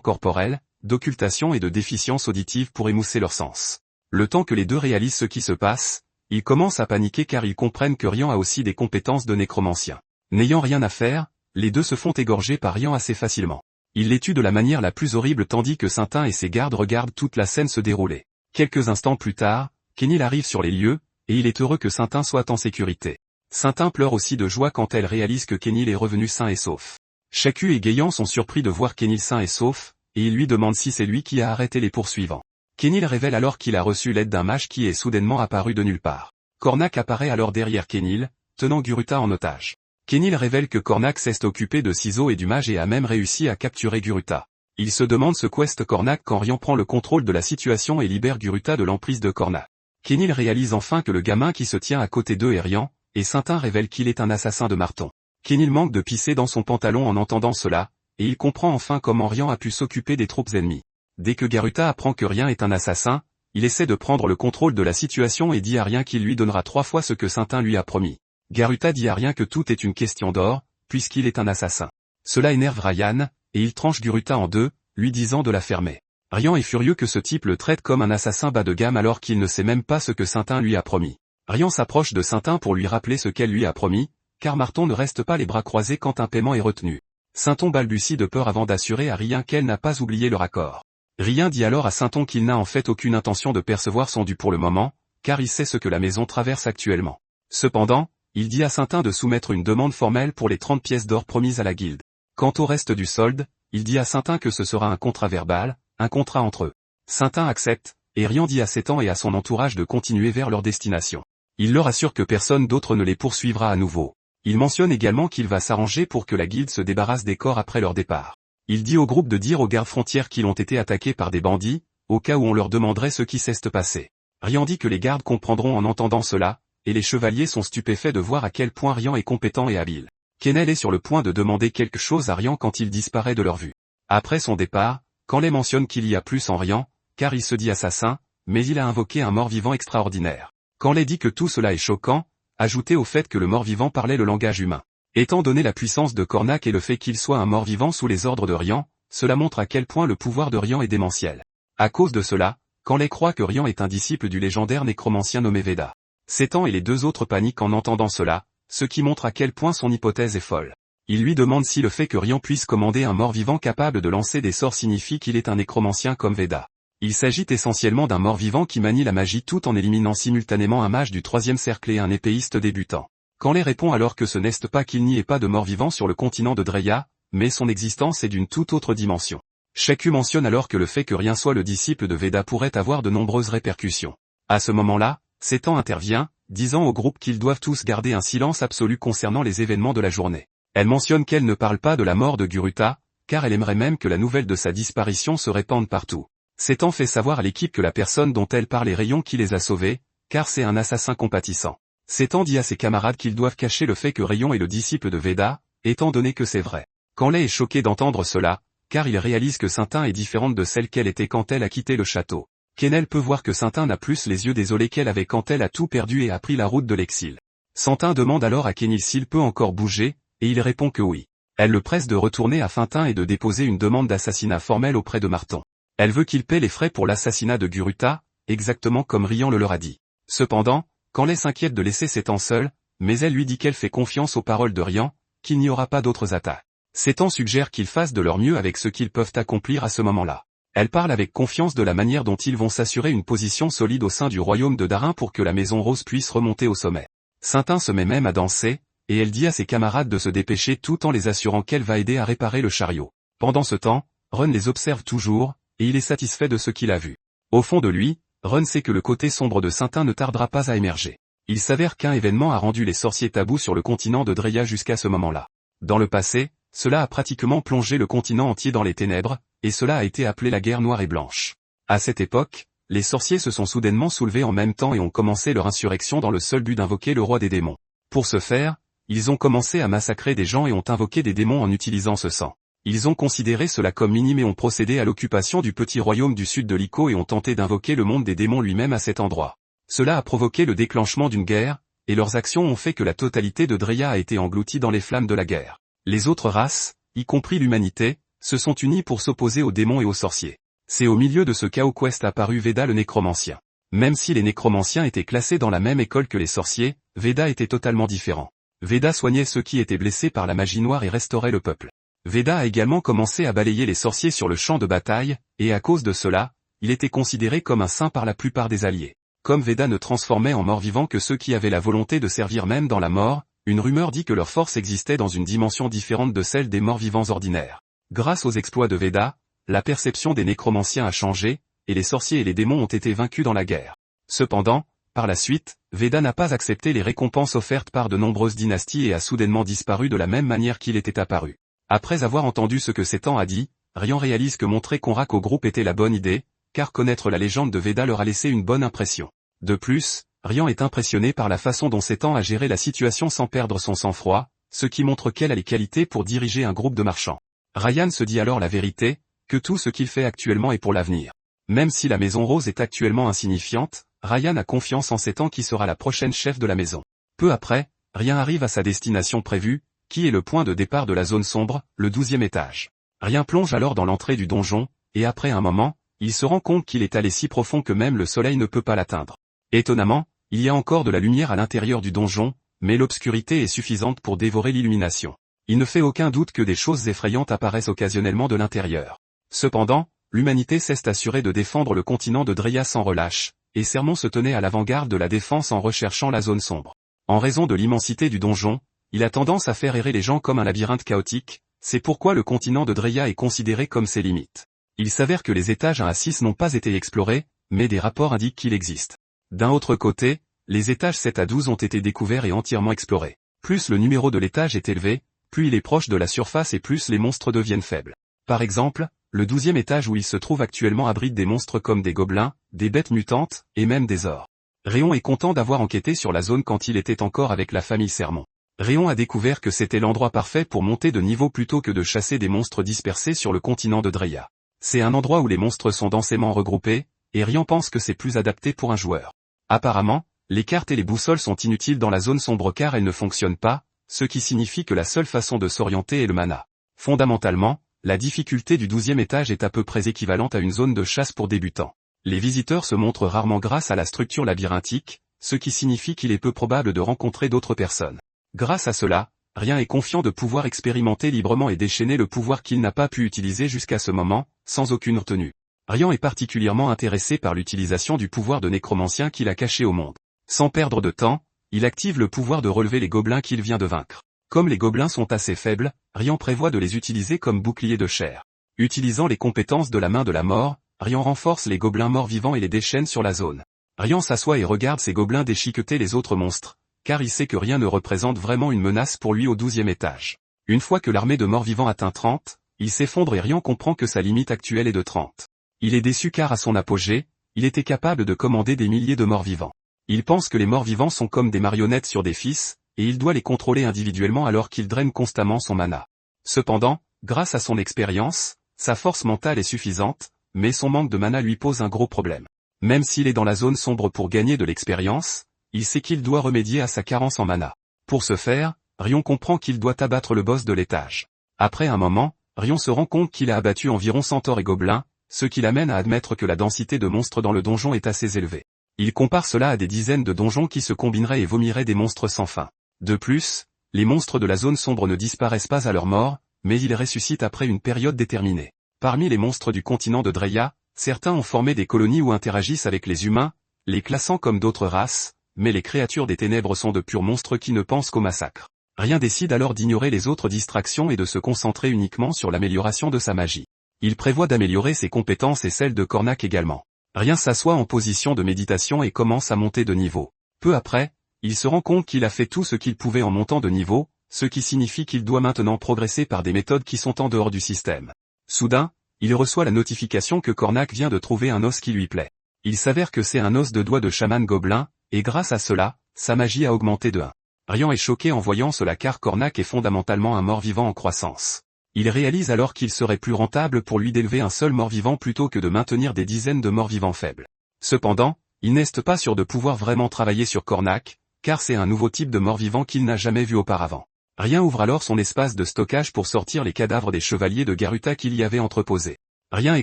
corporel, d'occultation et de déficience auditive pour émousser leur sens. Le temps que les deux réalisent ce qui se passe, ils commencent à paniquer car ils comprennent que Rian a aussi des compétences de nécromancien. N'ayant rien à faire, les deux se font égorger par Rian assez facilement. Il les tue de la manière la plus horrible tandis que Saintin et ses gardes regardent toute la scène se dérouler. Quelques instants plus tard, Kenil arrive sur les lieux, et il est heureux que Saintin soit en sécurité. Saintin pleure aussi de joie quand elle réalise que Kenil est revenu sain et sauf. Chaku et Guéant sont surpris de voir Kenil sain et sauf, et ils lui demandent si c'est lui qui a arrêté les poursuivants. Kenil révèle alors qu'il a reçu l'aide d'un mage qui est soudainement apparu de nulle part. Cornac apparaît alors derrière Kenil, tenant Guruta en otage. Kenil révèle que Cornac s'est occupé de Ciseaux et du mage et a même réussi à capturer Guruta. Il se demande ce qu'est Cornac quand Rian prend le contrôle de la situation et libère Guruta de l'emprise de Cornac. Kenil réalise enfin que le gamin qui se tient à côté d'eux est Rian, et Saintin révèle qu'il est un assassin de marton. Kenil manque de pisser dans son pantalon en entendant cela, et il comprend enfin comment Rian a pu s'occuper des troupes ennemies. Dès que Guruta apprend que Rian est un assassin, il essaie de prendre le contrôle de la situation et dit à Rian qu'il lui donnera 3 fois ce que Saintin lui a promis. Guruta dit à Rian que tout est une question d'or, puisqu'il est un assassin. Cela énerve Ryan, et il tranche Guruta en deux, lui disant de la fermer. Rian est furieux que ce type le traite comme un assassin bas de gamme alors qu'il ne sait même pas ce que Saintin lui a promis. Rian s'approche de Saintin pour lui rappeler ce qu'elle lui a promis, car Marton ne reste pas les bras croisés quand un paiement est retenu. Sainton balbutie de peur avant d'assurer à Rian qu'elle n'a pas oublié leur accord. Rian dit alors à Sainton qu'il n'a en fait aucune intention de percevoir son dû pour le moment, car il sait ce que la maison traverse actuellement. Cependant, il dit à Saintin de soumettre une demande formelle pour les 30 pièces d'or promises à la guilde. Quant au reste du solde, il dit à Sintin que ce sera un contrat verbal, un contrat entre eux. Sintin accepte, et Rian dit à Sétan et à son entourage de continuer vers leur destination. Il leur assure que personne d'autre ne les poursuivra à nouveau. Il mentionne également qu'il va s'arranger pour que la guilde se débarrasse des corps après leur départ. Il dit au groupe de dire aux gardes frontières qu'ils ont été attaqués par des bandits, au cas où on leur demanderait ce qui s'est passé. Rian dit que les gardes comprendront en entendant cela, et les chevaliers sont stupéfaits de voir à quel point Rian est compétent et habile. Kennel est sur le point de demander quelque chose à Rian quand il disparaît de leur vue. Après son départ, Canley mentionne qu'il y a plus en Rian, car il se dit assassin, mais il a invoqué un mort-vivant extraordinaire. Canley dit que tout cela est choquant, ajouté au fait que le mort-vivant parlait le langage humain. Étant donné la puissance de Cornac et le fait qu'il soit un mort-vivant sous les ordres de Rian, cela montre à quel point le pouvoir de Rian est démentiel. À cause de cela, Canley croit que Rian est un disciple du légendaire nécromancien nommé Veda. Sétan et les deux autres paniquent en entendant cela, ce qui montre à quel point son hypothèse est folle. Il lui demande si le fait que Rian puisse commander un mort-vivant capable de lancer des sorts signifie qu'il est un nécromancien comme Veda. Il s'agit essentiellement d'un mort-vivant qui manie la magie tout en éliminant simultanément un mage du troisième cercle et un épéiste débutant. Canley répond alors que ce n'est pas qu'il n'y ait pas de mort-vivant sur le continent de Dreya, mais son existence est d'une toute autre dimension. Sheku mentionne alors que le fait que Rian soit le disciple de Veda pourrait avoir de nombreuses répercussions. À ce moment-là, Sétan intervient, disant au groupe qu'ils doivent tous garder un silence absolu concernant les événements de la journée. Elle mentionne qu'elle ne parle pas de la mort de Guruta, car elle aimerait même que la nouvelle de sa disparition se répande partout. Sétan fait savoir à l'équipe que la personne dont elle parle est Rayon qui les a sauvés, car c'est un assassin compatissant. Sétan dit à ses camarades qu'ils doivent cacher le fait que Rayon est le disciple de Veda, étant donné que c'est vrai. Canley est choqué d'entendre cela, car il réalise que Sintin est différente de celle qu'elle était quand elle a quitté le château. Kennel peut voir que Sintin n'a plus les yeux désolés qu'elle avait quand elle a tout perdu et a pris la route de l'exil. Sintin demande alors à Kenil s'il peut encore bouger, et il répond que oui. Elle le presse de retourner à Fintin et de déposer une demande d'assassinat formelle auprès de Marton. Elle veut qu'il paie les frais pour l'assassinat de Guruta, exactement comme Rian le leur a dit. Cependant, Canley s'inquiète de laisser Sétan seul, mais elle lui dit qu'elle fait confiance aux paroles de Rian, qu'il n'y aura pas d'autres attaques. Sétan suggère qu'ils fassent de leur mieux avec ce qu'ils peuvent accomplir à ce moment-là. Elle parle avec confiance de la manière dont ils vont s'assurer une position solide au sein du royaume de Darin pour que la Maison Rose puisse remonter au sommet. Sintin se met même à danser, et elle dit à ses camarades de se dépêcher tout en les assurant qu'elle va aider à réparer le chariot. Pendant ce temps, Ron les observe toujours, et il est satisfait de ce qu'il a vu. Au fond de lui, Ron sait que le côté sombre de Sintin ne tardera pas à émerger. Il s'avère qu'un événement a rendu les sorciers tabous sur le continent de Dreya jusqu'à ce moment-là. Dans le passé, cela a pratiquement plongé le continent entier dans les ténèbres, et cela a été appelé la guerre noire et blanche. À cette époque, les sorciers se sont soudainement soulevés en même temps et ont commencé leur insurrection dans le seul but d'invoquer le roi des démons. Pour ce faire, ils ont commencé à massacrer des gens et ont invoqué des démons en utilisant ce sang. Ils ont considéré cela comme minime et ont procédé à l'occupation du petit royaume du sud de l'Ico et ont tenté d'invoquer le monde des démons lui-même à cet endroit. Cela a provoqué le déclenchement d'une guerre, et leurs actions ont fait que la totalité de Dreya a été engloutie dans les flammes de la guerre. Les autres races, y compris l'humanité, se sont unies pour s'opposer aux démons et aux sorciers. C'est au milieu de ce chaos qu'est apparu Veda le nécromancien. Même si les nécromanciens étaient classés dans la même école que les sorciers, Veda était totalement différent. Veda soignait ceux qui étaient blessés par la magie noire et restaurait le peuple. Veda a également commencé à balayer les sorciers sur le champ de bataille, et à cause de cela, il était considéré comme un saint par la plupart des alliés. Comme Veda ne transformait en mort-vivant que ceux qui avaient la volonté de servir même dans la mort, une rumeur dit que leur force existait dans une dimension différente de celle des morts-vivants ordinaires. Grâce aux exploits de Veda, la perception des nécromanciens a changé, et les sorciers et les démons ont été vaincus dans la guerre. Cependant, par la suite, Veda n'a pas accepté les récompenses offertes par de nombreuses dynasties et a soudainement disparu de la même manière qu'il était apparu. Après avoir entendu ce que Sétan a dit, Rian réalise que montrer Conrac au groupe était la bonne idée, car connaître la légende de Veda leur a laissé une bonne impression. De plus, Rian est impressionné par la façon dont Sétan a géré la situation sans perdre son sang-froid, ce qui montre qu'elle a les qualités pour diriger un groupe de marchands. Ryan se dit alors la vérité, que tout ce qu'il fait actuellement est pour l'avenir. Même si la Maison Rose est actuellement insignifiante, Ryan a confiance en Sétan qui sera la prochaine chef de la maison. Peu après, Ryan arrive à sa destination prévue, qui est le point de départ de la zone sombre, le 12e étage. Ryan plonge alors dans l'entrée du donjon, et après un moment, il se rend compte qu'il est allé si profond que même le soleil ne peut pas l'atteindre. Étonnamment, il y a encore de la lumière à l'intérieur du donjon, mais l'obscurité est suffisante pour dévorer l'illumination. Il ne fait aucun doute que des choses effrayantes apparaissent occasionnellement de l'intérieur. Cependant, l'humanité s'est assurée de défendre le continent de Dreya sans relâche, et Sermon se tenait à l'avant-garde de la défense en recherchant la zone sombre. En raison de l'immensité du donjon, il a tendance à faire errer les gens comme un labyrinthe chaotique, C'est pourquoi le continent de Dreya est considéré comme ses limites. Il s'avère que les étages 1 à 6 n'ont pas été explorés, mais des rapports indiquent qu'il existe. D'un autre côté, les étages 7 à 12 ont été découverts et entièrement explorés. Plus le numéro de l'étage est élevé, plus il est proche de la surface et plus les monstres deviennent faibles. Par exemple, le 12e étage où il se trouve actuellement abrite des monstres comme des gobelins, des bêtes mutantes, et même des ors. Rion est content d'avoir enquêté sur la zone quand il était encore avec la famille Sermon. Rion a découvert que c'était l'endroit parfait pour monter de niveau plutôt que de chasser des monstres dispersés sur le continent de Dreya. C'est un endroit où les monstres sont densément regroupés, et Rion pense que c'est plus adapté pour un joueur. Apparemment, les cartes et les boussoles sont inutiles dans la zone sombre car elles ne fonctionnent pas, ce qui signifie que la seule façon de s'orienter est le mana. Fondamentalement, la difficulté du 12e étage est à peu près équivalente à une zone de chasse pour débutants. Les visiteurs se montrent rarement grâce à la structure labyrinthique, ce qui signifie qu'il est peu probable de rencontrer d'autres personnes. Grâce à cela, Rion est confiant de pouvoir expérimenter librement et déchaîner le pouvoir qu'il n'a pas pu utiliser jusqu'à ce moment, sans aucune retenue. Rion est particulièrement intéressé par l'utilisation du pouvoir de nécromancien qu'il a caché au monde. Sans perdre de temps, il active le pouvoir de relever les gobelins qu'il vient de vaincre. Comme les gobelins sont assez faibles, Rion prévoit de les utiliser comme boucliers de chair. Utilisant les compétences de la main de la mort, Rion renforce les gobelins morts vivants et les déchaîne sur la zone. Rion s'assoit et regarde ces gobelins déchiqueter les autres monstres, car il sait que rien ne représente vraiment une menace pour lui au 12e étage. Une fois que l'armée de morts vivants atteint 30, il s'effondre et Rion comprend que sa limite actuelle est de 30. Il est déçu car à son apogée, il était capable de commander des milliers de morts vivants. Il pense que les morts vivants sont comme des marionnettes sur des fils, et il doit les contrôler individuellement alors qu'il draine constamment son mana. Cependant, grâce à son expérience, sa force mentale est suffisante, mais son manque de mana lui pose un gros problème. Même s'il est dans la zone sombre pour gagner de l'expérience, il sait qu'il doit remédier à sa carence en mana. Pour ce faire, Rion comprend qu'il doit abattre le boss de l'étage. Après un moment, Rion se rend compte qu'il a abattu environ centaures et gobelins, ce qui l'amène à admettre que la densité de monstres dans le donjon est assez élevée. Il compare cela à des dizaines de donjons qui se combineraient et vomiraient des monstres sans fin. De plus, les monstres de la zone sombre ne disparaissent pas à leur mort, mais ils ressuscitent après une période déterminée. Parmi les monstres du continent de Dreya, certains ont formé des colonies ou interagissent avec les humains, les classant comme d'autres races, mais les créatures des ténèbres sont de purs monstres qui ne pensent qu'au massacre. Rion décide alors d'ignorer les autres distractions et de se concentrer uniquement sur l'amélioration de sa magie. Il prévoit d'améliorer ses compétences et celles de Cornac également. Rion s'assoit en position de méditation et commence à monter de niveau. Peu après, il se rend compte qu'il a fait tout ce qu'il pouvait en montant de niveau, ce qui signifie qu'il doit maintenant progresser par des méthodes qui sont en dehors du système. Soudain, il reçoit la notification que Cornac vient de trouver un os qui lui plaît. Il s'avère que c'est un os de doigt de chaman gobelin, et grâce à cela, sa magie a augmenté de 1. Rion est choqué en voyant cela car Cornac est fondamentalement un mort-vivant en croissance. Il réalise alors qu'il serait plus rentable pour lui d'élever un seul mort-vivant plutôt que de maintenir des dizaines de morts-vivants faibles. Cependant, il n'est pas sûr de pouvoir vraiment travailler sur Cornac, car c'est un nouveau type de mort-vivant qu'il n'a jamais vu auparavant. Rion ouvre alors son espace de stockage pour sortir les cadavres des chevaliers de Garuta qu'il y avait entreposés. Rion est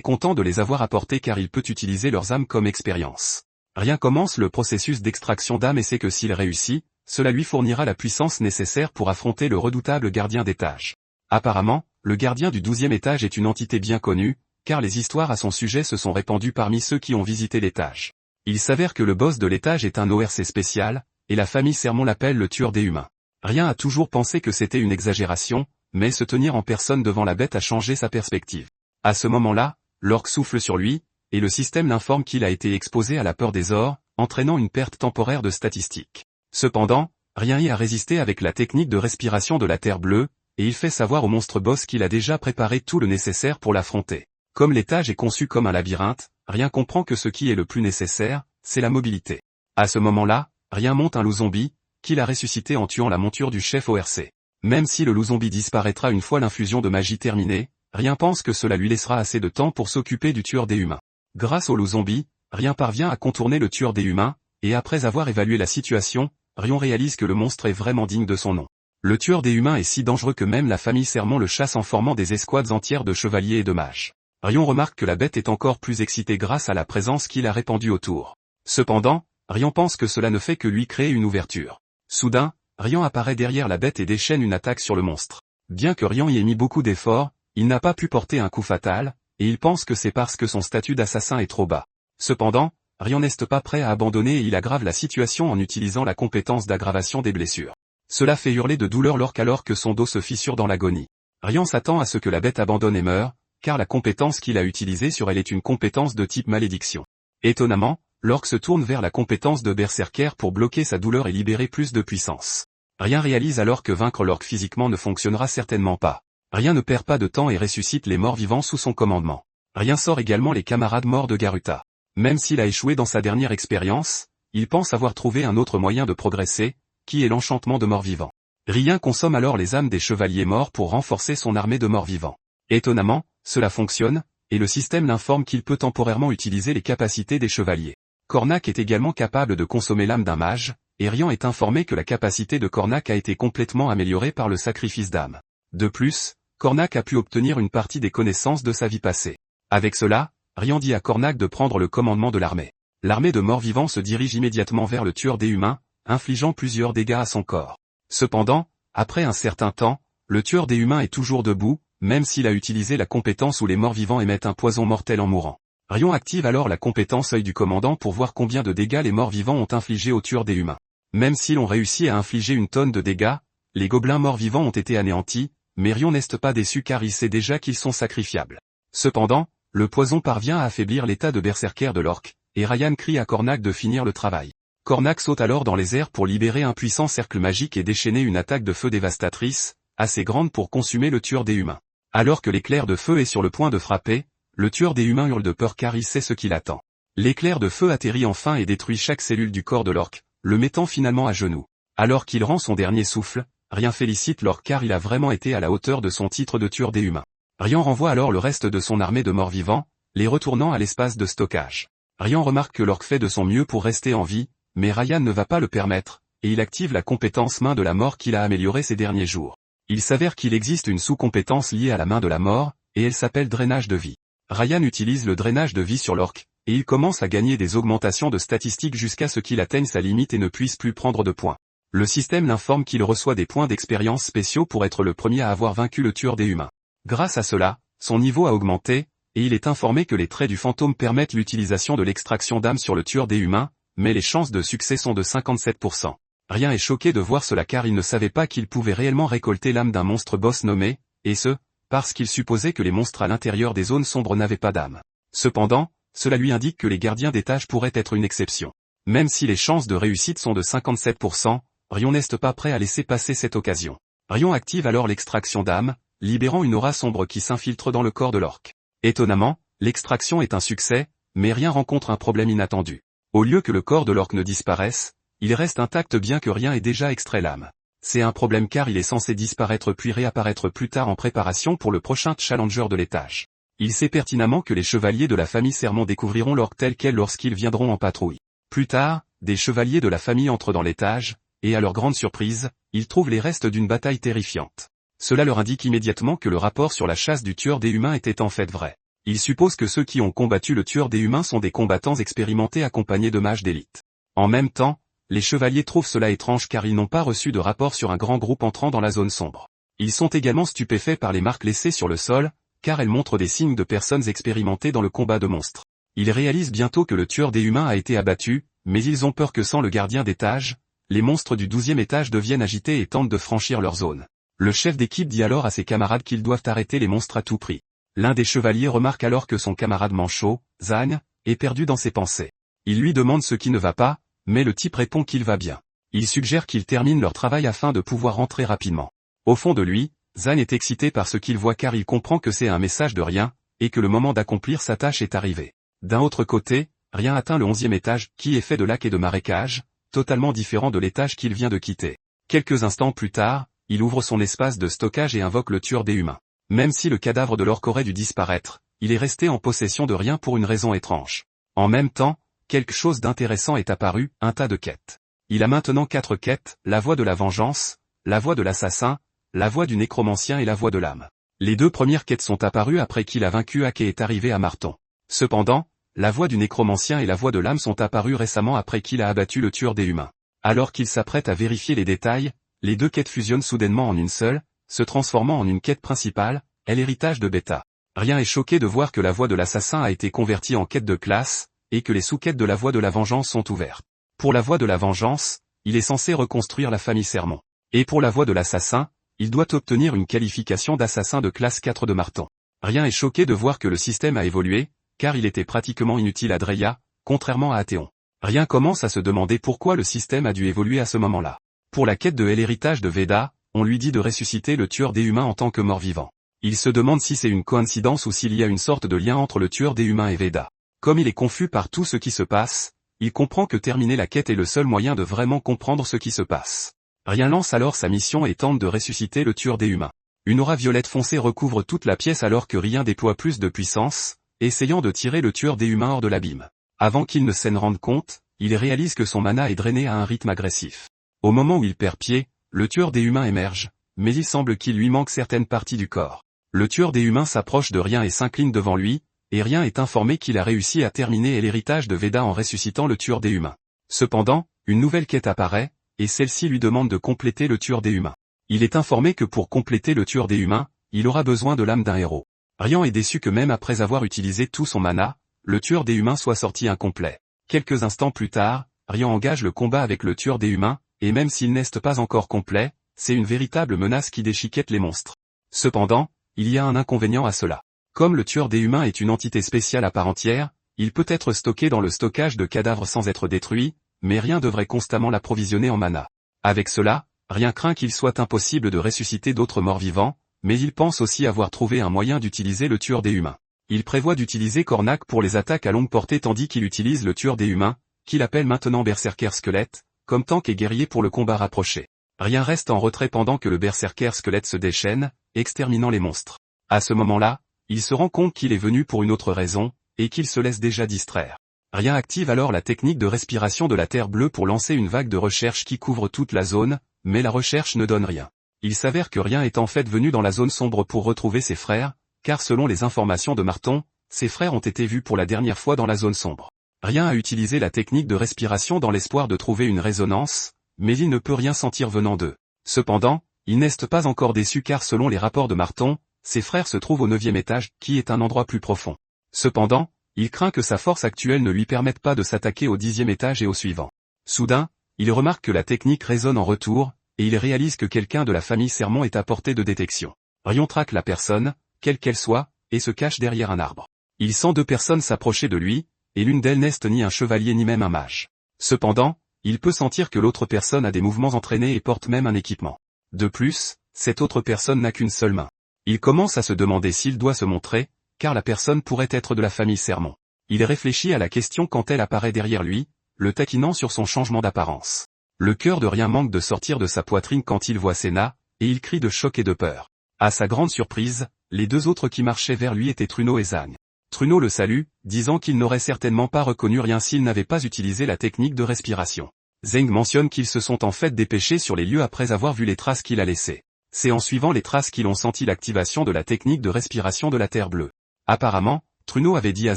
content de les avoir apportés car il peut utiliser leurs âmes comme expérience. Rion commence le processus d'extraction d'âmes et sait que s'il réussit, cela lui fournira la puissance nécessaire pour affronter le redoutable gardien d'étage. Apparemment, le gardien du 12e étage est une entité bien connue, car les histoires à son sujet se sont répandues parmi ceux qui ont visité l'étage. Il s'avère que le boss de l'étage est un ORC spécial, et la famille Sermon l'appelle le tueur des humains. Rion a toujours pensé que c'était une exagération, mais se tenir en personne devant la bête a changé sa perspective. À ce moment-là, l'orque souffle sur lui, et le système l'informe qu'il a été exposé à la peur des ors, entraînant une perte temporaire de statistiques. Cependant, Rion y a résisté avec la technique de respiration de la terre bleue, et il fait savoir au monstre boss qu'il a déjà préparé tout le nécessaire pour l'affronter. Comme l'étage est conçu comme un labyrinthe, Rion comprend que ce qui est le plus nécessaire, c'est la mobilité. À ce moment-là, Rion monte un loup zombie, qu'il a ressuscité en tuant la monture du chef ORC. Même si le loup zombie disparaîtra une fois l'infusion de magie terminée, Rion pense que cela lui laissera assez de temps pour s'occuper du tueur des humains. Grâce au loup zombie, Rion parvient à contourner le tueur des humains, et après avoir évalué la situation, Rion réalise que le monstre est vraiment digne de son nom. Le tueur des humains est si dangereux que même la famille Sermon le chasse en formant des escouades entières de chevaliers et de mages. Rion remarque que la bête est encore plus excitée grâce à la présence qu'il a répandue autour. Cependant, Rion pense que cela ne fait que lui créer une ouverture. Soudain, Rion apparaît derrière la bête et déchaîne une attaque sur le monstre. Bien que Rion y ait mis beaucoup d'efforts, il n'a pas pu porter un coup fatal, et il pense que c'est parce que son statut d'assassin est trop bas. Cependant, Rion n'est pas prêt à abandonner et il aggrave la situation en utilisant la compétence d'aggravation des blessures. Cela fait hurler de douleur l'orque alors que son dos se fissure dans l'agonie. Rian s'attend à ce que la bête abandonne et meure, car la compétence qu'il a utilisée sur elle est une compétence de type malédiction. Étonnamment, l'orque se tourne vers la compétence de berserker pour bloquer sa douleur et libérer plus de puissance. Rian réalise alors que vaincre l'orque physiquement ne fonctionnera certainement pas. Rian ne perd pas de temps et ressuscite les morts vivants sous son commandement. Rian sort également les camarades morts de Garuta. Même s'il a échoué dans sa dernière expérience, il pense avoir trouvé un autre moyen de progresser, qui est l'enchantement de morts vivants. Rian consomme alors les âmes des chevaliers morts pour renforcer son armée de morts vivants. Étonnamment, cela fonctionne, et le système l'informe qu'il peut temporairement utiliser les capacités des chevaliers. Cornac est également capable de consommer l'âme d'un mage, et Rian est informé que la capacité de Cornac a été complètement améliorée par le sacrifice d'âme. De plus, Cornac a pu obtenir une partie des connaissances de sa vie passée. Avec cela, Rian dit à Cornac de prendre le commandement de l'armée. L'armée de morts vivants se dirige immédiatement vers le tueur des humains, infligeant plusieurs dégâts à son corps. Cependant, après un certain temps, le tueur des humains est toujours debout, même s'il a utilisé la compétence où les morts vivants émettent un poison mortel en mourant. Rian active alors la compétence œil du commandant pour voir combien de dégâts les morts vivants ont infligé au tueur des humains. Même s'ils ont réussi à infliger une tonne de dégâts, les gobelins morts vivants ont été anéantis, mais Rian n'est pas déçu car il sait déjà qu'ils sont sacrifiables. Cependant, le poison parvient à affaiblir l'état de berserker de l'orque, et Rian crie à Cornac de finir le travail. Cornac saute alors dans les airs pour libérer un puissant cercle magique et déchaîner une attaque de feu dévastatrice, assez grande pour consumer le tueur des humains. Alors que l'éclair de feu est sur le point de frapper, le tueur des humains hurle de peur car il sait ce qui l'attend. L'éclair de feu atterrit enfin et détruit chaque cellule du corps de l'orque, le mettant finalement à genoux. Alors qu'il rend son dernier souffle, Rian félicite l'orque car il a vraiment été à la hauteur de son titre de tueur des humains. Rian renvoie alors le reste de son armée de morts vivants, les retournant à l'espace de stockage. Rian remarque que l'orque fait de son mieux pour rester en vie, mais Rian ne va pas le permettre, et il active la compétence main de la mort qu'il a améliorée ces derniers jours. Il s'avère qu'il existe une sous-compétence liée à la main de la mort, et elle s'appelle drainage de vie. Rian utilise le drainage de vie sur l'orque, et il commence à gagner des augmentations de statistiques jusqu'à ce qu'il atteigne sa limite et ne puisse plus prendre de points. Le système l'informe qu'il reçoit des points d'expérience spéciaux pour être le premier à avoir vaincu le tueur des humains. Grâce à cela, son niveau a augmenté, et il est informé que les traits du fantôme permettent l'utilisation de l'extraction d'âme sur le tueur des humains, mais les chances de succès sont de 57%. Rian est choqué de voir cela car il ne savait pas qu'il pouvait réellement récolter l'âme d'un monstre boss nommé, et ce, parce qu'il supposait que les monstres à l'intérieur des zones sombres n'avaient pas d'âme. Cependant, cela lui indique que les gardiens d'étage pourraient être une exception. Même si les chances de réussite sont de 57%, Rian n'est pas prêt à laisser passer cette occasion. Rian active alors l'extraction d'âme, libérant une aura sombre qui s'infiltre dans le corps de l'orque. Étonnamment, l'extraction est un succès, mais Rian rencontre un problème inattendu. Au lieu que le corps de l'orque ne disparaisse, il reste intact bien que Rian ait déjà extrait l'âme. C'est un problème car il est censé disparaître puis réapparaître plus tard en préparation pour le prochain challenger de l'étage. Il sait pertinemment que les chevaliers de la famille Sermon découvriront l'orque tel quel lorsqu'ils viendront en patrouille. Plus tard, des chevaliers de la famille entrent dans l'étage, et à leur grande surprise, ils trouvent les restes d'une bataille terrifiante. Cela leur indique immédiatement que le rapport sur la chasse du tueur des humains était en fait vrai. Ils supposent que ceux qui ont combattu le tueur des humains sont des combattants expérimentés accompagnés de mages d'élite. En même temps, les chevaliers trouvent cela étrange car ils n'ont pas reçu de rapport sur un grand groupe entrant dans la zone sombre. Ils sont également stupéfaits par les marques laissées sur le sol, car elles montrent des signes de personnes expérimentées dans le combat de monstres. Ils réalisent bientôt que le tueur des humains a été abattu, mais ils ont peur que sans le gardien d'étage, les monstres du 12e étage deviennent agités et tentent de franchir leur zone. Le chef d'équipe dit alors à ses camarades qu'ils doivent arrêter les monstres à tout prix. L'un des chevaliers remarque alors que son camarade manchot, Zane, est perdu dans ses pensées. Il lui demande ce qui ne va pas, mais le type répond qu'il va bien. Il suggère qu'ils terminent leur travail afin de pouvoir rentrer rapidement. Au fond de lui, Zane est excité par ce qu'il voit car il comprend que c'est un message de Rian, et que le moment d'accomplir sa tâche est arrivé. D'un autre côté, Rian atteint le 11e étage, qui est fait de lacs et de marécages, totalement différent de l'étage qu'il vient de quitter. Quelques instants plus tard, il ouvre son espace de stockage et invoque le tueur des humains. Même si le cadavre de l'orque aurait dû disparaître, il est resté en possession de Rian pour une raison étrange. En même temps, quelque chose d'intéressant est apparu, un tas de quêtes. Il a maintenant 4 quêtes, la voie de la vengeance, la voie de l'assassin, la voie du nécromancien et la voie de l'âme. Les 2 premières quêtes sont apparues après qu'il a vaincu Hake et est arrivé à Marton. Cependant, la voie du nécromancien et la voie de l'âme sont apparues récemment après qu'il a abattu le tueur des humains. Alors qu'il s'apprête à vérifier les détails, les 2 quêtes fusionnent soudainement en une seule, se transformant en une quête principale, est l'héritage de Beta. Rian est choqué de voir que la voie de l'assassin a été convertie en quête de classe, et que les sous-quêtes de la voie de la vengeance sont ouvertes. Pour la voie de la vengeance, il est censé reconstruire la famille Sermon. Et pour la voie de l'assassin, il doit obtenir une qualification d'assassin de classe 4 de Marton. Rien est choqué de voir que le système a évolué, car il était pratiquement inutile à Drea, contrairement à Athéon. Rien commence à se demander pourquoi le système a dû évoluer à ce moment-là. Pour la quête de l'héritage de Veda, on lui dit de ressusciter le tueur des humains en tant que mort-vivant. Il se demande si c'est une coïncidence ou s'il y a une sorte de lien entre le tueur des humains et Veda. Comme il est confus par tout ce qui se passe, il comprend que terminer la quête est le seul moyen de vraiment comprendre ce qui se passe. Rien lance alors sa mission et tente de ressusciter le tueur des humains. Une aura violette foncée recouvre toute la pièce alors que Rien déploie plus de puissance, essayant de tirer le tueur des humains hors de l'abîme. Avant qu'il ne s'en rende compte, il réalise que son mana est drainé à un rythme agressif. Au moment où il perd pied, le tueur des humains émerge, mais il semble qu'il lui manque certaines parties du corps. Le tueur des humains s'approche de Rien et s'incline devant lui, et Rien est informé qu'il a réussi à terminer l'héritage de Veda en ressuscitant le tueur des humains. Cependant, une nouvelle quête apparaît, et celle-ci lui demande de compléter le tueur des humains. Il est informé que pour compléter le tueur des humains, il aura besoin de l'âme d'un héros. Rien est déçu que même après avoir utilisé tout son mana, le tueur des humains soit sorti incomplet. Quelques instants plus tard, Rien engage le combat avec le tueur des humains, et même s'il n'est pas encore complet, c'est une véritable menace qui déchiquette les monstres. Cependant, il y a un inconvénient à cela. Comme le tueur des humains est une entité spéciale à part entière, il peut être stocké dans le stockage de cadavres sans être détruit, mais Rien devrait constamment l'approvisionner en mana. Avec cela, Rien craint qu'il soit impossible de ressusciter d'autres morts vivants, mais il pense aussi avoir trouvé un moyen d'utiliser le tueur des humains. Il prévoit d'utiliser Cornac pour les attaques à longue portée tandis qu'il utilise le tueur des humains, qu'il appelle maintenant Berserker Squelette, comme tank et guerrier pour le combat rapproché. Rien reste en retrait pendant que le Berserker Squelette se déchaîne, exterminant les monstres. À ce moment-là, il se rend compte qu'il est venu pour une autre raison, et qu'il se laisse déjà distraire. Rien active alors la technique de respiration de la Terre bleue pour lancer une vague de recherche qui couvre toute la zone, mais la recherche ne donne rien. Il s'avère que Rien est en fait venu dans la zone sombre pour retrouver ses frères, car selon les informations de Marton, ses frères ont été vus pour la dernière fois dans la zone sombre. Rien a utilisé la technique de respiration dans l'espoir de trouver une résonance, mais il ne peut rien sentir venant d'eux. Cependant, il n'est pas encore déçu car selon les rapports de Marton, ses frères se trouvent au 9e étage, qui est un endroit plus profond. Cependant, il craint que sa force actuelle ne lui permette pas de s'attaquer au 10e étage et au suivant. Soudain, il remarque que la technique résonne en retour, et il réalise que quelqu'un de la famille Sermon est à portée de détection. Rion traque la personne, quelle qu'elle soit, et se cache derrière un arbre. Il sent deux personnes s'approcher de lui, et l'une d'elles n'est ni un chevalier ni même un mage. Cependant, il peut sentir que l'autre personne a des mouvements entraînés et porte même un équipement. De plus, cette autre personne n'a qu'une seule main. Il commence à se demander s'il doit se montrer, car la personne pourrait être de la famille Sermon. Il réfléchit à la question quand elle apparaît derrière lui, le taquinant sur son changement d'apparence. Le cœur de Rien manque de sortir de sa poitrine quand il voit Senna, et il crie de choc et de peur. À sa grande surprise, les deux autres qui marchaient vers lui étaient Truno et Zang. Truno le salue, disant qu'il n'aurait certainement pas reconnu Rien s'il n'avait pas utilisé la technique de respiration. Zeng mentionne qu'ils se sont en fait dépêchés sur les lieux après avoir vu les traces qu'il a laissées. C'est en suivant les traces qu'ils ont senti l'activation de la technique de respiration de la Terre bleue. Apparemment, Truno avait dit à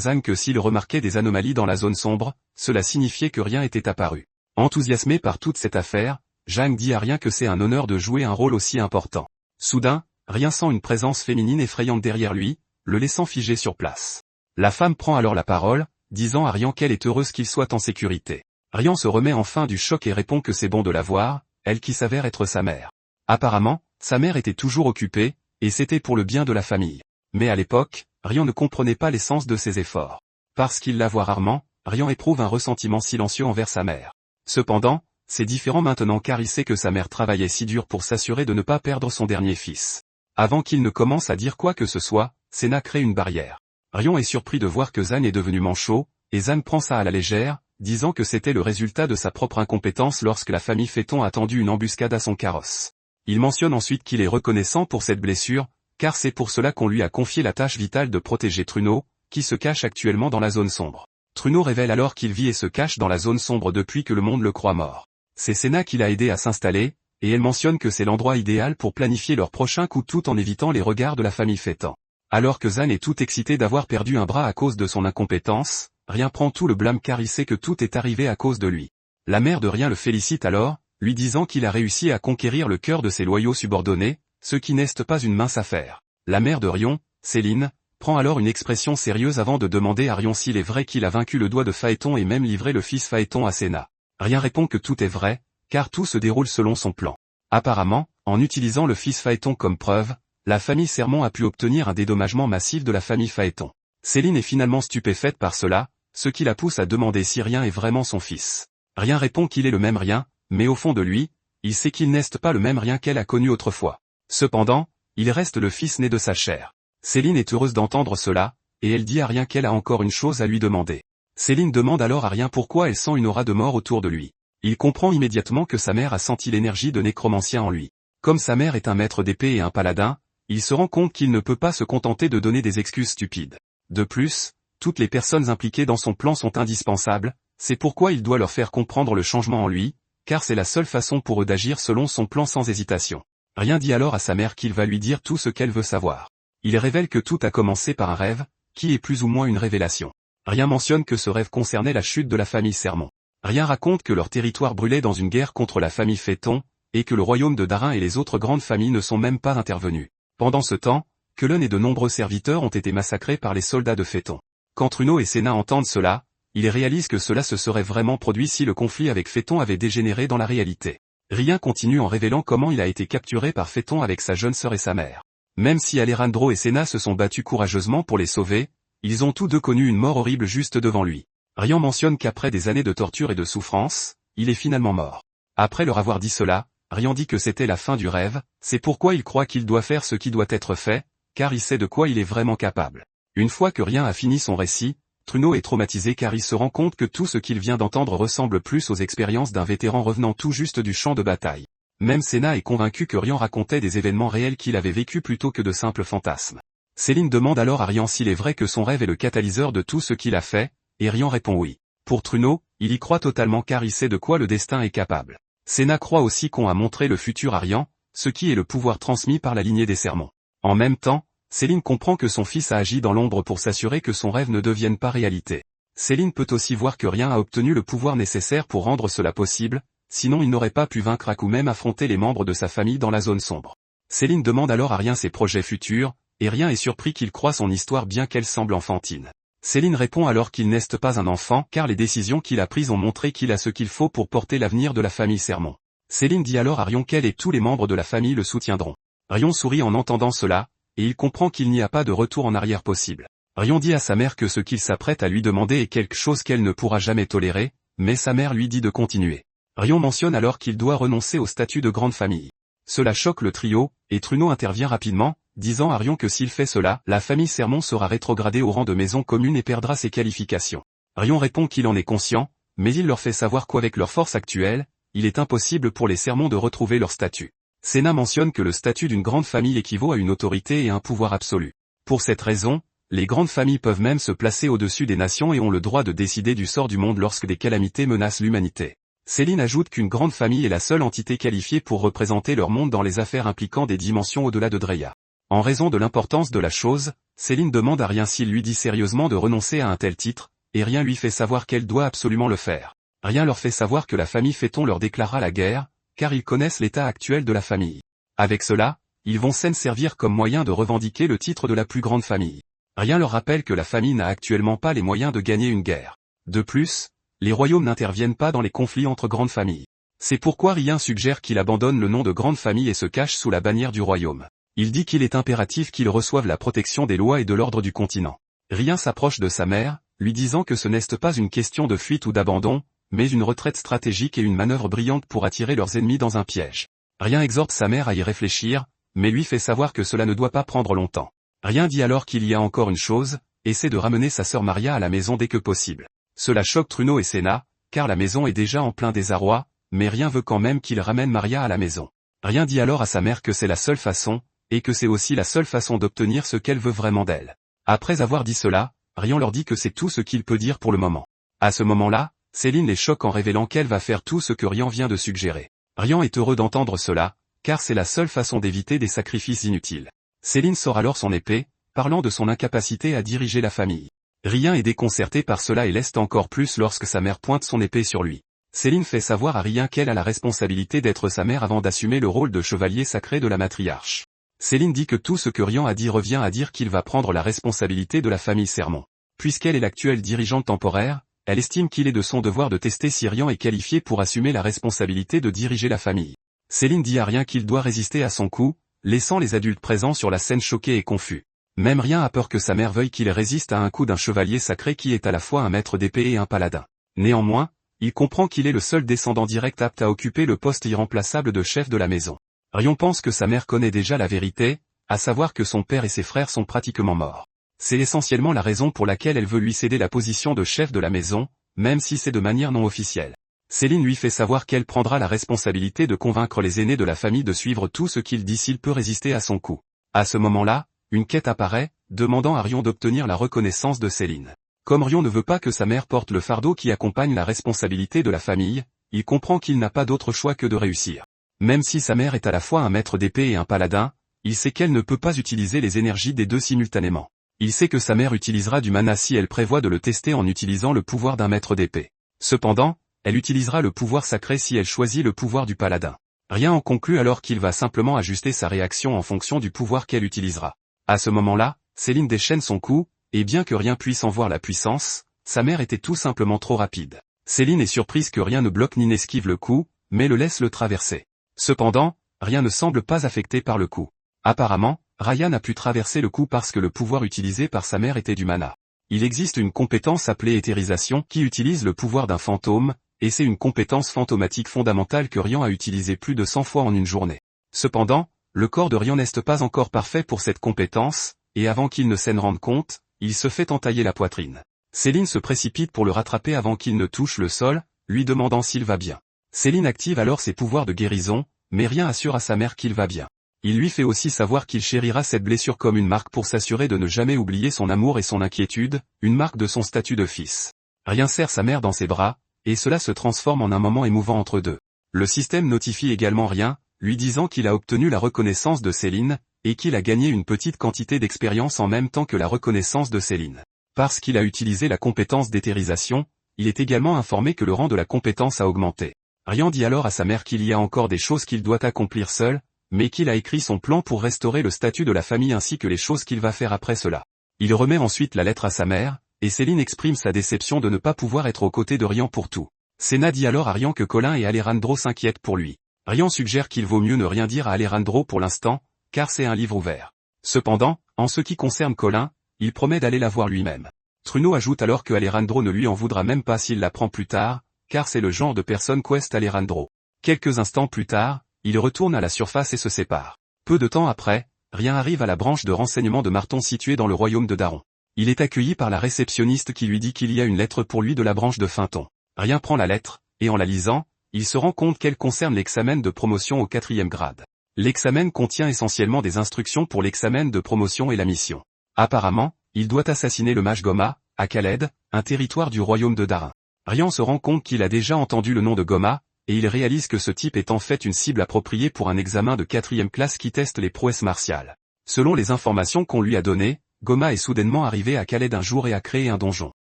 Zang que s'il remarquait des anomalies dans la zone sombre, cela signifiait que Rien était apparu. Enthousiasmé par toute cette affaire, Zang dit à Rien que c'est un honneur de jouer un rôle aussi important. Soudain, Rien sent une présence féminine effrayante derrière lui, le laissant figé sur place. La femme prend alors la parole, disant à Rien qu'elle est heureuse qu'il soit en sécurité. Rien se remet enfin du choc et répond que c'est bon de la voir, elle qui s'avère être sa mère. Apparemment, sa mère était toujours occupée, et c'était pour le bien de la famille. Mais à l'époque, Rien ne comprenait pas l'essence de ses efforts. Parce qu'il la voit rarement, Rien éprouve un ressentiment silencieux envers sa mère. Cependant, c'est différent maintenant car il sait que sa mère travaillait si dur pour s'assurer de ne pas perdre son dernier fils. Avant qu'il ne commence à dire quoi que ce soit, Senna crée une barrière. Rion est surpris de voir que Zan est devenu manchot, et Zan prend ça à la légère, disant que c'était le résultat de sa propre incompétence lorsque la famille Féton a tendu une embuscade à son carrosse. Il mentionne ensuite qu'il est reconnaissant pour cette blessure, car c'est pour cela qu'on lui a confié la tâche vitale de protéger Truno, qui se cache actuellement dans la zone sombre. Truno révèle alors qu'il vit et se cache dans la zone sombre depuis que le monde le croit mort. C'est Senna qui l'a aidé à s'installer, et elle mentionne que c'est l'endroit idéal pour planifier leur prochain coup tout en évitant les regards de la famille Fétan. Alors que Zan est tout excité d'avoir perdu un bras à cause de son incompétence, Rien prend tout le blâme car il sait que tout est arrivé à cause de lui. La mère de Rien le félicite alors, lui disant qu'il a réussi à conquérir le cœur de ses loyaux subordonnés, ce qui n'est pas une mince affaire. La mère de Rion, Céline, prend alors une expression sérieuse avant de demander à Rion s'il est vrai qu'il a vaincu le doigt de Phaéton et même livré le fils Phaéton à Senna. Rien répond que tout est vrai, car tout se déroule selon son plan. Apparemment, En utilisant le fils Phaéton comme preuve, la famille Sermon a pu obtenir un dédommagement massif de la famille Phaéton. Céline est finalement stupéfaite par cela, ce qui la pousse à demander si Rien est vraiment son fils. Rien répond qu'il est le même Rien, mais au fond de lui, il sait qu'il n'est pas le même Rien qu'elle a connu autrefois. Cependant, il reste le fils né de sa chair. Céline est heureuse d'entendre cela, et elle dit à Rien qu'elle a encore une chose à lui demander. Céline demande alors à Rien pourquoi elle sent une aura de mort autour de lui. Il comprend immédiatement que sa mère a senti l'énergie de nécromancien en lui. Comme sa mère est un maître d'épée et un paladin, il se rend compte qu'il ne peut pas se contenter de donner des excuses stupides. De plus, toutes les personnes impliquées dans son plan sont indispensables, c'est pourquoi il doit leur faire comprendre le changement en lui, car c'est la seule façon pour eux d'agir selon son plan sans hésitation. Rien dit alors à sa mère qu'il va lui dire tout ce qu'elle veut savoir. Il révèle que tout a commencé par un rêve, qui est plus ou moins une révélation. Rien mentionne que ce rêve concernait la chute de la famille Sermon. Rien raconte que leur territoire brûlait dans une guerre contre la famille Phaéton, et que le royaume de Darin et les autres grandes familles ne sont même pas intervenus. Pendant ce temps, Quelen et de nombreux serviteurs ont été massacrés par les soldats de Phaéton. Quand Truno et Sénat entendent cela, ils réalisent que cela se serait vraiment produit si le conflit avec Phaéton avait dégénéré dans la réalité. Rien continue en révélant comment il a été capturé par Phaéton avec sa jeune sœur et sa mère. Même si Alejandro et Sénat se sont battus courageusement pour les sauver, ils ont tous deux connu une mort horrible juste devant lui. Rien mentionne qu'après des années de torture et de souffrance, il est finalement mort. Après leur avoir dit cela, Rien dit que c'était la fin du rêve, c'est pourquoi il croit qu'il doit faire ce qui doit être fait, car il sait de quoi il est vraiment capable. Une fois que Rien a fini son récit, Truno est traumatisé car il se rend compte que tout ce qu'il vient d'entendre ressemble plus aux expériences d'un vétéran revenant tout juste du champ de bataille. Même Sénat est convaincu que Rien racontait des événements réels qu'il avait vécus plutôt que de simples fantasmes. Céline demande alors à Rien s'il est vrai que son rêve est le catalyseur de tout ce qu'il a fait, et Rien répond oui. Pour Truno, il y croit totalement car il sait de quoi le destin est capable. Sénat croit aussi qu'on a montré le futur à Rien, ce qui est le pouvoir transmis par la lignée des Sermons. En même temps, Céline comprend que son fils a agi dans l'ombre pour s'assurer que son rêve ne devienne pas réalité. Céline peut aussi voir que Rien a obtenu le pouvoir nécessaire pour rendre cela possible, sinon il n'aurait pas pu vaincre ou même affronter les membres de sa famille dans la zone sombre. Céline demande alors à Rien ses projets futurs, et Rien est surpris qu'il croit son histoire bien qu'elle semble enfantine. Céline répond alors qu'il n'est pas un enfant car les décisions qu'il a prises ont montré qu'il a ce qu'il faut pour porter l'avenir de la famille Sermon. Céline dit alors à Rien qu'elle et tous les membres de la famille le soutiendront. Rien sourit en entendant cela, et il comprend qu'il n'y a pas de retour en arrière possible. Rien dit à sa mère que ce qu'il s'apprête à lui demander est quelque chose qu'elle ne pourra jamais tolérer, mais sa mère lui dit de continuer. Rien mentionne alors qu'il doit renoncer au statut de grande famille. Cela choque le trio, et Truno intervient rapidement, disant à Rien que s'il fait cela, la famille Sermon sera rétrogradée au rang de maison commune et perdra ses qualifications. Rien répond qu'il en est conscient, mais il leur fait savoir qu'avec leur force actuelle, il est impossible pour les Sermons de retrouver leur statut. Sénat mentionne que le statut d'une grande famille équivaut à une autorité et un pouvoir absolu. Pour cette raison, les grandes familles peuvent même se placer au-dessus des nations et ont le droit de décider du sort du monde lorsque des calamités menacent l'humanité. Céline ajoute qu'une grande famille est la seule entité qualifiée pour représenter leur monde dans les affaires impliquant des dimensions au-delà de Dreya. En raison de l'importance de la chose, Céline demande à Rien s'il lui dit sérieusement de renoncer à un tel titre, et Rien lui fait savoir qu'elle doit absolument le faire. Rien leur fait savoir que la famille Phaéton leur déclarera la guerre, car ils connaissent l'état actuel de la famille. Avec cela, ils vont s'en servir comme moyen de revendiquer le titre de la plus grande famille. Rien leur rappelle que la famille n'a actuellement pas les moyens de gagner une guerre. De plus, les royaumes n'interviennent pas dans les conflits entre grandes familles. C'est pourquoi Rien suggère qu'il abandonne le nom de grande famille et se cache sous la bannière du royaume. Il dit qu'il est impératif qu'ils reçoivent la protection des lois et de l'ordre du continent. Rien s'approche de sa mère, lui disant que ce n'est pas une question de fuite ou d'abandon, mais une retraite stratégique et une manœuvre brillante pour attirer leurs ennemis dans un piège. Rien exhorte sa mère à y réfléchir, mais lui fait savoir que cela ne doit pas prendre longtemps. Rien dit alors qu'il y a encore une chose, essaie de ramener sa sœur Maria à la maison dès que possible. Cela choque Truno et Sénat, car la maison est déjà en plein désarroi, mais Rien veut quand même qu'il ramène Maria à la maison. Rien dit alors à sa mère que c'est la seule façon, et que c'est aussi la seule façon d'obtenir ce qu'elle veut vraiment d'elle. Après avoir dit cela, Rien leur dit que c'est tout ce qu'il peut dire pour le moment. À ce moment-là, Céline les choque en révélant qu'elle va faire tout ce que Rien vient de suggérer. Rien est heureux d'entendre cela, car c'est la seule façon d'éviter des sacrifices inutiles. Céline sort alors son épée, parlant de son incapacité à diriger la famille. Rien est déconcerté par cela et l'est encore plus lorsque sa mère pointe son épée sur lui. Céline fait savoir à Rien qu'elle a la responsabilité d'être sa mère avant d'assumer le rôle de chevalier sacré de la matriarche. Céline dit que tout ce que Rien a dit revient à dire qu'il va prendre la responsabilité de la famille Sermon. Puisqu'elle est l'actuelle dirigeante temporaire, elle estime qu'il est de son devoir de tester si Rien est qualifié pour assumer la responsabilité de diriger la famille. Céline dit à Rien qu'il doit résister à son coup, laissant les adultes présents sur la scène choqués et confus. Même Rien a peur que sa mère veuille qu'il résiste à un coup d'un chevalier sacré qui est à la fois un maître d'épée et un paladin. Néanmoins, il comprend qu'il est le seul descendant direct apte à occuper le poste irremplaçable de chef de la maison. Rion pense que sa mère connaît déjà la vérité, à savoir que son père et ses frères sont pratiquement morts. C'est essentiellement la raison pour laquelle elle veut lui céder la position de chef de la maison, même si c'est de manière non officielle. Céline lui fait savoir qu'elle prendra la responsabilité de convaincre les aînés de la famille de suivre tout ce qu'il dit s'il peut résister à son coup. À ce moment-là, une quête apparaît, demandant à Rion d'obtenir la reconnaissance de Céline. Comme Rion ne veut pas que sa mère porte le fardeau qui accompagne la responsabilité de la famille, il comprend qu'il n'a pas d'autre choix que de réussir. Même si sa mère est à la fois un maître d'épée et un paladin, il sait qu'elle ne peut pas utiliser les énergies des deux simultanément. Il sait que sa mère utilisera du mana si elle prévoit de le tester en utilisant le pouvoir d'un maître d'épée. Cependant, elle utilisera le pouvoir sacré si elle choisit le pouvoir du paladin. Rien en conclut alors qu'il va simplement ajuster sa réaction en fonction du pouvoir qu'elle utilisera. À ce moment-là, Céline déchaîne son coup, et bien que Rien puisse en voir la puissance, sa mère était tout simplement trop rapide. Céline est surprise que Rien ne bloque ni n'esquive le coup, mais le laisse le traverser. Cependant, Rien ne semble pas affecté par le coup. Apparemment, Ryan a pu traverser le coup parce que le pouvoir utilisé par sa mère était du mana. Il existe une compétence appelée éthérisation qui utilise le pouvoir d'un fantôme, et c'est une compétence fantomatique fondamentale que Rian a utilisée plus de 100 fois en une journée. Cependant, le corps de Rian n'est pas encore parfait pour cette compétence, et avant qu'il ne s'en rende compte, il se fait entailler la poitrine. Céline se précipite pour le rattraper avant qu'il ne touche le sol, lui demandant s'il va bien. Céline active alors ses pouvoirs de guérison, mais Rien assure à sa mère qu'il va bien. Il lui fait aussi savoir qu'il chérira cette blessure comme une marque pour s'assurer de ne jamais oublier son amour et son inquiétude, une marque de son statut de fils. Rien serre sa mère dans ses bras, et cela se transforme en un moment émouvant entre deux. Le système notifie également Rien, lui disant qu'il a obtenu la reconnaissance de Céline, et qu'il a gagné une petite quantité d'expérience en même temps que la reconnaissance de Céline. Parce qu'il a utilisé la compétence d'éthérisation, il est également informé que le rang de la compétence a augmenté. Rien dit alors à sa mère qu'il y a encore des choses qu'il doit accomplir seul, mais qu'il a écrit son plan pour restaurer le statut de la famille ainsi que les choses qu'il va faire après cela. Il remet ensuite la lettre à sa mère, et Céline exprime sa déception de ne pas pouvoir être aux côtés de Rian pour tout. Senna dit alors à Rian que Colin et Alejandro s'inquiètent pour lui. Rian suggère qu'il vaut mieux ne rien dire à Alejandro pour l'instant, car c'est un livre ouvert. Cependant, en ce qui concerne Colin, il promet d'aller la voir lui-même. Truno ajoute alors que Alejandro ne lui en voudra même pas s'il l'apprend plus tard, car c'est le genre de personne qu'est Alejandro. Quelques instants plus tard, il retourne à la surface et se sépare. Peu de temps après, Rien arrive à la branche de renseignement de Marton située dans le royaume de Daron. Il est accueilli par la réceptionniste qui lui dit qu'il y a une lettre pour lui de la branche de Finton. Rien prend la lettre, et en la lisant, il se rend compte qu'elle concerne l'examen de promotion au 4e grade. L'examen contient essentiellement des instructions pour l'examen de promotion et la mission. Apparemment, il doit assassiner le mage Goma, à Khaled, un territoire du royaume de Darin. Rien se rend compte qu'il a déjà entendu le nom de Goma, et il réalise que ce type est en fait une cible appropriée pour un examen de 4e classe qui teste les prouesses martiales. Selon les informations qu'on lui a données, Goma est soudainement arrivé à Khaled un jour et a créé un donjon.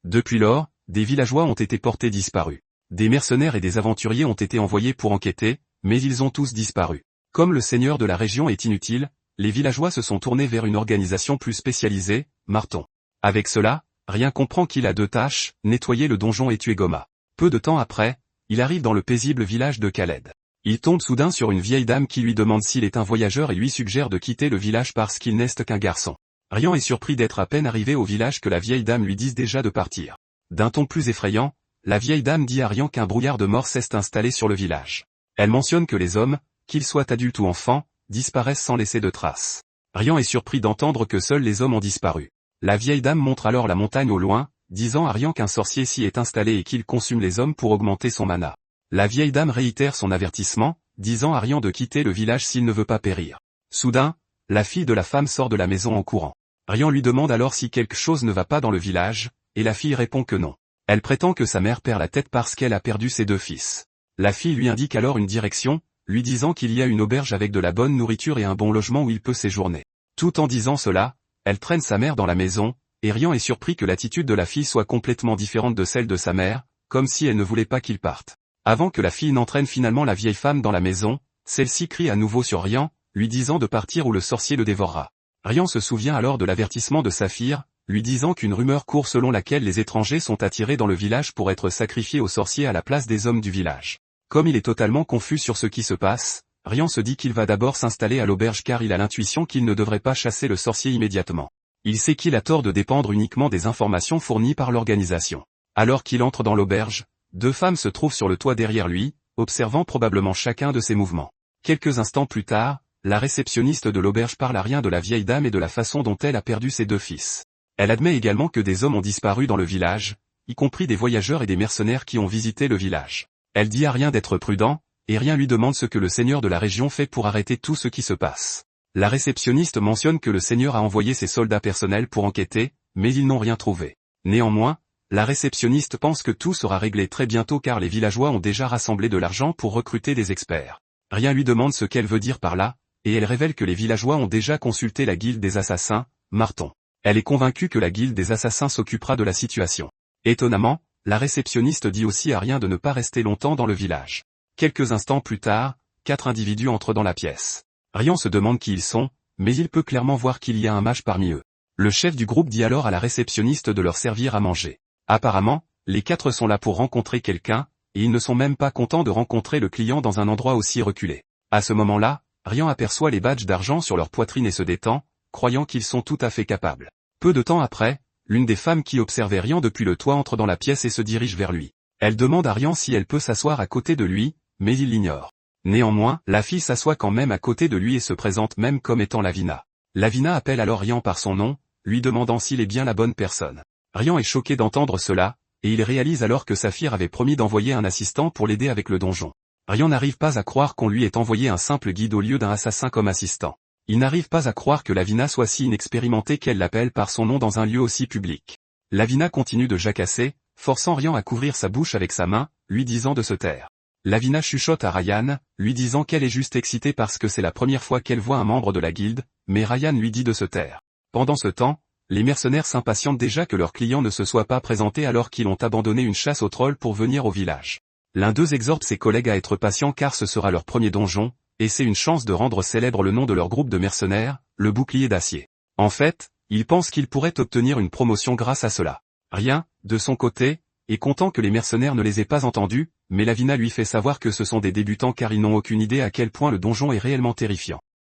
Depuis lors, des villageois ont été portés disparus. Des mercenaires et des aventuriers ont été envoyés pour enquêter, mais ils ont tous disparu. Comme le seigneur de la région est inutile, les villageois se sont tournés vers une organisation plus spécialisée, Marton. Avec cela, Rien comprend qu'il a 2 tâches, nettoyer le donjon et tuer Goma. Peu de temps après, il arrive dans le paisible village de Khaled. Il tombe soudain sur une vieille dame qui lui demande s'il est un voyageur et lui suggère de quitter le village parce qu'il n'est qu'un garçon. Rien est surpris d'être à peine arrivé au village que la vieille dame lui dise déjà de partir. D'un ton plus effrayant, la vieille dame dit à Rien qu'un brouillard de mort s'est installé sur le village. Elle mentionne que les hommes, qu'ils soient adultes ou enfants, disparaissent sans laisser de traces. Rien est surpris d'entendre que seuls les hommes ont disparu. La vieille dame montre alors la montagne au loin, disant à Rien qu'un sorcier s'y est installé et qu'il consume les hommes pour augmenter son mana. La vieille dame réitère son avertissement, disant à Rien de quitter le village s'il ne veut pas périr. Soudain, la fille de la femme sort de la maison en courant. Rien lui demande alors si quelque chose ne va pas dans le village, et la fille répond que non. Elle prétend que sa mère perd la tête parce qu'elle a perdu ses 2 fils. La fille lui indique alors une direction, lui disant qu'il y a une auberge avec de la bonne nourriture et un bon logement où il peut séjourner. Tout en disant cela, elle traîne sa mère dans la maison, et Rien est surpris que l'attitude de la fille soit complètement différente de celle de sa mère, comme si elle ne voulait pas qu'il parte. Avant que la fille n'entraîne finalement la vieille femme dans la maison, celle-ci crie à nouveau sur Rien, lui disant de partir ou le sorcier le dévorera. Rien se souvient alors de l'avertissement de Saphir, lui disant qu'une rumeur court selon laquelle les étrangers sont attirés dans le village pour être sacrifiés aux sorciers à la place des hommes du village. Comme il est totalement confus sur ce qui se passe, Rian se dit qu'il va d'abord s'installer à l'auberge car il a l'intuition qu'il ne devrait pas chasser le sorcier immédiatement. Il sait qu'il a tort de dépendre uniquement des informations fournies par l'organisation. Alors qu'il entre dans l'auberge, deux femmes se trouvent sur le toit derrière lui, observant probablement chacun de ses mouvements. Quelques instants plus tard, la réceptionniste de l'auberge parle à Rian de la vieille dame et de la façon dont elle a perdu ses deux fils. Elle admet également que des hommes ont disparu dans le village, y compris des voyageurs et des mercenaires qui ont visité le village. Elle dit à Rian d'être prudent, et Rian lui demande ce que le seigneur de la région fait pour arrêter tout ce qui se passe. La réceptionniste mentionne que le seigneur a envoyé ses soldats personnels pour enquêter, mais ils n'ont rien trouvé. Néanmoins, la réceptionniste pense que tout sera réglé très bientôt car les villageois ont déjà rassemblé de l'argent pour recruter des experts. Rian lui demande ce qu'elle veut dire par là, et elle révèle que les villageois ont déjà consulté la guilde des assassins, Marton. Elle est convaincue que la guilde des assassins s'occupera de la situation. Étonnamment, la réceptionniste dit aussi à Rian de ne pas rester longtemps dans le village. Quelques instants plus tard, 4 individus entrent dans la pièce. Rian se demande qui ils sont, mais il peut clairement voir qu'il y a un mage parmi eux. Le chef du groupe dit alors à la réceptionniste de leur servir à manger. Apparemment, les 4 sont là pour rencontrer quelqu'un, et ils ne sont même pas contents de rencontrer le client dans un endroit aussi reculé. À ce moment-là, Rian aperçoit les badges d'argent sur leur poitrine et se détend, croyant qu'ils sont tout à fait capables. Peu de temps après, l'une des femmes qui observait Rian depuis le toit entre dans la pièce et se dirige vers lui. Elle demande à Rian si elle peut s'asseoir à côté de lui, mais il l'ignore. Néanmoins, la fille s'assoit quand même à côté de lui et se présente même comme étant Lavina. Lavina appelle alors Rian par son nom, lui demandant s'il est bien la bonne personne. Rian est choqué d'entendre cela, et il réalise alors que Saphir avait promis d'envoyer un assistant pour l'aider avec le donjon. Rian n'arrive pas à croire qu'on lui ait envoyé un simple guide au lieu d'un assassin comme assistant. Il n'arrive pas à croire que Lavina soit si inexpérimentée qu'elle l'appelle par son nom dans un lieu aussi public. Lavina continue de jacasser, forçant Rian à couvrir sa bouche avec sa main, lui disant de se taire. Lavina chuchote à Ryan, lui disant qu'elle est juste excitée parce que c'est la première fois qu'elle voit un membre de la guilde, mais Ryan lui dit de se taire. Pendant ce temps, les mercenaires s'impatientent déjà que leur client ne se soit pas présenté alors qu'ils ont abandonné une chasse aux trolls pour venir au village. L'un d'eux exhorte ses collègues à être patients car ce sera leur premier donjon, et c'est une chance de rendre célèbre le nom de leur groupe de mercenaires, le bouclier d'acier. En fait, ils pensent qu'ils pourraient obtenir une promotion grâce à cela. Rien, de son côté, est content que les mercenaires ne les aient pas entendus, mais Lavina lui fait savoir que ce sont des débutants car ils n'ont aucune idée à quel point le donjon est réellement terrifiant.